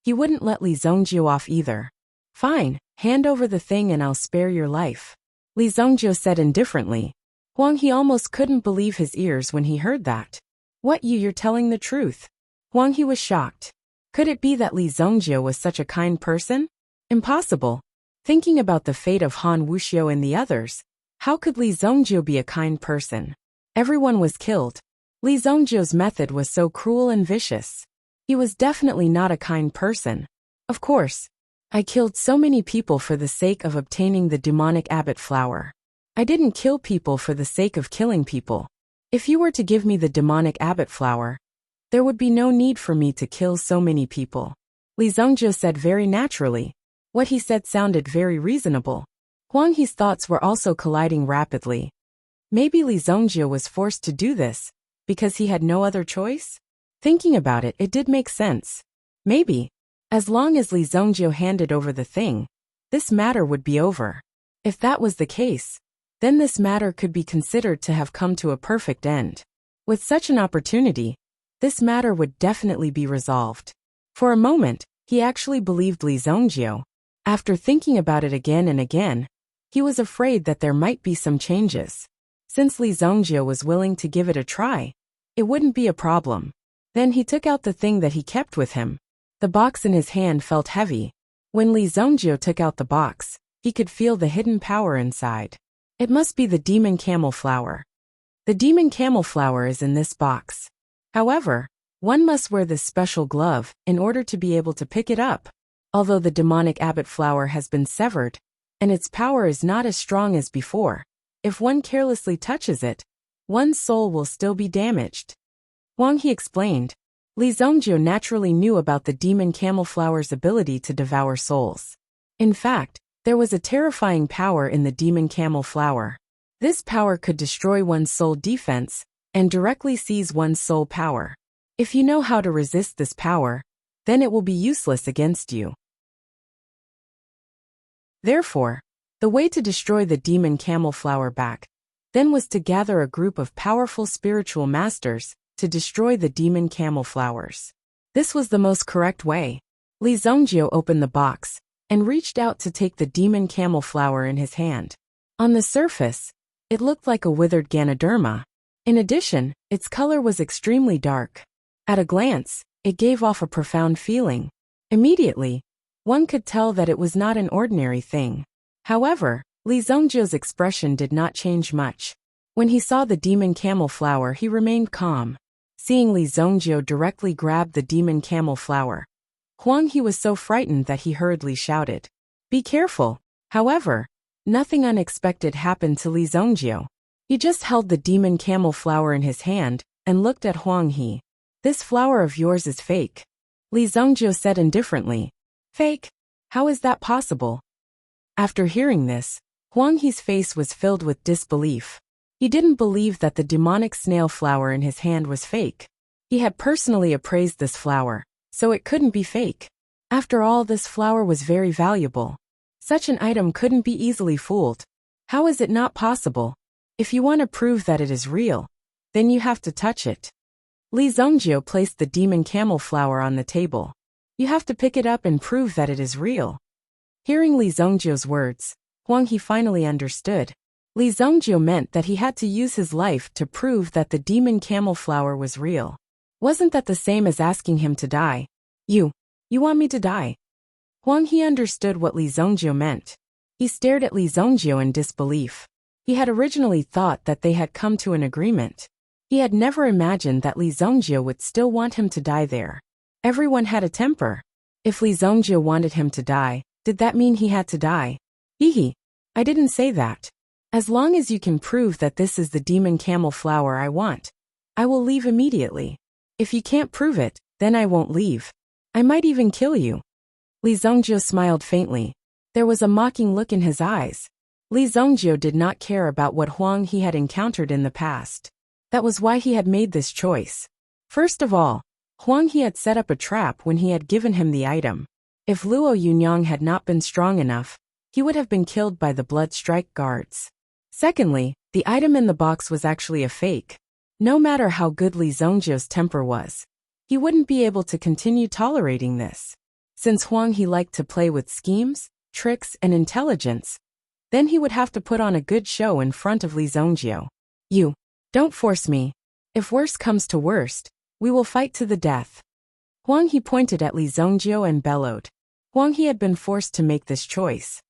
he wouldn't let Li Zongjio off either. Fine, hand over the thing and I'll spare your life. Li Zongjio said indifferently. Huang He almost couldn't believe his ears when he heard that. What, you're telling the truth? Huang He was shocked. Could it be that Li Zongjio was such a kind person? Impossible. Thinking about the fate of Han Wuxia and the others, how could Li Zongjio be a kind person? Everyone was killed. Li Zongjio's method was so cruel and vicious. He was definitely not a kind person. Of course, I killed so many people for the sake of obtaining the demonic abbot flower. I didn't kill people for the sake of killing people. If you were to give me the demonic abbot flower, there would be no need for me to kill so many people. Li Zongjio said very naturally. What he said sounded very reasonable. Huang He's thoughts were also colliding rapidly. Maybe Li Zongjio was forced to do this because he had no other choice? Thinking about it, it did make sense. Maybe, as long as Li Zongjio handed over the thing, this matter would be over. If that was the case, then this matter could be considered to have come to a perfect end. With such an opportunity, this matter would definitely be resolved. For a moment, he actually believed Li Zongjio. After thinking about it again and again, he was afraid that there might be some changes. Since Li Zongjio was willing to give it a try, it wouldn't be a problem. Then he took out the thing that he kept with him. The box in his hand felt heavy. When Li Zongjio took out the box, he could feel the hidden power inside. It must be the demon camel flower. The demon camel flower is in this box. However, one must wear this special glove in order to be able to pick it up. Although the demonic abbot flower has been severed, and its power is not as strong as before, if one carelessly touches it, one's soul will still be damaged. Huang He explained. Li Zongjio naturally knew about the demon camel flower's ability to devour souls. In fact, there was a terrifying power in the demon camel flower. This power could destroy one's soul defense and directly seize one's soul power. If you know how to resist this power, then it will be useless against you. Therefore, the way to destroy the demon camel flower back then was to gather a group of powerful spiritual masters to destroy the demon camel flowers. This was the most correct way. Li Zongjio opened the box and reached out to take the demon camel flower in his hand. On the surface, it looked like a withered Ganoderma. In addition, its color was extremely dark. At a glance, it gave off a profound feeling. Immediately, one could tell that it was not an ordinary thing. However, Li Zongjio's expression did not change much. When he saw the demon camel flower, he remained calm. Seeing Li Zongjio directly grab the demon camel flower, Huang He was so frightened that he hurriedly shouted, "Be careful!" However, nothing unexpected happened to Li Zongjio. He just held the demon camel flower in his hand and looked at Huang He. "This flower of yours is fake," Li Zongjio said indifferently. "Fake? How is that possible?" After hearing this, Huang He's face was filled with disbelief. He didn't believe that the demonic snail flower in his hand was fake. He had personally appraised this flower, so it couldn't be fake. After all, this flower was very valuable. Such an item couldn't be easily fooled. How is it not possible? If you want to prove that it is real, then you have to touch it. Li Zongjio placed the demon camel flower on the table. You have to pick it up and prove that it is real. Hearing Li Zongjio's words, Huang He finally understood. Li Zongjio meant that he had to use his life to prove that the demon camel flower was real. Wasn't that the same as asking him to die? You want me to die? Huang He understood what Li Zongjio meant. He stared at Li Zongjio in disbelief. He had originally thought that they had come to an agreement. He had never imagined that Li Zongjio would still want him to die there. Everyone had a temper. If Li Zongjio wanted him to die, did that mean he had to die? Hehe. I didn't say that. As long as you can prove that this is the demon camel flower I want, I will leave immediately. If you can't prove it, then I won't leave. I might even kill you. Li Zongjio smiled faintly. There was a mocking look in his eyes. Li Zongjio did not care about what Huang He had encountered in the past. That was why he had made this choice. First of all, Huang He had set up a trap when he had given him the item. If Luo Yunyang had not been strong enough, he would have been killed by the blood strike guards. Secondly, the item in the box was actually a fake. No matter how good Li Zongjio's temper was, he wouldn't be able to continue tolerating this. Since Huang He liked to play with schemes, tricks, and intelligence, then he would have to put on a good show in front of Li Zongjio. You don't force me. If worst comes to worst, we will fight to the death. Huang He pointed at Li Zongjio and bellowed. Huang He had been forced to make this choice.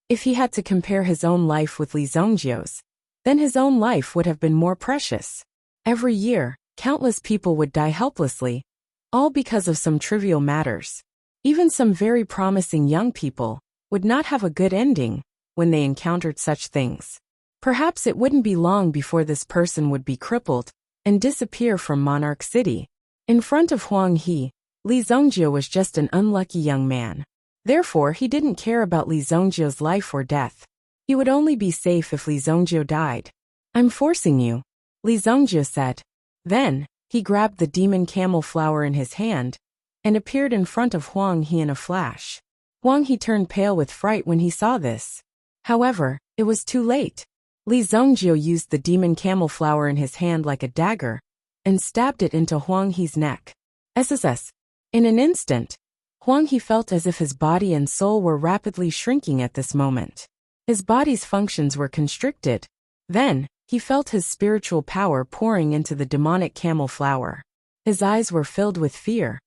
If he had to compare his own life with Li Zongjio's, then his own life would have been more precious. Every year, countless people would die helplessly, all because of some trivial matters. Even some very promising young people would not have a good ending when they encountered such things. Perhaps it wouldn't be long before this person would be crippled and disappear from Monarch City. In front of Huang He, Li Zongjio was just an unlucky young man. Therefore, he didn't care about Li Zongjio's life or death. He would only be safe if Li Zongjio died. I'm forcing you, Li Zongjio said. Then, he grabbed the demon camel flower in his hand and appeared in front of Huang He in a flash. Huang He turned pale with fright when he saw this. However, it was too late. Li Zongjio used the demon camel flower in his hand like a dagger and stabbed it into Huang He's neck. SSS. In an instant, Huang He felt as if his body and soul were rapidly shrinking at this moment. His body's functions were constricted. Then, he felt his spiritual power pouring into the demonic camel flower. His eyes were filled with fear,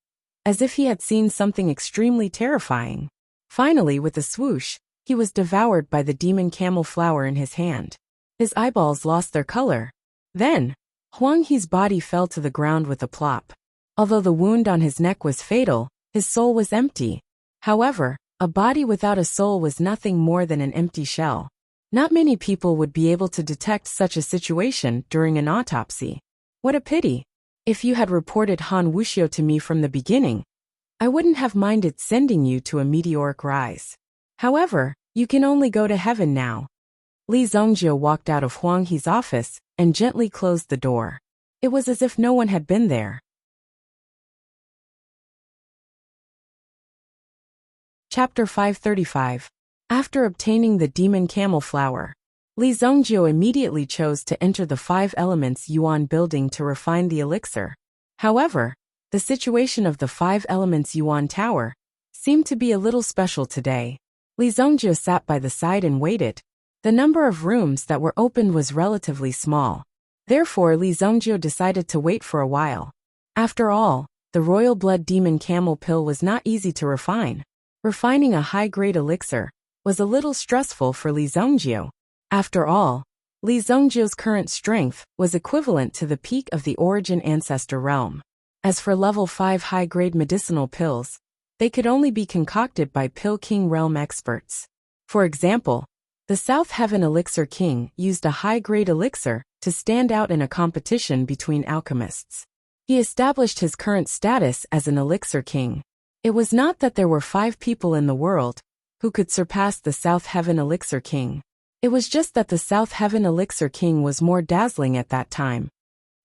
as if he had seen something extremely terrifying. Finally, with a swoosh, he was devoured by the demon camel flower in his hand. His eyeballs lost their color. Then, Huang He's body fell to the ground with a plop. Although the wound on his neck was fatal, his soul was empty. However, a body without a soul was nothing more than an empty shell. Not many people would be able to detect such a situation during an autopsy. What a pity. If you had reported Han Wuxia to me from the beginning, I wouldn't have minded sending you to a meteoric rise. However, you can only go to heaven now. Li Zongjio walked out of Huang He's office and gently closed the door. It was as if no one had been there. Chapter 535. After obtaining the demon camel flower, Li Zhongjie immediately chose to enter the 5 Elements Yuan building to refine the elixir. However, the situation of the 5 Elements Yuan tower seemed to be a little special today. Li Zhongjie sat by the side and waited. The number of rooms that were opened was relatively small. Therefore, Li Zhongjie decided to wait for a while. After all, the royal blood demon camel pill was not easy to refine. Refining a high-grade elixir was a little stressful for Li Zhongjie. After all, Li Zhongjie's current strength was equivalent to the peak of the origin ancestor realm. As for level 5 high-grade medicinal pills, they could only be concocted by Pill King realm experts. For example, the South Heaven Elixir King used a high-grade elixir to stand out in a competition between alchemists. He established his current status as an Elixir King. It was not that there were 5 people in the world who could surpass the South Heaven Elixir King. It was just that the South Heaven Elixir King was more dazzling at that time.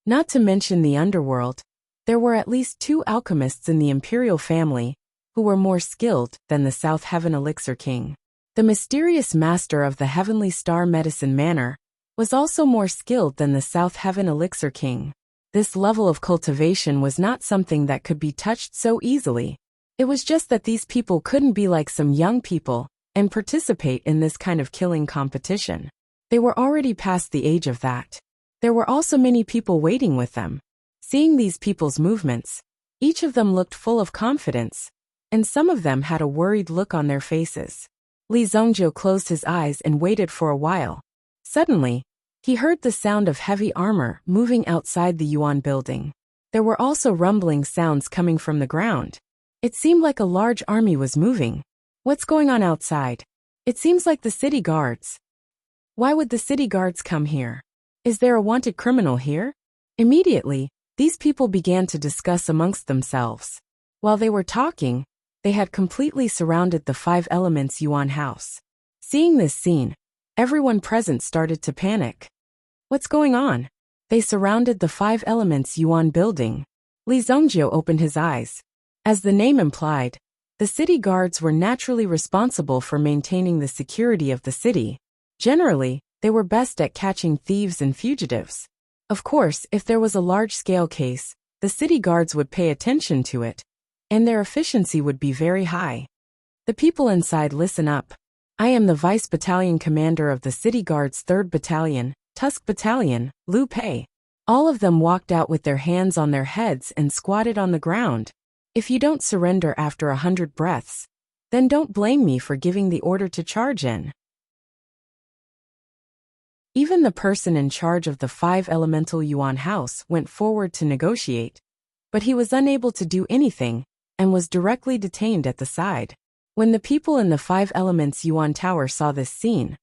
Not to mention the underworld, there were at least 2 alchemists in the imperial family who were more skilled than the South Heaven Elixir King. The mysterious master of the Heavenly Star Medicine Manor was also more skilled than the South Heaven Elixir King. This level of cultivation was not something that could be touched so easily. It was just that these people couldn't be like some young people and participate in this kind of killing competition. They were already past the age of that. There were also many people waiting with them. Seeing these people's movements, each of them looked full of confidence, and some of them had a worried look on their faces. Li Zhongjie closed his eyes and waited for a while. Suddenly, he heard the sound of heavy armor moving outside the Yuan building. There were also rumbling sounds coming from the ground. It seemed like a large army was moving. What's going on outside? It seems like the city guards. Why would the city guards come here? Is there a wanted criminal here? Immediately, these people began to discuss amongst themselves. While they were talking, they had completely surrounded the 5 Elements Yuan house. Seeing this scene, everyone present started to panic. What's going on? They surrounded the 5 Elements Yuan building. Li Zhongjie opened his eyes. As the name implied, the city guards were naturally responsible for maintaining the security of the city. Generally, they were best at catching thieves and fugitives. Of course, if there was a large-scale case, the city guards would pay attention to it, and their efficiency would be very high. The people inside, listen up. I am the Vice Battalion Commander of the City Guard's 3rd Battalion, Tusk Battalion, Liu Pei. All of them walked out with their hands on their heads and squatted on the ground. If you don't surrender after 100 breaths, then don't blame me for giving the order to charge in. Even the person in charge of the 5 Elemental Yuan house went forward to negotiate, but he was unable to do anything and was directly detained at the side. When the people in the 5 Elements Yuan tower saw this scene,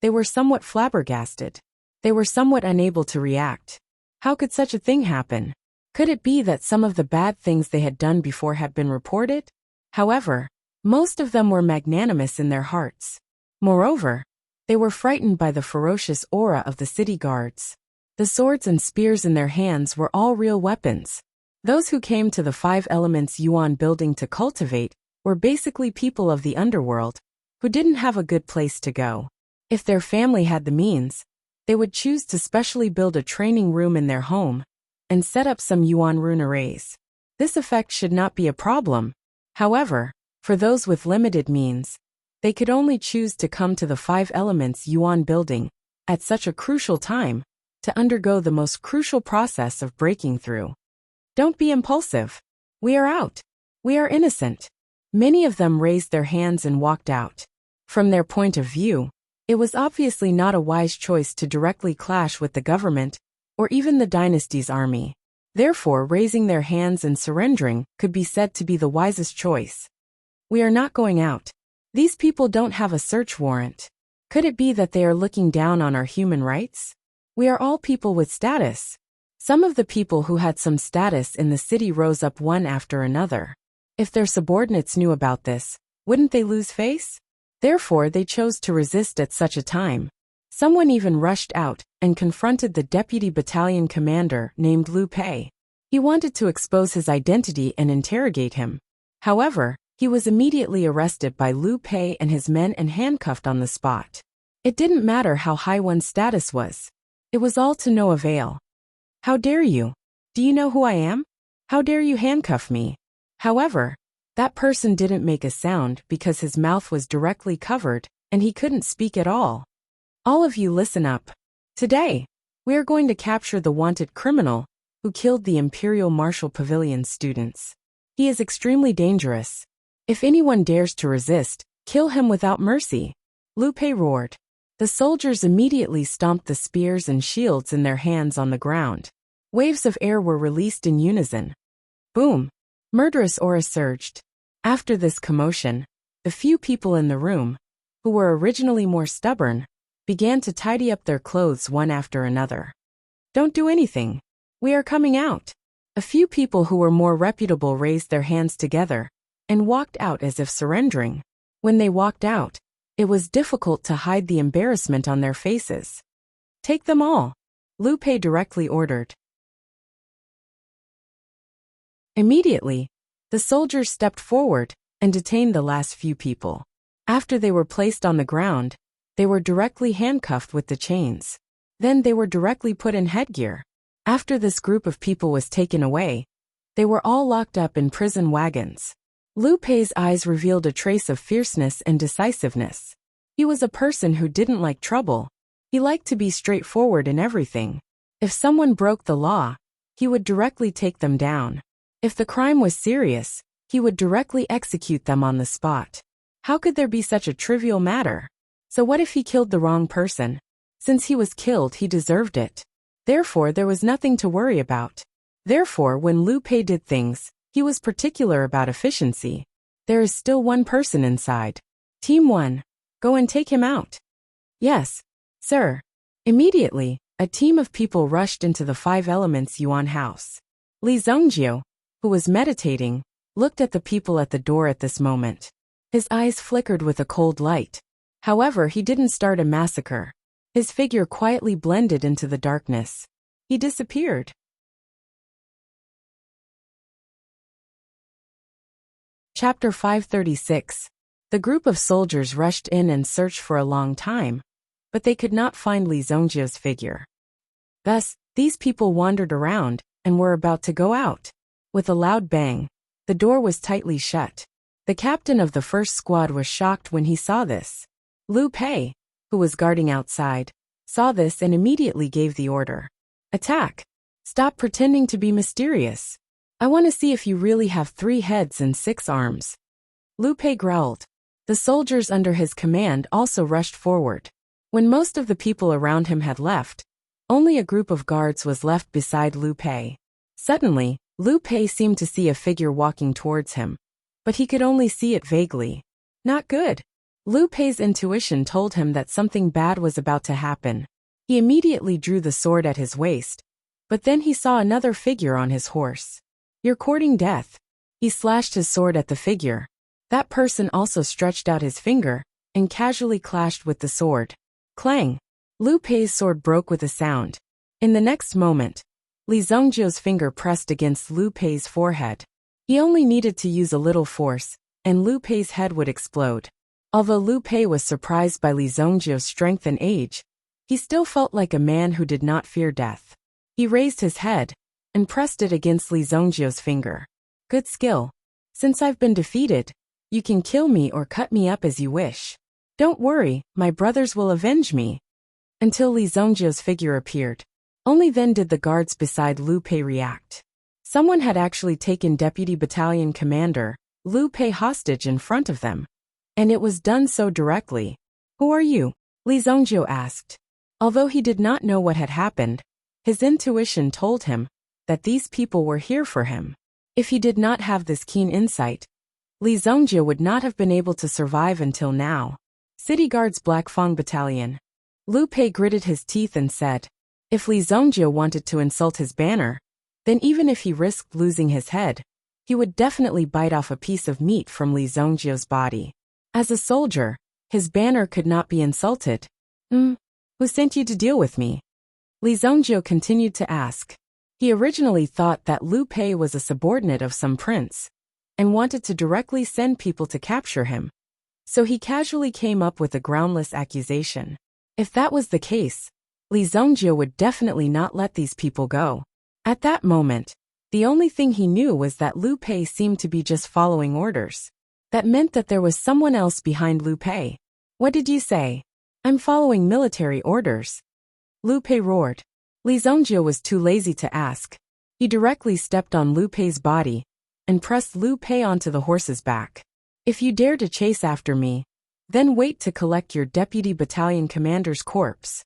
they were somewhat flabbergasted. They were somewhat unable to react. How could such a thing happen? Could it be that some of the bad things they had done before had been reported? However, most of them were magnanimous in their hearts. Moreover, they were frightened by the ferocious aura of the city guards. The swords and spears in their hands were all real weapons. Those who came to the 5 Elements Yuan building to cultivate were basically people of the underworld who didn't have a good place to go. If their family had the means, they would choose to specially build a training room in their home and set up some Yuan rune arrays. This effect should not be a problem. However, for those with limited means, they could only choose to come to the 5 Elements Yuan building at such a crucial time to undergo the most crucial process of breaking through. Don't be impulsive. We are out. We are innocent. Many of them raised their hands and walked out. From their point of view, it was obviously not a wise choice to directly clash with the government or even the dynasty's army. Therefore, raising their hands and surrendering could be said to be the wisest choice. We are not going out. These people don't have a search warrant. Could it be that they are looking down on our human rights? We are all people with status. Some of the people who had some status in the city rose up one after another. If their subordinates knew about this, wouldn't they lose face? Therefore, they chose to resist at such a time. Someone even rushed out and confronted the deputy battalion commander named Liu Pei. He wanted to expose his identity and interrogate him. However, He was immediately arrested by Liu Pei and his men and handcuffed on the spot. It didn't matter how high one's status was. It was all to no avail. How dare you? Do you know who I am? How dare you handcuff me? However, that person didn't make a sound because his mouth was directly covered and he couldn't speak at all. All of you listen up. Today, we are going to capture the wanted criminal who killed the Imperial Martial Pavilion students. He is extremely dangerous. If anyone dares to resist, kill him without mercy. Liu Pei roared. The soldiers immediately stomped the spears and shields in their hands on the ground. Waves of air were released in unison. Boom! Murderous aura surged. After this commotion, the few people in the room, who were originally more stubborn, began to tidy up their clothes one after another. Don't do anything. We are coming out. A few people who were more reputable raised their hands together and walked out as if surrendering. When they walked out, it was difficult to hide the embarrassment on their faces. Take them all, Liu Pei directly ordered. Immediately, the soldiers stepped forward and detained the last few people. After they were placed on the ground, they were directly handcuffed with the chains. Then they were directly put in headgear. After this group of people was taken away, they were all locked up in prison wagons. Liu Pei's eyes revealed a trace of fierceness and decisiveness. He was a person who didn't like trouble. He liked to be straightforward in everything. If someone broke the law, he would directly take them down. If the crime was serious, he would directly execute them on the spot. How could there be such a trivial matter? So what if he killed the wrong person? Since he was killed, he deserved it. Therefore, there was nothing to worry about. Therefore, when Liu Pei did things, he was particular about efficiency. There is still one person inside. Team 1, go and take him out. Yes, sir. Immediately, a team of people rushed into the Five Elements Yuan house. Li Zongjio, who was meditating, looked at the people at the door at this moment. His eyes flickered with a cold light. However, he didn't start a massacre. His figure quietly blended into the darkness. He disappeared. Chapter 536. The group of soldiers rushed in and searched for a long time, but they could not find Li Zongjio's figure. Thus, these people wandered around and were about to go out. With a loud bang, the door was tightly shut. The captain of the first squad was shocked when he saw this. Liu Pei, who was guarding outside, saw this and immediately gave the order. Attack! Stop pretending to be mysterious. I want to see if you really have 3 heads and 6 arms. Liu Pei growled. The soldiers under his command also rushed forward. When most of the people around him had left, only a group of guards was left beside Liu Pei. Suddenly, Liu Pei seemed to see a figure walking towards him, but he could only see it vaguely. Not good. Liu Pei's intuition told him that something bad was about to happen. He immediately drew the sword at his waist, but then he saw another figure on his horse. You're courting death. He slashed his sword at the figure. That person also stretched out his finger and casually clashed with the sword. Clang! Liu Pei's sword broke with a sound. In the next moment, Li Zongjio's finger pressed against Liu Pei's forehead. He only needed to use a little force, and Liu Pei's head would explode. Although Liu Pei was surprised by Li Zongjio's strength and age, he still felt like a man who did not fear death. He raised his head and pressed it against Li Zongjio's finger. Good skill. Since I've been defeated, you can kill me or cut me up as you wish. Don't worry, my brothers will avenge me. Until Li Zongjio's figure appeared. Only then did the guards beside Liu Pei react. Someone had actually taken Deputy Battalion Commander Liu Pei hostage in front of them. And it was done so directly. Who are you? Li Zongjio asked. Although he did not know what had happened, his intuition told him that these people were here for him. If he did not have this keen insight, Li Zongjio would not have been able to survive until now. City Guard's Black Fang Battalion. Liu Pei gritted his teeth and said, if Li Zongjio wanted to insult his banner, then even if he risked losing his head, he would definitely bite off a piece of meat from Li Zongjio's body. As a soldier, his banner could not be insulted. Who sent you to deal with me? Li Zongjio continued to ask. He originally thought that Liu Pei was a subordinate of some prince, and wanted to directly send people to capture him. So he casually came up with a groundless accusation. If that was the case, Li Zongjie would definitely not let these people go. At that moment, the only thing he knew was that Lu Pei seemed to be just following orders. That meant that there was someone else behind Lu Pei. What did you say? I'm following military orders. Lu Pei roared. Li Zongjie was too lazy to ask. He directly stepped on Lu Pei's body and pressed Lu Pei onto the horse's back. If you dare to chase after me, then wait to collect your deputy battalion commander's corpse.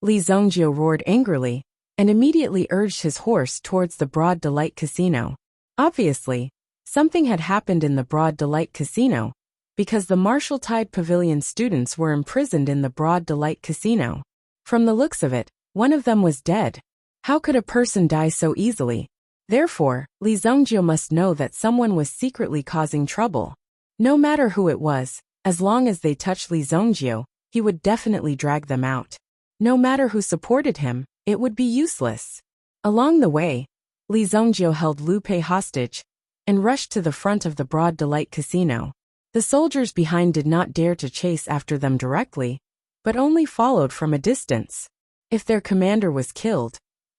Li Zongjie roared angrily and immediately urged his horse towards the Broad Delight Casino. Obviously, something had happened in the Broad Delight Casino, because the Martial Tide Pavilion students were imprisoned in the Broad Delight Casino. From the looks of it, one of them was dead. How could a person die so easily? Therefore, Li Zongjie must know that someone was secretly causing trouble. No matter who it was, as long as they touched Li Zongjie, he would definitely drag them out. No matter who supported him, it would be useless. Along the way, Li Zongjie held Lu Pei hostage and rushed to the front of the Broad Delight Casino. The soldiers behind did not dare to chase after them directly, but only followed from a distance. If their commander was killed,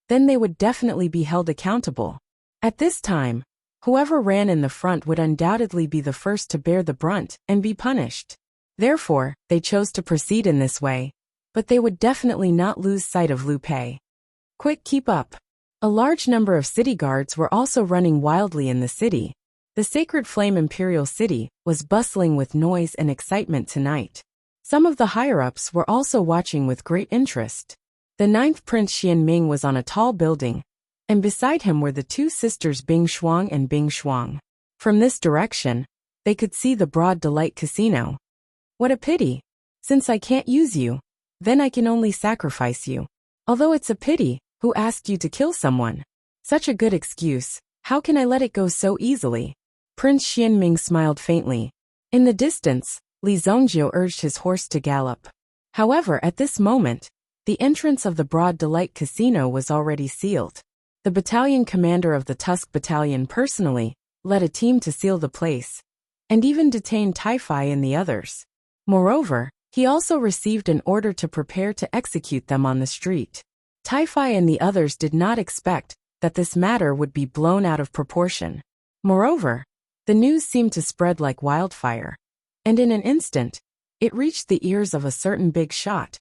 then they would definitely be held accountable. At this time, whoever ran in the front would undoubtedly be the first to bear the brunt and be punished. Therefore, they chose to proceed in this way, but they would definitely not lose sight of Lu Pei. Quick, keep up. A large number of city guards were also running wildly in the city. The Sacred Flame Imperial City was bustling with noise and excitement tonight. Some of the higher-ups were also watching with great interest. The 9th Prince Xian Ming was on a tall building, and beside him were the two sisters Bing Shuang and Bing Shuang. From this direction, they could see the Broad Delight Casino. What a pity. Since I can't use you, then I can only sacrifice you. Although it's a pity, who asked you to kill someone? Such a good excuse, how can I let it go so easily? Prince Xianming smiled faintly. In the distance, Li Zongjie urged his horse to gallop. However, at this moment, the entrance of the Broad Delight Casino was already sealed. The battalion commander of the Tusk Battalion personally led a team to seal the place, and even detained Tai-Fi and the others. Moreover, he also received an order to prepare to execute them on the street. Tai-Fi and the others did not expect that this matter would be blown out of proportion. Moreover, the news seemed to spread like wildfire, and in an instant, it reached the ears of a certain big shot,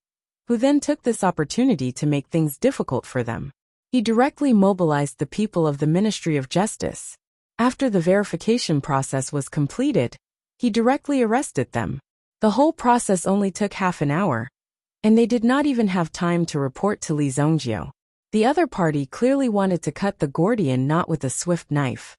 who then took this opportunity to make things difficult for them. He directly mobilized the people of the Ministry of Justice. After the verification process was completed, he directly arrested them. The whole process only took half an hour, and they did not even have time to report to Li Zongjie. The other party clearly wanted to cut the Gordian knot with a swift knife.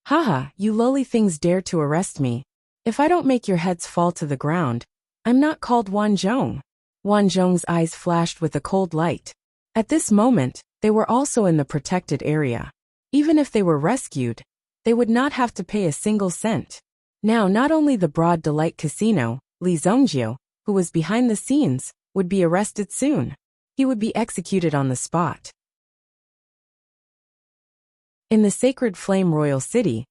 Haha, you lowly things dare to arrest me. If I don't make your heads fall to the ground, I'm not called Wan Zhong. Wan Zhong's eyes flashed with a cold light. At this moment, they were also in the protected area. Even if they were rescued, they would not have to pay a single cent. Now not only the Broad Delight Casino, Li Zongjie, who was behind the scenes, would be arrested soon. He would be executed on the spot. In the Sacred Flame Royal City,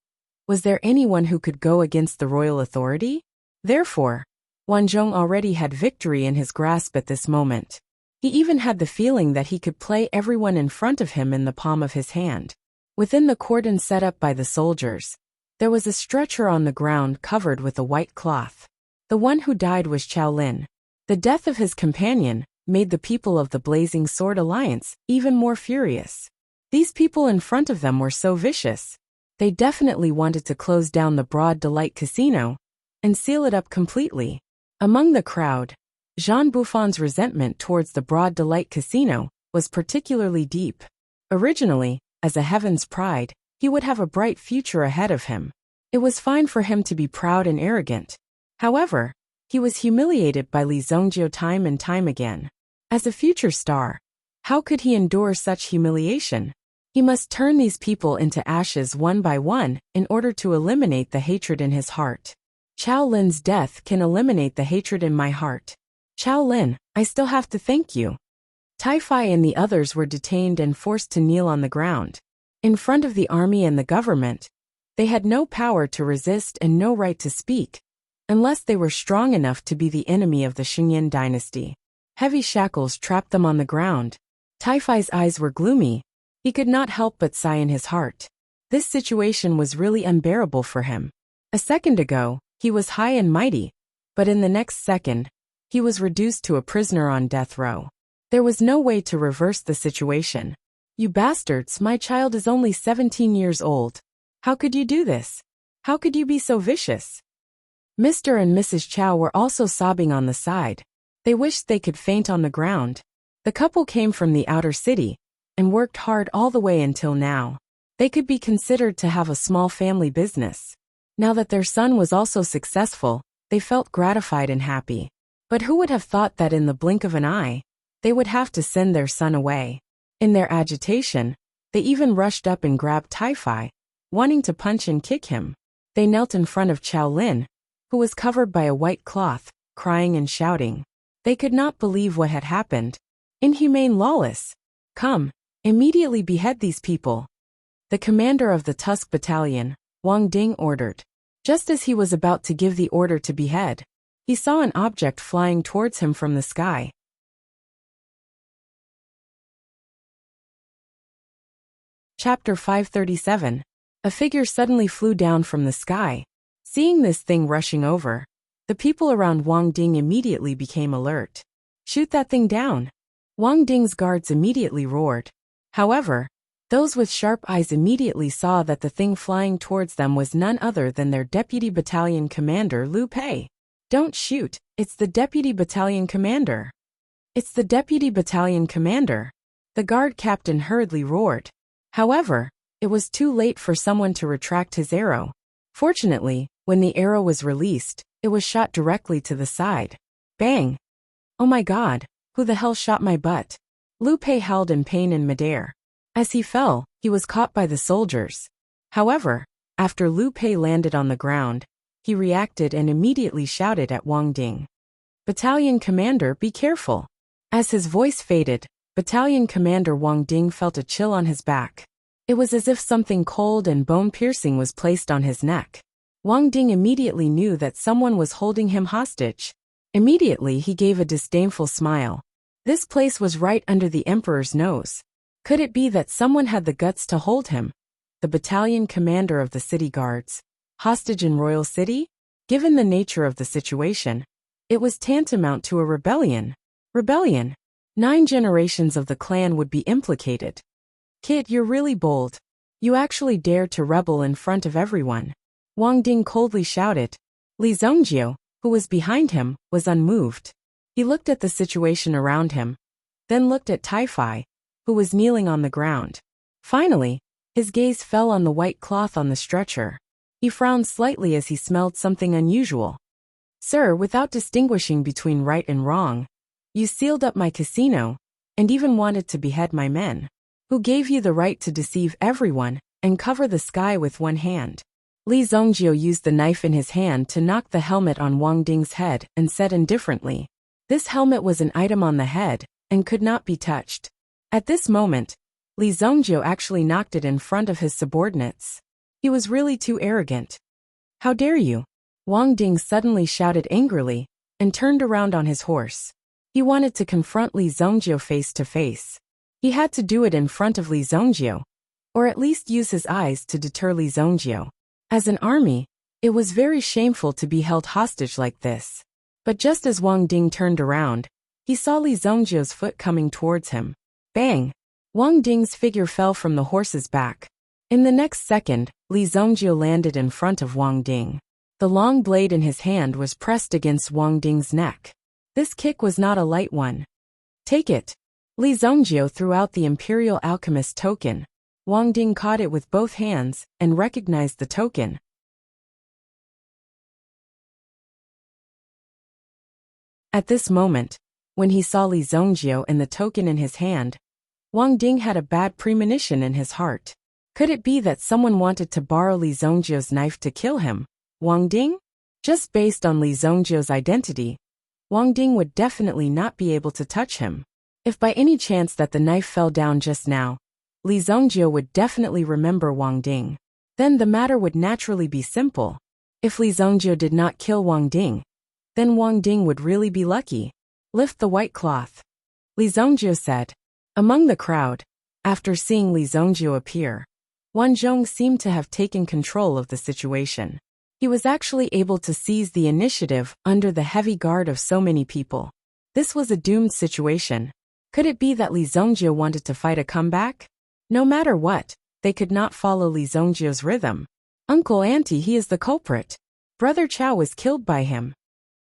was there anyone who could go against the royal authority? Therefore, Wan Zhong already had victory in his grasp at this moment. He even had the feeling that he could play everyone in front of him in the palm of his hand. Within the cordon set up by the soldiers, there was a stretcher on the ground covered with a white cloth. The one who died was Chao Lin. The death of his companion made the people of the Blazing Sword Alliance even more furious. These people in front of them were so vicious. They definitely wanted to close down the Broad Delight Casino and seal it up completely. Among the crowd, Jean Buffon's resentment towards the Broad Delight Casino was particularly deep. Originally, as a Heaven's Pride, he would have a bright future ahead of him. It was fine for him to be proud and arrogant. However, he was humiliated by Li Zongjie time and time again. As a future star, how could he endure such humiliation? He must turn these people into ashes one by one in order to eliminate the hatred in his heart. Chao Lin's death can eliminate the hatred in my heart. Chao Lin, I still have to thank you. Tai-Fi and the others were detained and forced to kneel on the ground. In front of the army and the government, they had no power to resist and no right to speak, unless they were strong enough to be the enemy of the Xingyan dynasty. Heavy shackles trapped them on the ground. Taifai's eyes were gloomy. He could not help but sigh in his heart. This situation was really unbearable for him. A second ago, he was high and mighty, but in the next second, he was reduced to a prisoner on death row. There was no way to reverse the situation. "You bastards, my child is only 17 years old. How could you do this? How could you be so vicious?" Mr. and Mrs. Chow were also sobbing on the side. They wished they could faint on the ground. The couple came from the outer city and worked hard all the way until now. They could be considered to have a small family business. Now that their son was also successful, they felt gratified and happy. But who would have thought that in the blink of an eye, they would have to send their son away? In their agitation, they even rushed up and grabbed Taifai, wanting to punch and kick him. They knelt in front of Chow Lin, who was covered by a white cloth, crying and shouting. They could not believe what had happened. Inhumane, lawless. "Come, immediately behead these people." The commander of the Tusk Battalion, Wang Ding, ordered. Just as he was about to give the order to behead, he saw an object flying towards him from the sky. Chapter 537. A figure suddenly flew down from the sky. Seeing this thing rushing over, the people around Wang Ding immediately became alert. "Shoot that thing down!" Wang Ding's guards immediately roared. However, those with sharp eyes immediately saw that the thing flying towards them was none other than their deputy battalion commander Liu Pei. "Don't shoot, it's the deputy battalion commander. It's the deputy battalion commander," the guard captain hurriedly roared. However, it was too late for someone to retract his arrow. Fortunately, when the arrow was released, it was shot directly to the side. Bang! "Oh my God, who the hell shot my butt?" Liu Pei howled in pain in midair. As he fell, he was caught by the soldiers. However, after Liu Pei landed on the ground, he reacted and immediately shouted at Wang Ding. "Battalion commander, be careful." As his voice faded, Battalion Commander Wang Ding felt a chill on his back. It was as if something cold and bone-piercing was placed on his neck. Wang Ding immediately knew that someone was holding him hostage. Immediately he gave a disdainful smile. This place was right under the emperor's nose. Could it be that someone had the guts to hold him, the battalion commander of the city guards, hostage in Royal City? Given the nature of the situation, it was tantamount to a rebellion. Rebellion. 9 generations of the clan would be implicated. "Kid, you're really bold. You actually dared to rebel in front of everyone," Wang Ding coldly shouted. Li Zongjio, who was behind him, was unmoved. He looked at the situation around him, then looked at Taifai, who was kneeling on the ground. Finally, his gaze fell on the white cloth on the stretcher. He frowned slightly as he smelled something unusual. "Sir, without distinguishing between right and wrong, you sealed up my casino, and even wanted to behead my men. Who gave you the right to deceive everyone and cover the sky with one hand?" Li Zongjio used the knife in his hand to knock the helmet on Wang Ding's head and said indifferently, "This helmet was an item on the head and could not be touched." At this moment, Li Zongjio actually knocked it in front of his subordinates. He was really too arrogant. "How dare you?" Wang Ding suddenly shouted angrily and turned around on his horse. He wanted to confront Li Zongjio face to face. He had to do it in front of Li Zongjio, or at least use his eyes to deter Li Zongjio. As an army, it was very shameful to be held hostage like this. But just as Wang Ding turned around, he saw Li Zongjio's foot coming towards him. Bang! Wang Ding's figure fell from the horse's back. In the next second, Li Zongjio landed in front of Wang Ding. The long blade in his hand was pressed against Wang Ding's neck. This kick was not a light one. "Take it." Li Zongjio threw out the Imperial Alchemist token. Wang Ding caught it with both hands and recognized the token. At this moment, when he saw Li Zongjio and the token in his hand, Wang Ding had a bad premonition in his heart. Could it be that someone wanted to borrow Li Zongjio's knife to kill him? Wang Ding? Just based on Li Zongjio's identity, Wang Ding would definitely not be able to touch him. If by any chance that the knife fell down just now, Li Zongjie would definitely remember Wang Ding. Then the matter would naturally be simple. If Li Zongjie did not kill Wang Ding, then Wang Ding would really be lucky. Lift the white cloth, Li Zongjie said. Among the crowd, after seeing Li Zongjie appear, Wan Zhong seemed to have taken control of the situation. He was actually able to seize the initiative under the heavy guard of so many people. This was a doomed situation. Could it be that Li Zongjie wanted to fight a comeback? No matter what, they could not follow Li Zongjie's rhythm. Uncle Auntie, he is the culprit. Brother Chao was killed by him.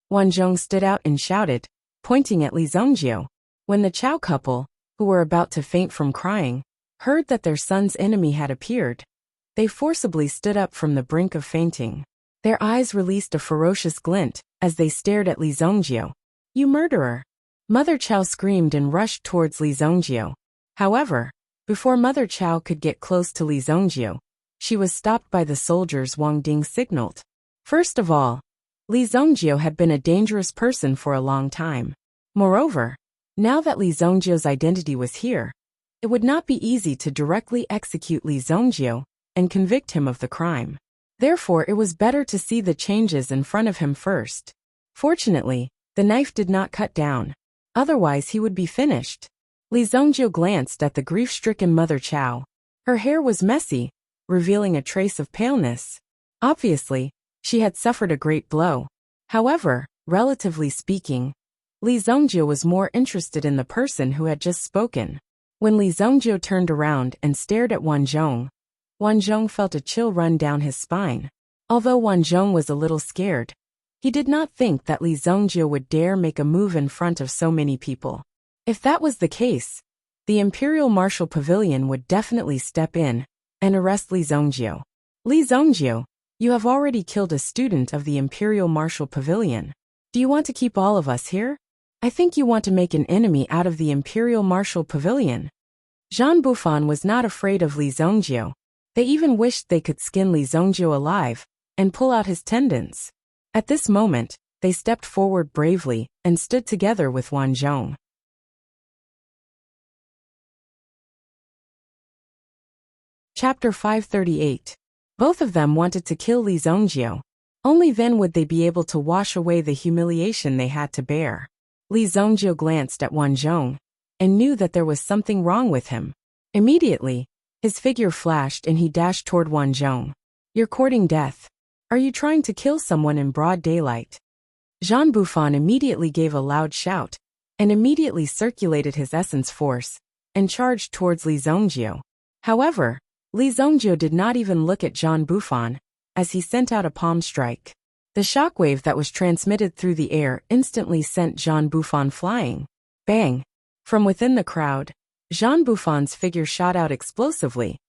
Wan Zhong stood out and shouted, pointing at Li Zongjie. When the Chao couple, who were about to faint from crying, heard that their son's enemy had appeared, they forcibly stood up from the brink of fainting. Their eyes released a ferocious glint as they stared at Li Zongjie. You murderer! Mother Chao screamed and rushed towards Li Zongjie. However, before Mother Chao could get close to Li Zongjie, she was stopped by the soldiers Wang Ding signaled. First of all, Li Zongjie had been a dangerous person for a long time. Moreover, now that Li Zongjie's identity was here, it would not be easy to directly execute Li Zongjie and convict him of the crime. Therefore, it was better to see the changes in front of him first. Fortunately, the knife did not cut down. Otherwise, he would be finished. Li Zongjie glanced at the grief-stricken Mother Chao. Her hair was messy, revealing a trace of paleness. Obviously, she had suffered a great blow. However, relatively speaking, Li Zongjie was more interested in the person who had just spoken. When Li Zongjie turned around and stared at Wan Zhong felt a chill run down his spine. Although Wan Zhong was a little scared, he did not think that Li Zongjie would dare make a move in front of so many people. If that was the case, the Imperial Martial Pavilion would definitely step in and arrest Li Zongjie. Li Zongjie, you have already killed a student of the Imperial Martial Pavilion. Do you want to keep all of us here? I think you want to make an enemy out of the Imperial Martial Pavilion. Zhan Bufan was not afraid of Li Zongjie. They even wished they could skin Li Zongjie alive and pull out his tendons. At this moment, they stepped forward bravely and stood together with Wan Zhong. Chapter 538. Both of them wanted to kill Li Zongjie. Only then would they be able to wash away the humiliation they had to bear. Li Zongjie glanced at Wan Zhong and knew that there was something wrong with him. Immediately, his figure flashed and he dashed toward Wan Zhong. You're courting death. Are you trying to kill someone in broad daylight? Zhan Bufan immediately gave a loud shout and immediately circulated his essence force and charged towards Li Zongjie. However, Li Zongjie did not even look at Zhan Bufan as he sent out a palm strike. The shockwave that was transmitted through the air instantly sent Zhan Bufan flying. Bang! From within the crowd, Zhan Bufan's figure shot out explosively,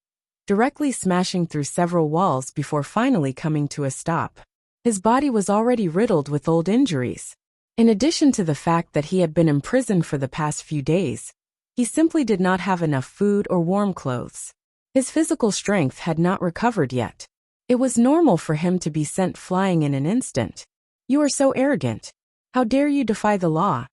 directly smashing through several walls before finally coming to a stop. His body was already riddled with old injuries. In addition to the fact that he had been imprisoned for the past few days, he simply did not have enough food or warm clothes. His physical strength had not recovered yet. It was normal for him to be sent flying in an instant. You are so arrogant. How dare you defy the law?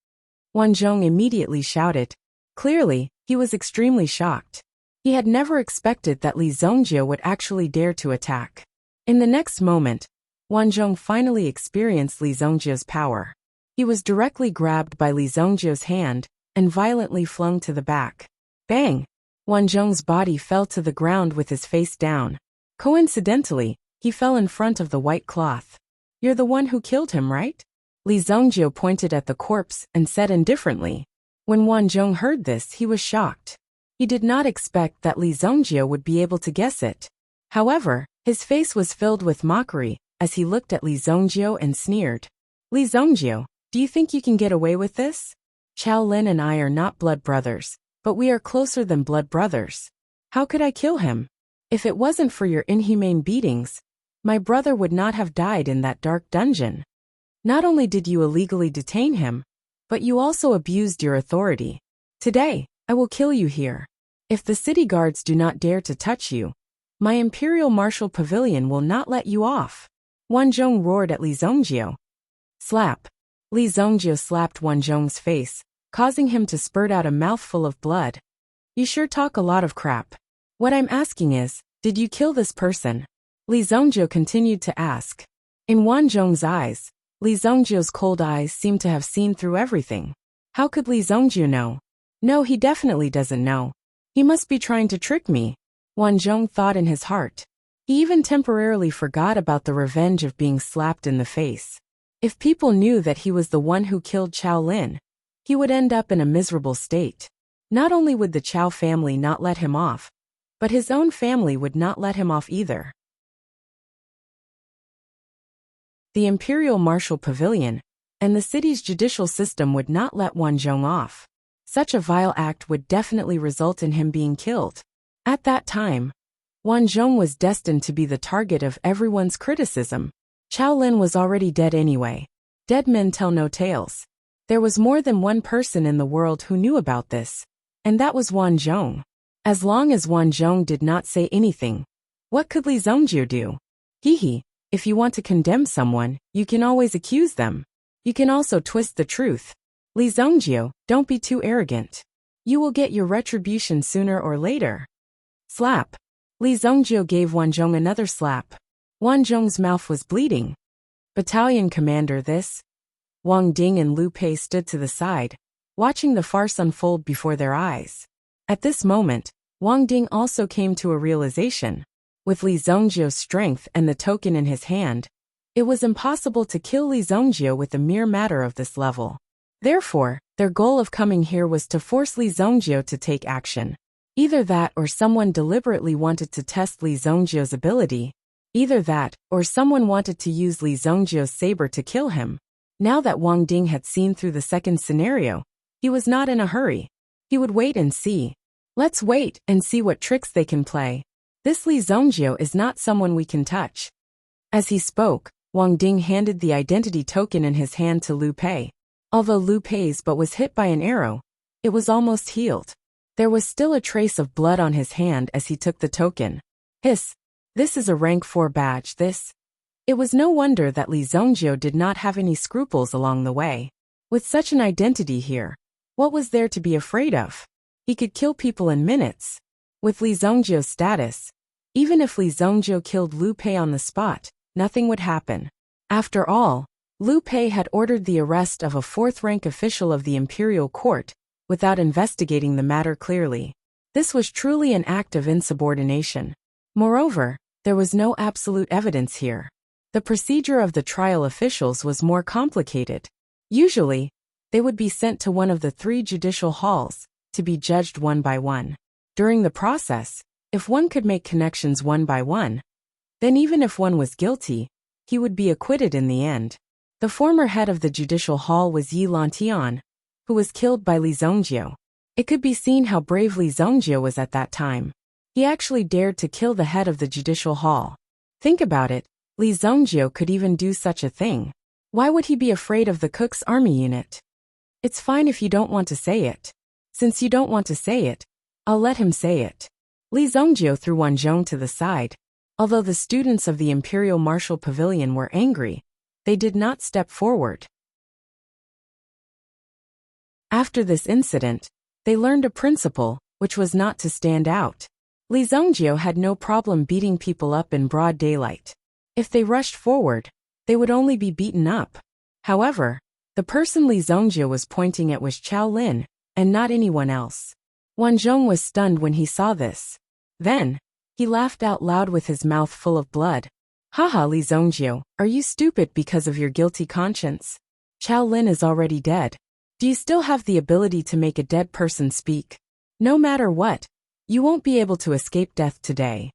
Wan Zhong immediately shouted. Clearly, he was extremely shocked. He had never expected that Li Zongjie would actually dare to attack. In the next moment, Wan Zhong finally experienced Li Zongjie's power. He was directly grabbed by Li Zongjie's hand and violently flung to the back. Bang! Wan Zhong's body fell to the ground with his face down. Coincidentally, he fell in front of the white cloth. You're the one who killed him, right? Li Zongjie pointed at the corpse and said indifferently. When Wan Zhong heard this, he was shocked. He did not expect that Li Zongjie would be able to guess it. However, his face was filled with mockery as he looked at Li Zongjie and sneered. Li Zongjie, do you think you can get away with this? Chao Lin and I are not blood brothers, but we are closer than blood brothers. How could I kill him? If it wasn't for your inhumane beatings, my brother would not have died in that dark dungeon. Not only did you illegally detain him, but you also abused your authority. Today, I will kill you here. If the city guards do not dare to touch you, my Imperial Martial Pavilion will not let you off. Wan Zhong roared at Li Zongjie. Slap. Li Zongjie slapped Wan Zhong's face, causing him to spurt out a mouthful of blood. You sure talk a lot of crap. What I'm asking is, did you kill this person? Li Zhongjiu continued to ask. In Wan Zhong's eyes, Li Zhongjiu's cold eyes seemed to have seen through everything. How could Li Zhongjiu know? No, he definitely doesn't know. He must be trying to trick me, Wan Zhong thought in his heart. He even temporarily forgot about the revenge of being slapped in the face. If people knew that he was the one who killed Chao Lin, he would end up in a miserable state. Not only would the Chao family not let him off, but his own family would not let him off either. The Imperial Martial Pavilion and the city's judicial system would not let Wan Zhong off. Such a vile act would definitely result in him being killed. At that time, Wan Zhong was destined to be the target of everyone's criticism. Chao Lin was already dead anyway. Dead men tell no tales. There was more than one person in the world who knew about this, and that was Wan Zhong. As long as Wan Zhong did not say anything, what could Li Zhongjiu do? Hehe, if you want to condemn someone, you can always accuse them. You can also twist the truth. Li Zhongjiu, don't be too arrogant. You will get your retribution sooner or later. Slap. Li Zhongjiu gave Wan Zhong another slap. Wan Zhong's mouth was bleeding. Battalion commander this. Wang Ding and Lu Pei stood to the side, watching the farce unfold before their eyes. At this moment, Wang Ding also came to a realization. With Li Zhongjiu's strength and the token in his hand, it was impossible to kill Li Zhongjiu with a mere matter of this level. Therefore, their goal of coming here was to force Li Zhongjiu to take action. Either that or someone deliberately wanted to test Li Zhongjiu's ability. Either that or someone wanted to use Li Zhongjiu's saber to kill him. Now that Wang Ding had seen through the second scenario, he was not in a hurry. He would wait and see. Let's wait and see what tricks they can play. This Li Zhongjiu is not someone we can touch. As he spoke, Wang Ding handed the identity token in his hand to Lu Pei. Although Lu Pei's butt was hit by an arrow, it was almost healed. There was still a trace of blood on his hand as he took the token. Hiss. This is a rank 4 badge, this. It was no wonder that Li Zhongjiu did not have any scruples along the way. With such an identity here, what was there to be afraid of? He could kill people in minutes. With Li Zhongjiu's status, even if Li Zhongjiu killed Lu Pei on the spot, nothing would happen. After all, Lu Pei had ordered the arrest of a 4th-rank official of the imperial court, without investigating the matter clearly. This was truly an act of insubordination. Moreover, there was no absolute evidence here. The procedure of the trial officials was more complicated. Usually, they would be sent to one of the 3 judicial halls, to be judged one by one. During the process, if one could make connections one by one, then even if one was guilty, he would be acquitted in the end. The former head of the judicial hall was Yi Lantian, who was killed by Li Zhongjiu. It could be seen how brave Li Zhongjiu was at that time. He actually dared to kill the head of the judicial hall. Think about it, Li Zhongjiu could even do such a thing. Why would he be afraid of the Cook's army unit? It's fine if you don't want to say it. Since you don't want to say it, I'll let him say it. Li Zhongjiu threw Wan Zhong to the side. Although the students of the Imperial Martial Pavilion were angry, they did not step forward. After this incident, they learned a principle, which was not to stand out. Li Zhongjiu had no problem beating people up in broad daylight. If they rushed forward, they would only be beaten up. However, the person Li Zhongjiu was pointing at was Chao Lin, and not anyone else. Wan Zhong was stunned when he saw this. Then, he laughed out loud with his mouth full of blood. Haha, Li Zhongjiu, are you stupid because of your guilty conscience? Chao Lin is already dead. Do you still have the ability to make a dead person speak? No matter what, you won't be able to escape death today.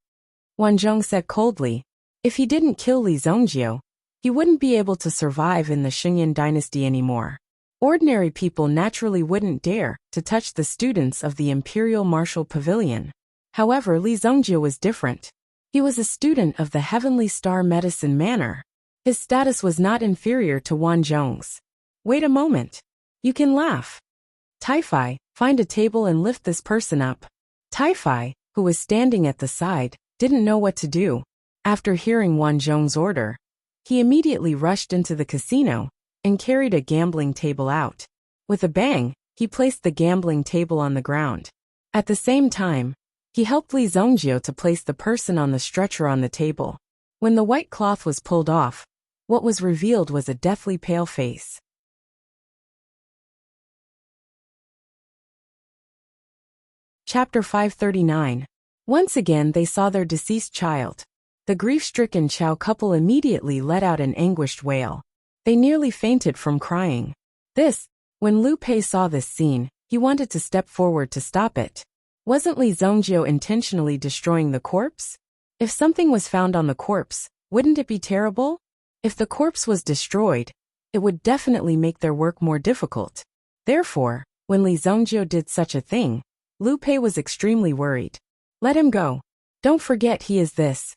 Wan Zhong said coldly. If he didn't kill Li Zhongjiu, he wouldn't be able to survive in the Xingyan dynasty anymore. Ordinary people naturally wouldn't dare to touch the students of the Imperial Martial Pavilion. However, Li Zhongjiu was different. He was a student of the Heavenly Star Medicine Manor. His status was not inferior to Wan Zhong's. Wait a moment. You can laugh. Tai-Fi, find a table and lift this person up. Tai-Fi, who was standing at the side, didn't know what to do. After hearing Wan Zhong's order, he immediately rushed into the casino and carried a gambling table out. With a bang, he placed the gambling table on the ground. At the same time, he helped Li Zhongjie to place the person on the stretcher on the table. When the white cloth was pulled off, what was revealed was a deathly pale face. Chapter 539. Once again they saw their deceased child. The grief-stricken Chao couple immediately let out an anguished wail. They nearly fainted from crying. When Lu Pei saw this scene, he wanted to step forward to stop it. Wasn't Li Zhongjie intentionally destroying the corpse? If something was found on the corpse, wouldn't it be terrible? If the corpse was destroyed, it would definitely make their work more difficult. Therefore, when Li Zhongjie did such a thing, Lu Pei was extremely worried. Let him go. Don't forget he is this.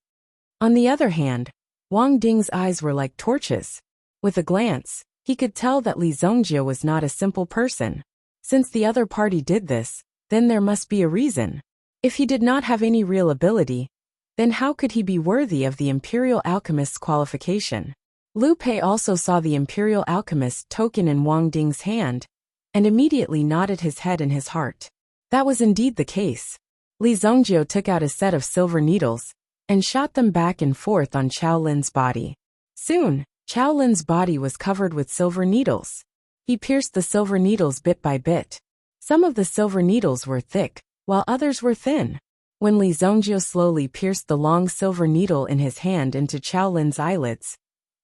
On the other hand, Wang Ding's eyes were like torches. With a glance, he could tell that Li Zhongjie was not a simple person. Since the other party did this, then there must be a reason. If he did not have any real ability, then how could he be worthy of the Imperial Alchemist's qualification? Lu Pei also saw the Imperial Alchemist token in Wang Ding's hand, and immediately nodded his head in his heart. That was indeed the case. Li Zhongjie took out a set of silver needles, and shot them back and forth on Chao Lin's body. Soon, Chao Lin's body was covered with silver needles. He pierced the silver needles bit by bit. Some of the silver needles were thick, while others were thin. When Li Zhongjie slowly pierced the long silver needle in his hand into Chao Lin's eyelids,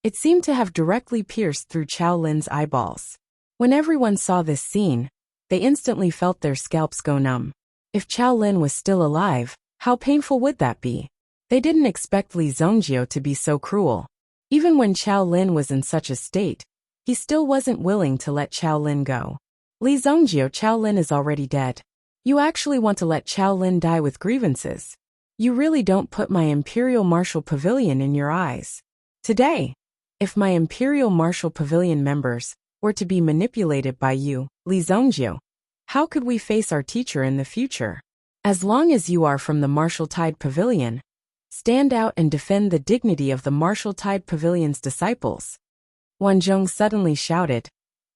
it seemed to have directly pierced through Chao Lin's eyeballs. When everyone saw this scene, they instantly felt their scalps go numb. If Chao Lin was still alive, how painful would that be? They didn't expect Li Zhongjie to be so cruel. Even when Chao Lin was in such a state, he still wasn't willing to let Chao Lin go. Li Zhongjie, Chao Lin is already dead. You actually want to let Chao Lin die with grievances. You really don't put my Imperial Martial Pavilion in your eyes. Today, if my Imperial Martial Pavilion members were to be manipulated by you, Li Zhongjie, how could we face our teacher in the future? As long as you are from the Martial Tide Pavilion, stand out and defend the dignity of the Martial Tide Pavilion's disciples. Wan Zhong suddenly shouted,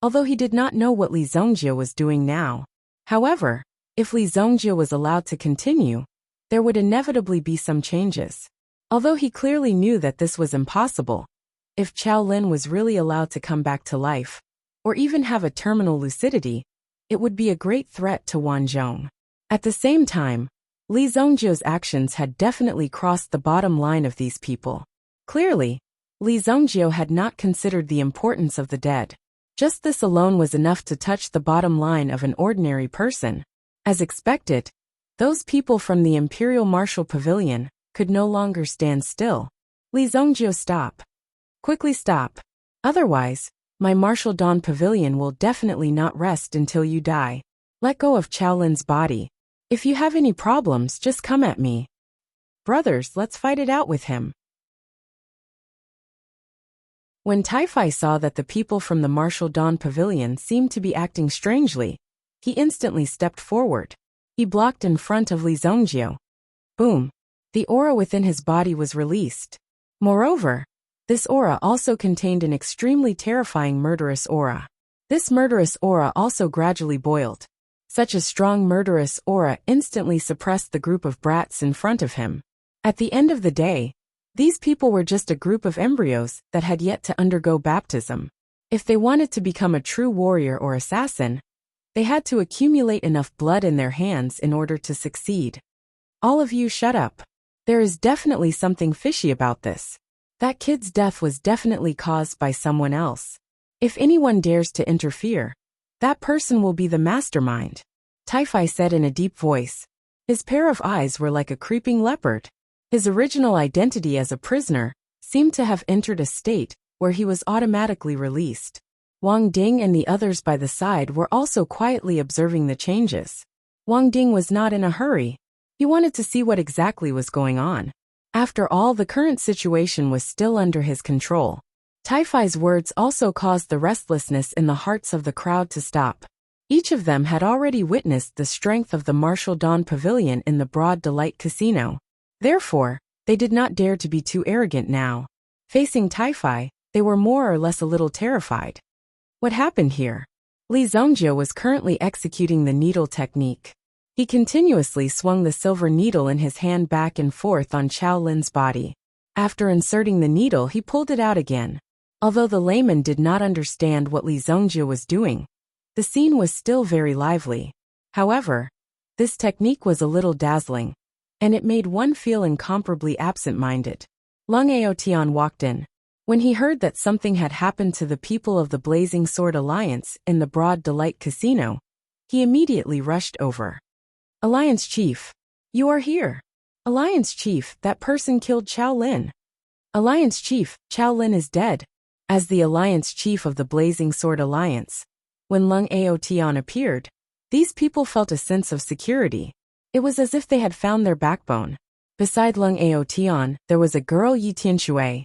although he did not know what Li Zhongjie was doing now. However, if Li Zhongjie was allowed to continue, there would inevitably be some changes. Although he clearly knew that this was impossible, if Chao Lin was really allowed to come back to life, or even have a terminal lucidity, it would be a great threat to Wan Zhong. At the same time, Li Zhongjie's actions had definitely crossed the bottom line of these people. Clearly, Li Zhongjie had not considered the importance of the dead. Just this alone was enough to touch the bottom line of an ordinary person. As expected, those people from the Imperial Martial Pavilion could no longer stand still. Li Zhongjie, stop. Quickly stop. Otherwise, my Martial Dawn Pavilion will definitely not rest until you die. Let go of Chao Lin's body. If you have any problems, just come at me. Brothers, let's fight it out with him. When Taifai saw that the people from the Martial Dawn Pavilion seemed to be acting strangely, he instantly stepped forward. He blocked in front of Li Zhongjie. Boom! The aura within his body was released. Moreover, this aura also contained an extremely terrifying murderous aura. This murderous aura also gradually boiled. Such a strong murderous aura instantly suppressed the group of brats in front of him. At the end of the day, these people were just a group of embryos that had yet to undergo baptism. If they wanted to become a true warrior or assassin, they had to accumulate enough blood in their hands in order to succeed. All of you shut up. There is definitely something fishy about this. That kid's death was definitely caused by someone else. If anyone dares to interfere, that person will be the mastermind, Taifai said in a deep voice. His pair of eyes were like a creeping leopard. His original identity as a prisoner seemed to have entered a state where he was automatically released. Wang Ding and the others by the side were also quietly observing the changes. Wang Ding was not in a hurry. He wanted to see what exactly was going on. After all, the current situation was still under his control. Taifai's words also caused the restlessness in the hearts of the crowd to stop. Each of them had already witnessed the strength of the Martial Dawn Pavilion in the Broad Delight Casino. Therefore, they did not dare to be too arrogant now. Facing Taifai, they were more or less a little terrified. What happened here? Li Zhongjie was currently executing the needle technique. He continuously swung the silver needle in his hand back and forth on Qiao Lin's body. After inserting the needle, he pulled it out again. Although the layman did not understand what Li Zongjie was doing, the scene was still very lively. However, this technique was a little dazzling, and it made one feel incomparably absent-minded. Lung Aotian walked in. When he heard that something had happened to the people of the Blazing Sword Alliance in the Broad Delight Casino, he immediately rushed over. Alliance Chief, you are here. Alliance Chief, that person killed Qiao Lin. Alliance Chief, Qiao Lin is dead. As the Alliance Chief of the Blazing Sword Alliance, when Lung Aotian appeared, these people felt a sense of security. It was as if they had found their backbone. Beside Lung Aotian, there was a girl, Yi Tianshui.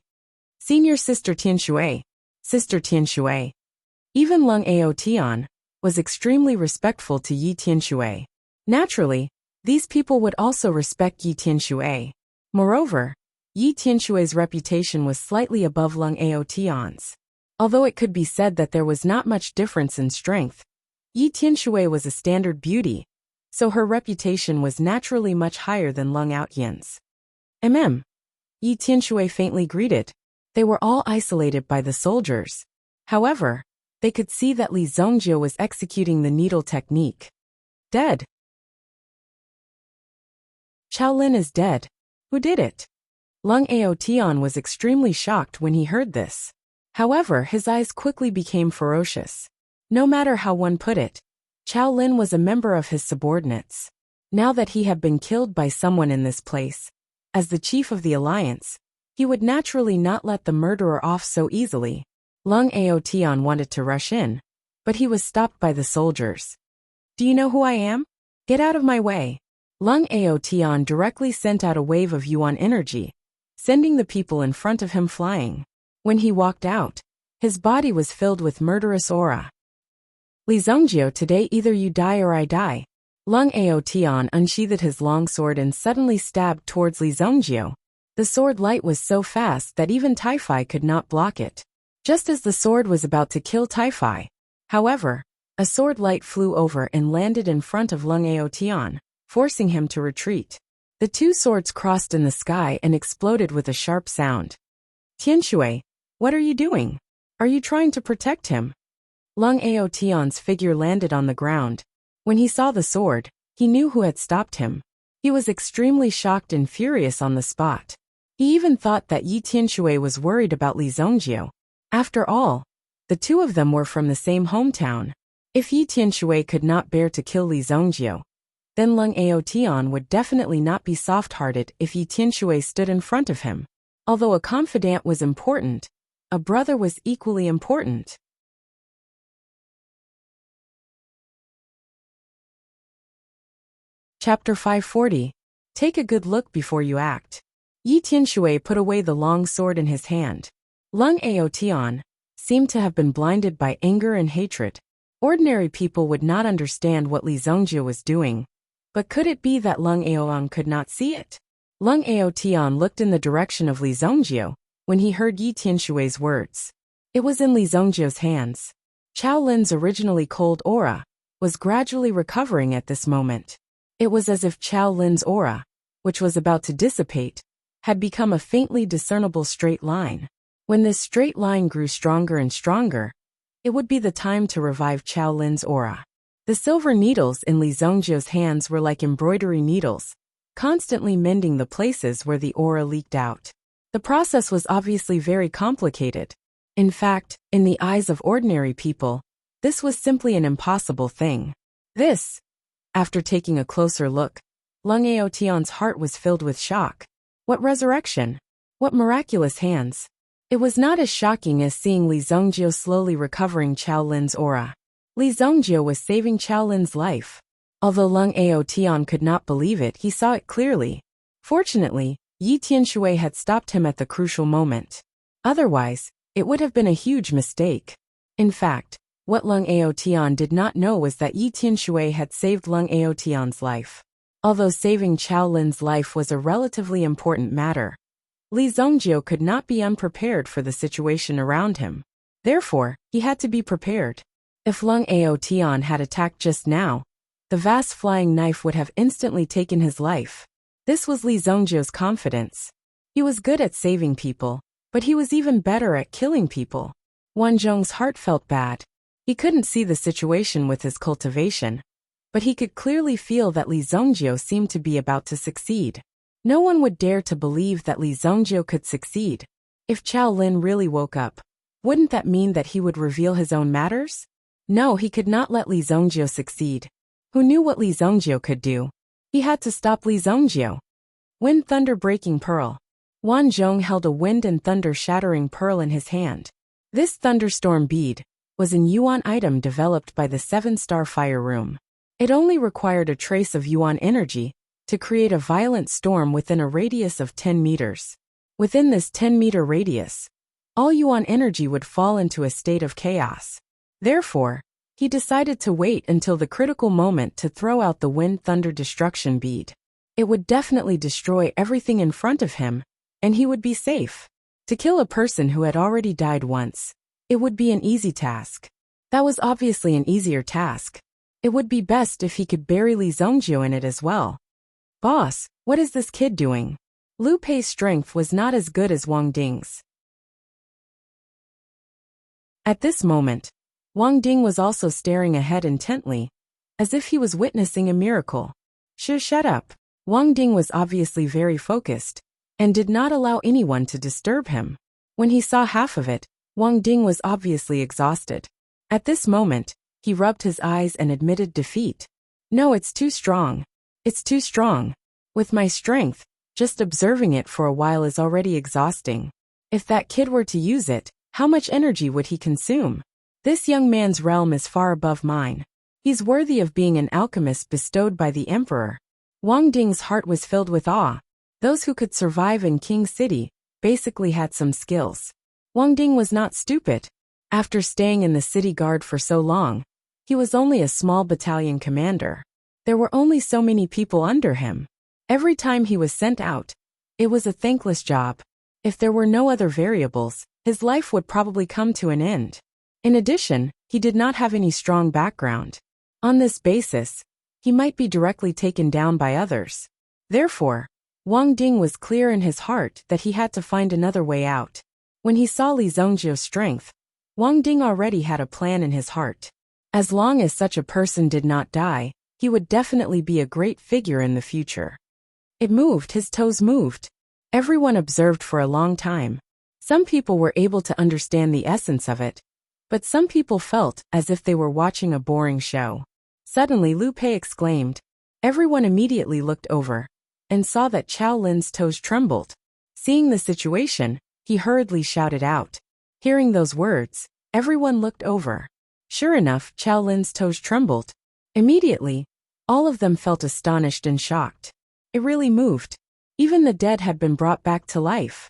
Senior Sister Tianshui. Sister Tianshui. Even Lung Aotian was extremely respectful to Yi Tianshui. Naturally, these people would also respect Yi Tianshui. Moreover, Yi Tianshui's reputation was slightly above Lung Aotian's. Although it could be said that there was not much difference in strength, Yi Tianshui was a standard beauty, so her reputation was naturally much higher than Lung Aotian's. Yi Tianshui faintly greeted. They were all isolated by the soldiers. However, they could see that Li Zongjie was executing the needle technique. Dead. Qiao Lin is dead. Who did it? Lung Aotian was extremely shocked when he heard this. However, his eyes quickly became ferocious. No matter how one put it, Qiao Lin was a member of his subordinates. Now that he had been killed by someone in this place, as the chief of the alliance, he would naturally not let the murderer off so easily. Lung Aotian wanted to rush in, but he was stopped by the soldiers. Do you know who I am? Get out of my way. Lung Aotian directly sent out a wave of yuan energy, sending the people in front of him flying. When he walked out, his body was filled with murderous aura. Li Zongjie, today either you die or I die. Lung Aotian unsheathed his long sword and suddenly stabbed towards Li Zongjie. The sword light was so fast that even Taifai could not block it. Just as the sword was about to kill Taifai, however, a sword light flew over and landed in front of Lung Aotian, forcing him to retreat. The two swords crossed in the sky and exploded with a sharp sound. Tianshui, what are you doing? Are you trying to protect him? Lung Aotian's figure landed on the ground. When he saw the sword, he knew who had stopped him. He was extremely shocked and furious on the spot. He even thought that Yi Tianshui was worried about Li Zongjie. After all, the two of them were from the same hometown. If Yi Tianshui could not bear to kill Li Zongjie, then Lung Aotian would definitely not be soft-hearted if Yi Tianshui stood in front of him. Although a confidant was important, a brother was equally important. Chapter 540. Take a good look before you act. Yi Tianshui put away the long sword in his hand. Lung Aotian seemed to have been blinded by anger and hatred. Ordinary people would not understand what Li Zongjie was doing, but could it be that Lung Aotian could not see it? Lung Aotian looked in the direction of Li Zongjie when he heard Yi Tianshui's words. It was in Li Zongjie's hands. Qiao Lin's originally cold aura was gradually recovering at this moment. It was as if Qiao Lin's aura, which was about to dissipate, had become a faintly discernible straight line. When this straight line grew stronger and stronger, it would be the time to revive Qiao Lin's aura. The silver needles in Li Zongjie's hands were like embroidery needles, constantly mending the places where the aura leaked out. The process was obviously very complicated. In fact, in the eyes of ordinary people, this was simply an impossible thing. This, after taking a closer look, Lung Aotian's heart was filled with shock. What resurrection! What miraculous hands! It was not as shocking as seeing Li Zongjie slowly recovering Qiao Lin's aura. Li Zongjie was saving Qiao Lin's life. Although Lung Aotian could not believe it, he saw it clearly. Fortunately, Yi Tianshui had stopped him at the crucial moment. Otherwise, it would have been a huge mistake. In fact, what Lung Aotian did not know was that Yi Tianshui had saved Lung Aotian's life. Although saving Qiao Lin's life was a relatively important matter, Li Zongjie could not be unprepared for the situation around him. Therefore, he had to be prepared. If Lung Aotian had attacked just now, the vast flying knife would have instantly taken his life. This was Li Zhongjiu's confidence. He was good at saving people, but he was even better at killing people. Wang Zhong's heart felt bad. He couldn't see the situation with his cultivation, but he could clearly feel that Li Zhongjiu seemed to be about to succeed. No one would dare to believe that Li Zhongjiu could succeed. If Chao Lin really woke up, wouldn't that mean that he would reveal his own matters? No, he could not let Li Zhongjiu succeed. Who knew what Li Zhongjiu could do? He had to stop Li Zhongjiu. Wind Thunder Breaking Pearl. Wang Zhong held a wind and thunder shattering pearl in his hand. This thunderstorm bead was an yuan item developed by the 7-star fire room. It only required a trace of yuan energy to create a violent storm within a radius of 10 meters. Within this 10-meter radius, all yuan energy would fall into a state of chaos. Therefore, he decided to wait until the critical moment to throw out the wind thunder destruction bead. It would definitely destroy everything in front of him, and he would be safe. To kill a person who had already died once, it would be an easy task. That was obviously an easier task. It would be best if he could bury Li Zhongjiu in it as well. Boss, what is this kid doing? Lu Pei's strength was not as good as Wang Ding's. At this moment, Wang Ding was also staring ahead intently, as if he was witnessing a miracle. Shut up. Wang Ding was obviously very focused, and did not allow anyone to disturb him. When he saw half of it, Wang Ding was obviously exhausted. At this moment, he rubbed his eyes and admitted defeat. No, it's too strong. It's too strong. With my strength, just observing it for a while is already exhausting. If that kid were to use it, how much energy would he consume? This young man's realm is far above mine. He's worthy of being an alchemist bestowed by the emperor. Wang Ding's heart was filled with awe. Those who could survive in King City basically had some skills. Wang Ding was not stupid. After staying in the city guard for so long, he was only a small battalion commander. There were only so many people under him. Every time he was sent out, it was a thankless job. If there were no other variables, his life would probably come to an end. In addition, he did not have any strong background. On this basis, he might be directly taken down by others. Therefore, Wang Ding was clear in his heart that he had to find another way out. When he saw Li Zhongjiu's strength, Wang Ding already had a plan in his heart. As long as such a person did not die, he would definitely be a great figure in the future. It moved, his toes moved. Everyone observed for a long time. Some people were able to understand the essence of it, but some people felt as if they were watching a boring show. Suddenly Lu Pei exclaimed. Everyone immediately looked over, and saw that Chao Lin's toes trembled. Seeing the situation, he hurriedly shouted out. Hearing those words, everyone looked over. Sure enough, Chao Lin's toes trembled. Immediately, all of them felt astonished and shocked. It really moved. Even the dead had been brought back to life.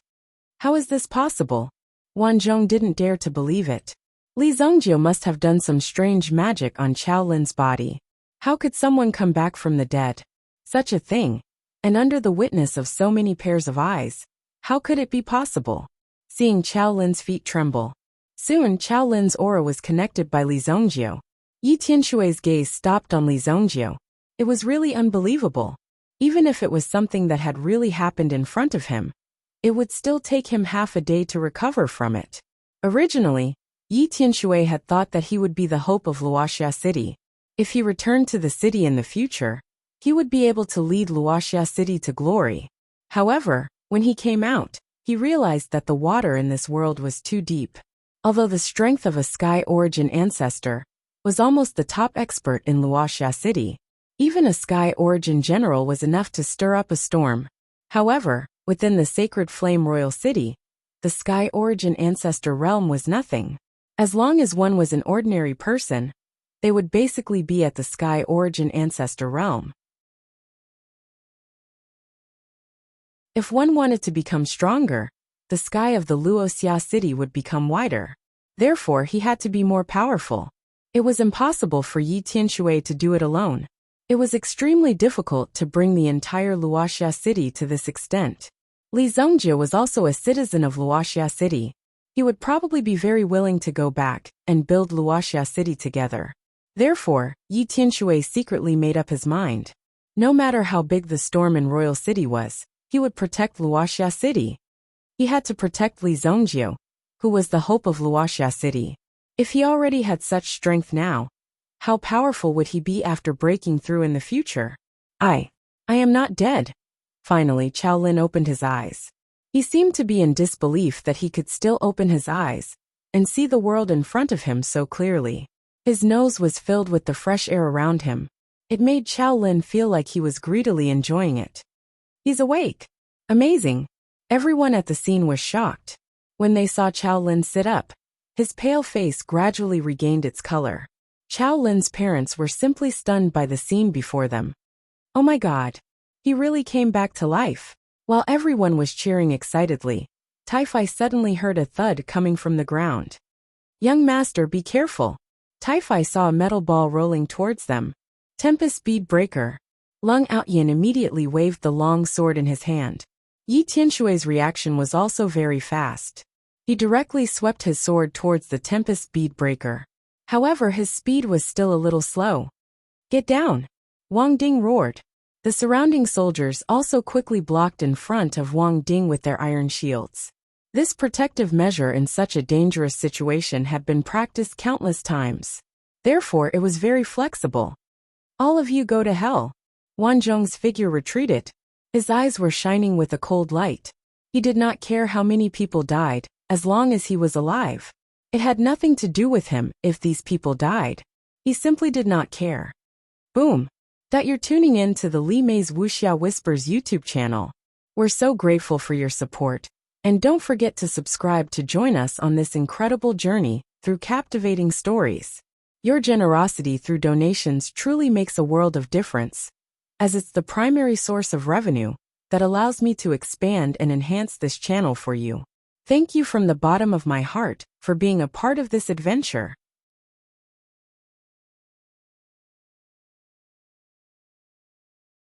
How is this possible? Wang Zhong didn't dare to believe it. Li Zhongjiu must have done some strange magic on Chao Lin's body. How could someone come back from the dead? Such a thing, and under the witness of so many pairs of eyes, how could it be possible? Seeing Chao Lin's feet tremble. Soon Chao Lin's aura was connected by Li Zhongjiu. Yi Tianshui's gaze stopped on Li Zhongjiu. It was really unbelievable. Even if it was something that had really happened in front of him, it would still take him half a day to recover from it. Originally, Yi Tianshui had thought that he would be the hope of Wuxia City. If he returned to the city in the future, he would be able to lead Wuxia City to glory. However, when he came out, he realized that the water in this world was too deep. Although the strength of a Sky Origin ancestor was almost the top expert in Wuxia City, even a Sky Origin general was enough to stir up a storm. However, within the Sacred Flame Royal City, the Sky Origin ancestor realm was nothing. As long as one was an ordinary person, they would basically be at the Sky Origin ancestor realm. If one wanted to become stronger, the sky of the Wuxia city would become wider. Therefore, he had to be more powerful. It was impossible for Yi Tianshui to do it alone. It was extremely difficult to bring the entire Wuxia city to this extent. Li Zhongjiu was also a citizen of Wuxia city. He would probably be very willing to go back and build Wuxia city together. Therefore, Yi Tianshui secretly made up his mind. No matter how big the storm in Royal City was, he would protect Wuxia City. He had to protect Li Zhongjiu, who was the hope of Wuxia City. If he already had such strength now, how powerful would he be after breaking through in the future? I am not dead. Finally, Qiao Lin opened his eyes. He seemed to be in disbelief that he could still open his eyes and see the world in front of him so clearly. His nose was filled with the fresh air around him. It made Qiao Lin feel like he was greedily enjoying it. He's awake. Amazing. Everyone at the scene was shocked. When they saw Qiao Lin sit up, his pale face gradually regained its color. Qiao Lin's parents were simply stunned by the scene before them. Oh my God. He really came back to life. While everyone was cheering excitedly, Tai-Fai suddenly heard a thud coming from the ground. Young master, be careful. Tai-Fai saw a metal ball rolling towards them. Tempest Bead Breaker. Lung Outyin immediately waved the long sword in his hand. Yi Tianshui's reaction was also very fast. He directly swept his sword towards the Tempest Bead Breaker. However, his speed was still a little slow. Get down! Wang Ding roared. The surrounding soldiers also quickly blocked in front of Wang Ding with their iron shields. This protective measure in such a dangerous situation had been practiced countless times. Therefore, it was very flexible. All of you go to hell. Wan Zhong's figure retreated. His eyes were shining with a cold light. He did not care how many people died, as long as he was alive. It had nothing to do with him if these people died. He simply did not care. Boom. That you're tuning in to the Li Mei's Wuxia Whispers YouTube channel. We're so grateful for your support. And don't forget to subscribe to join us on this incredible journey through captivating stories. Your generosity through donations truly makes a world of difference, as it's the primary source of revenue that allows me to expand and enhance this channel for you. Thank you from the bottom of my heart for being a part of this adventure.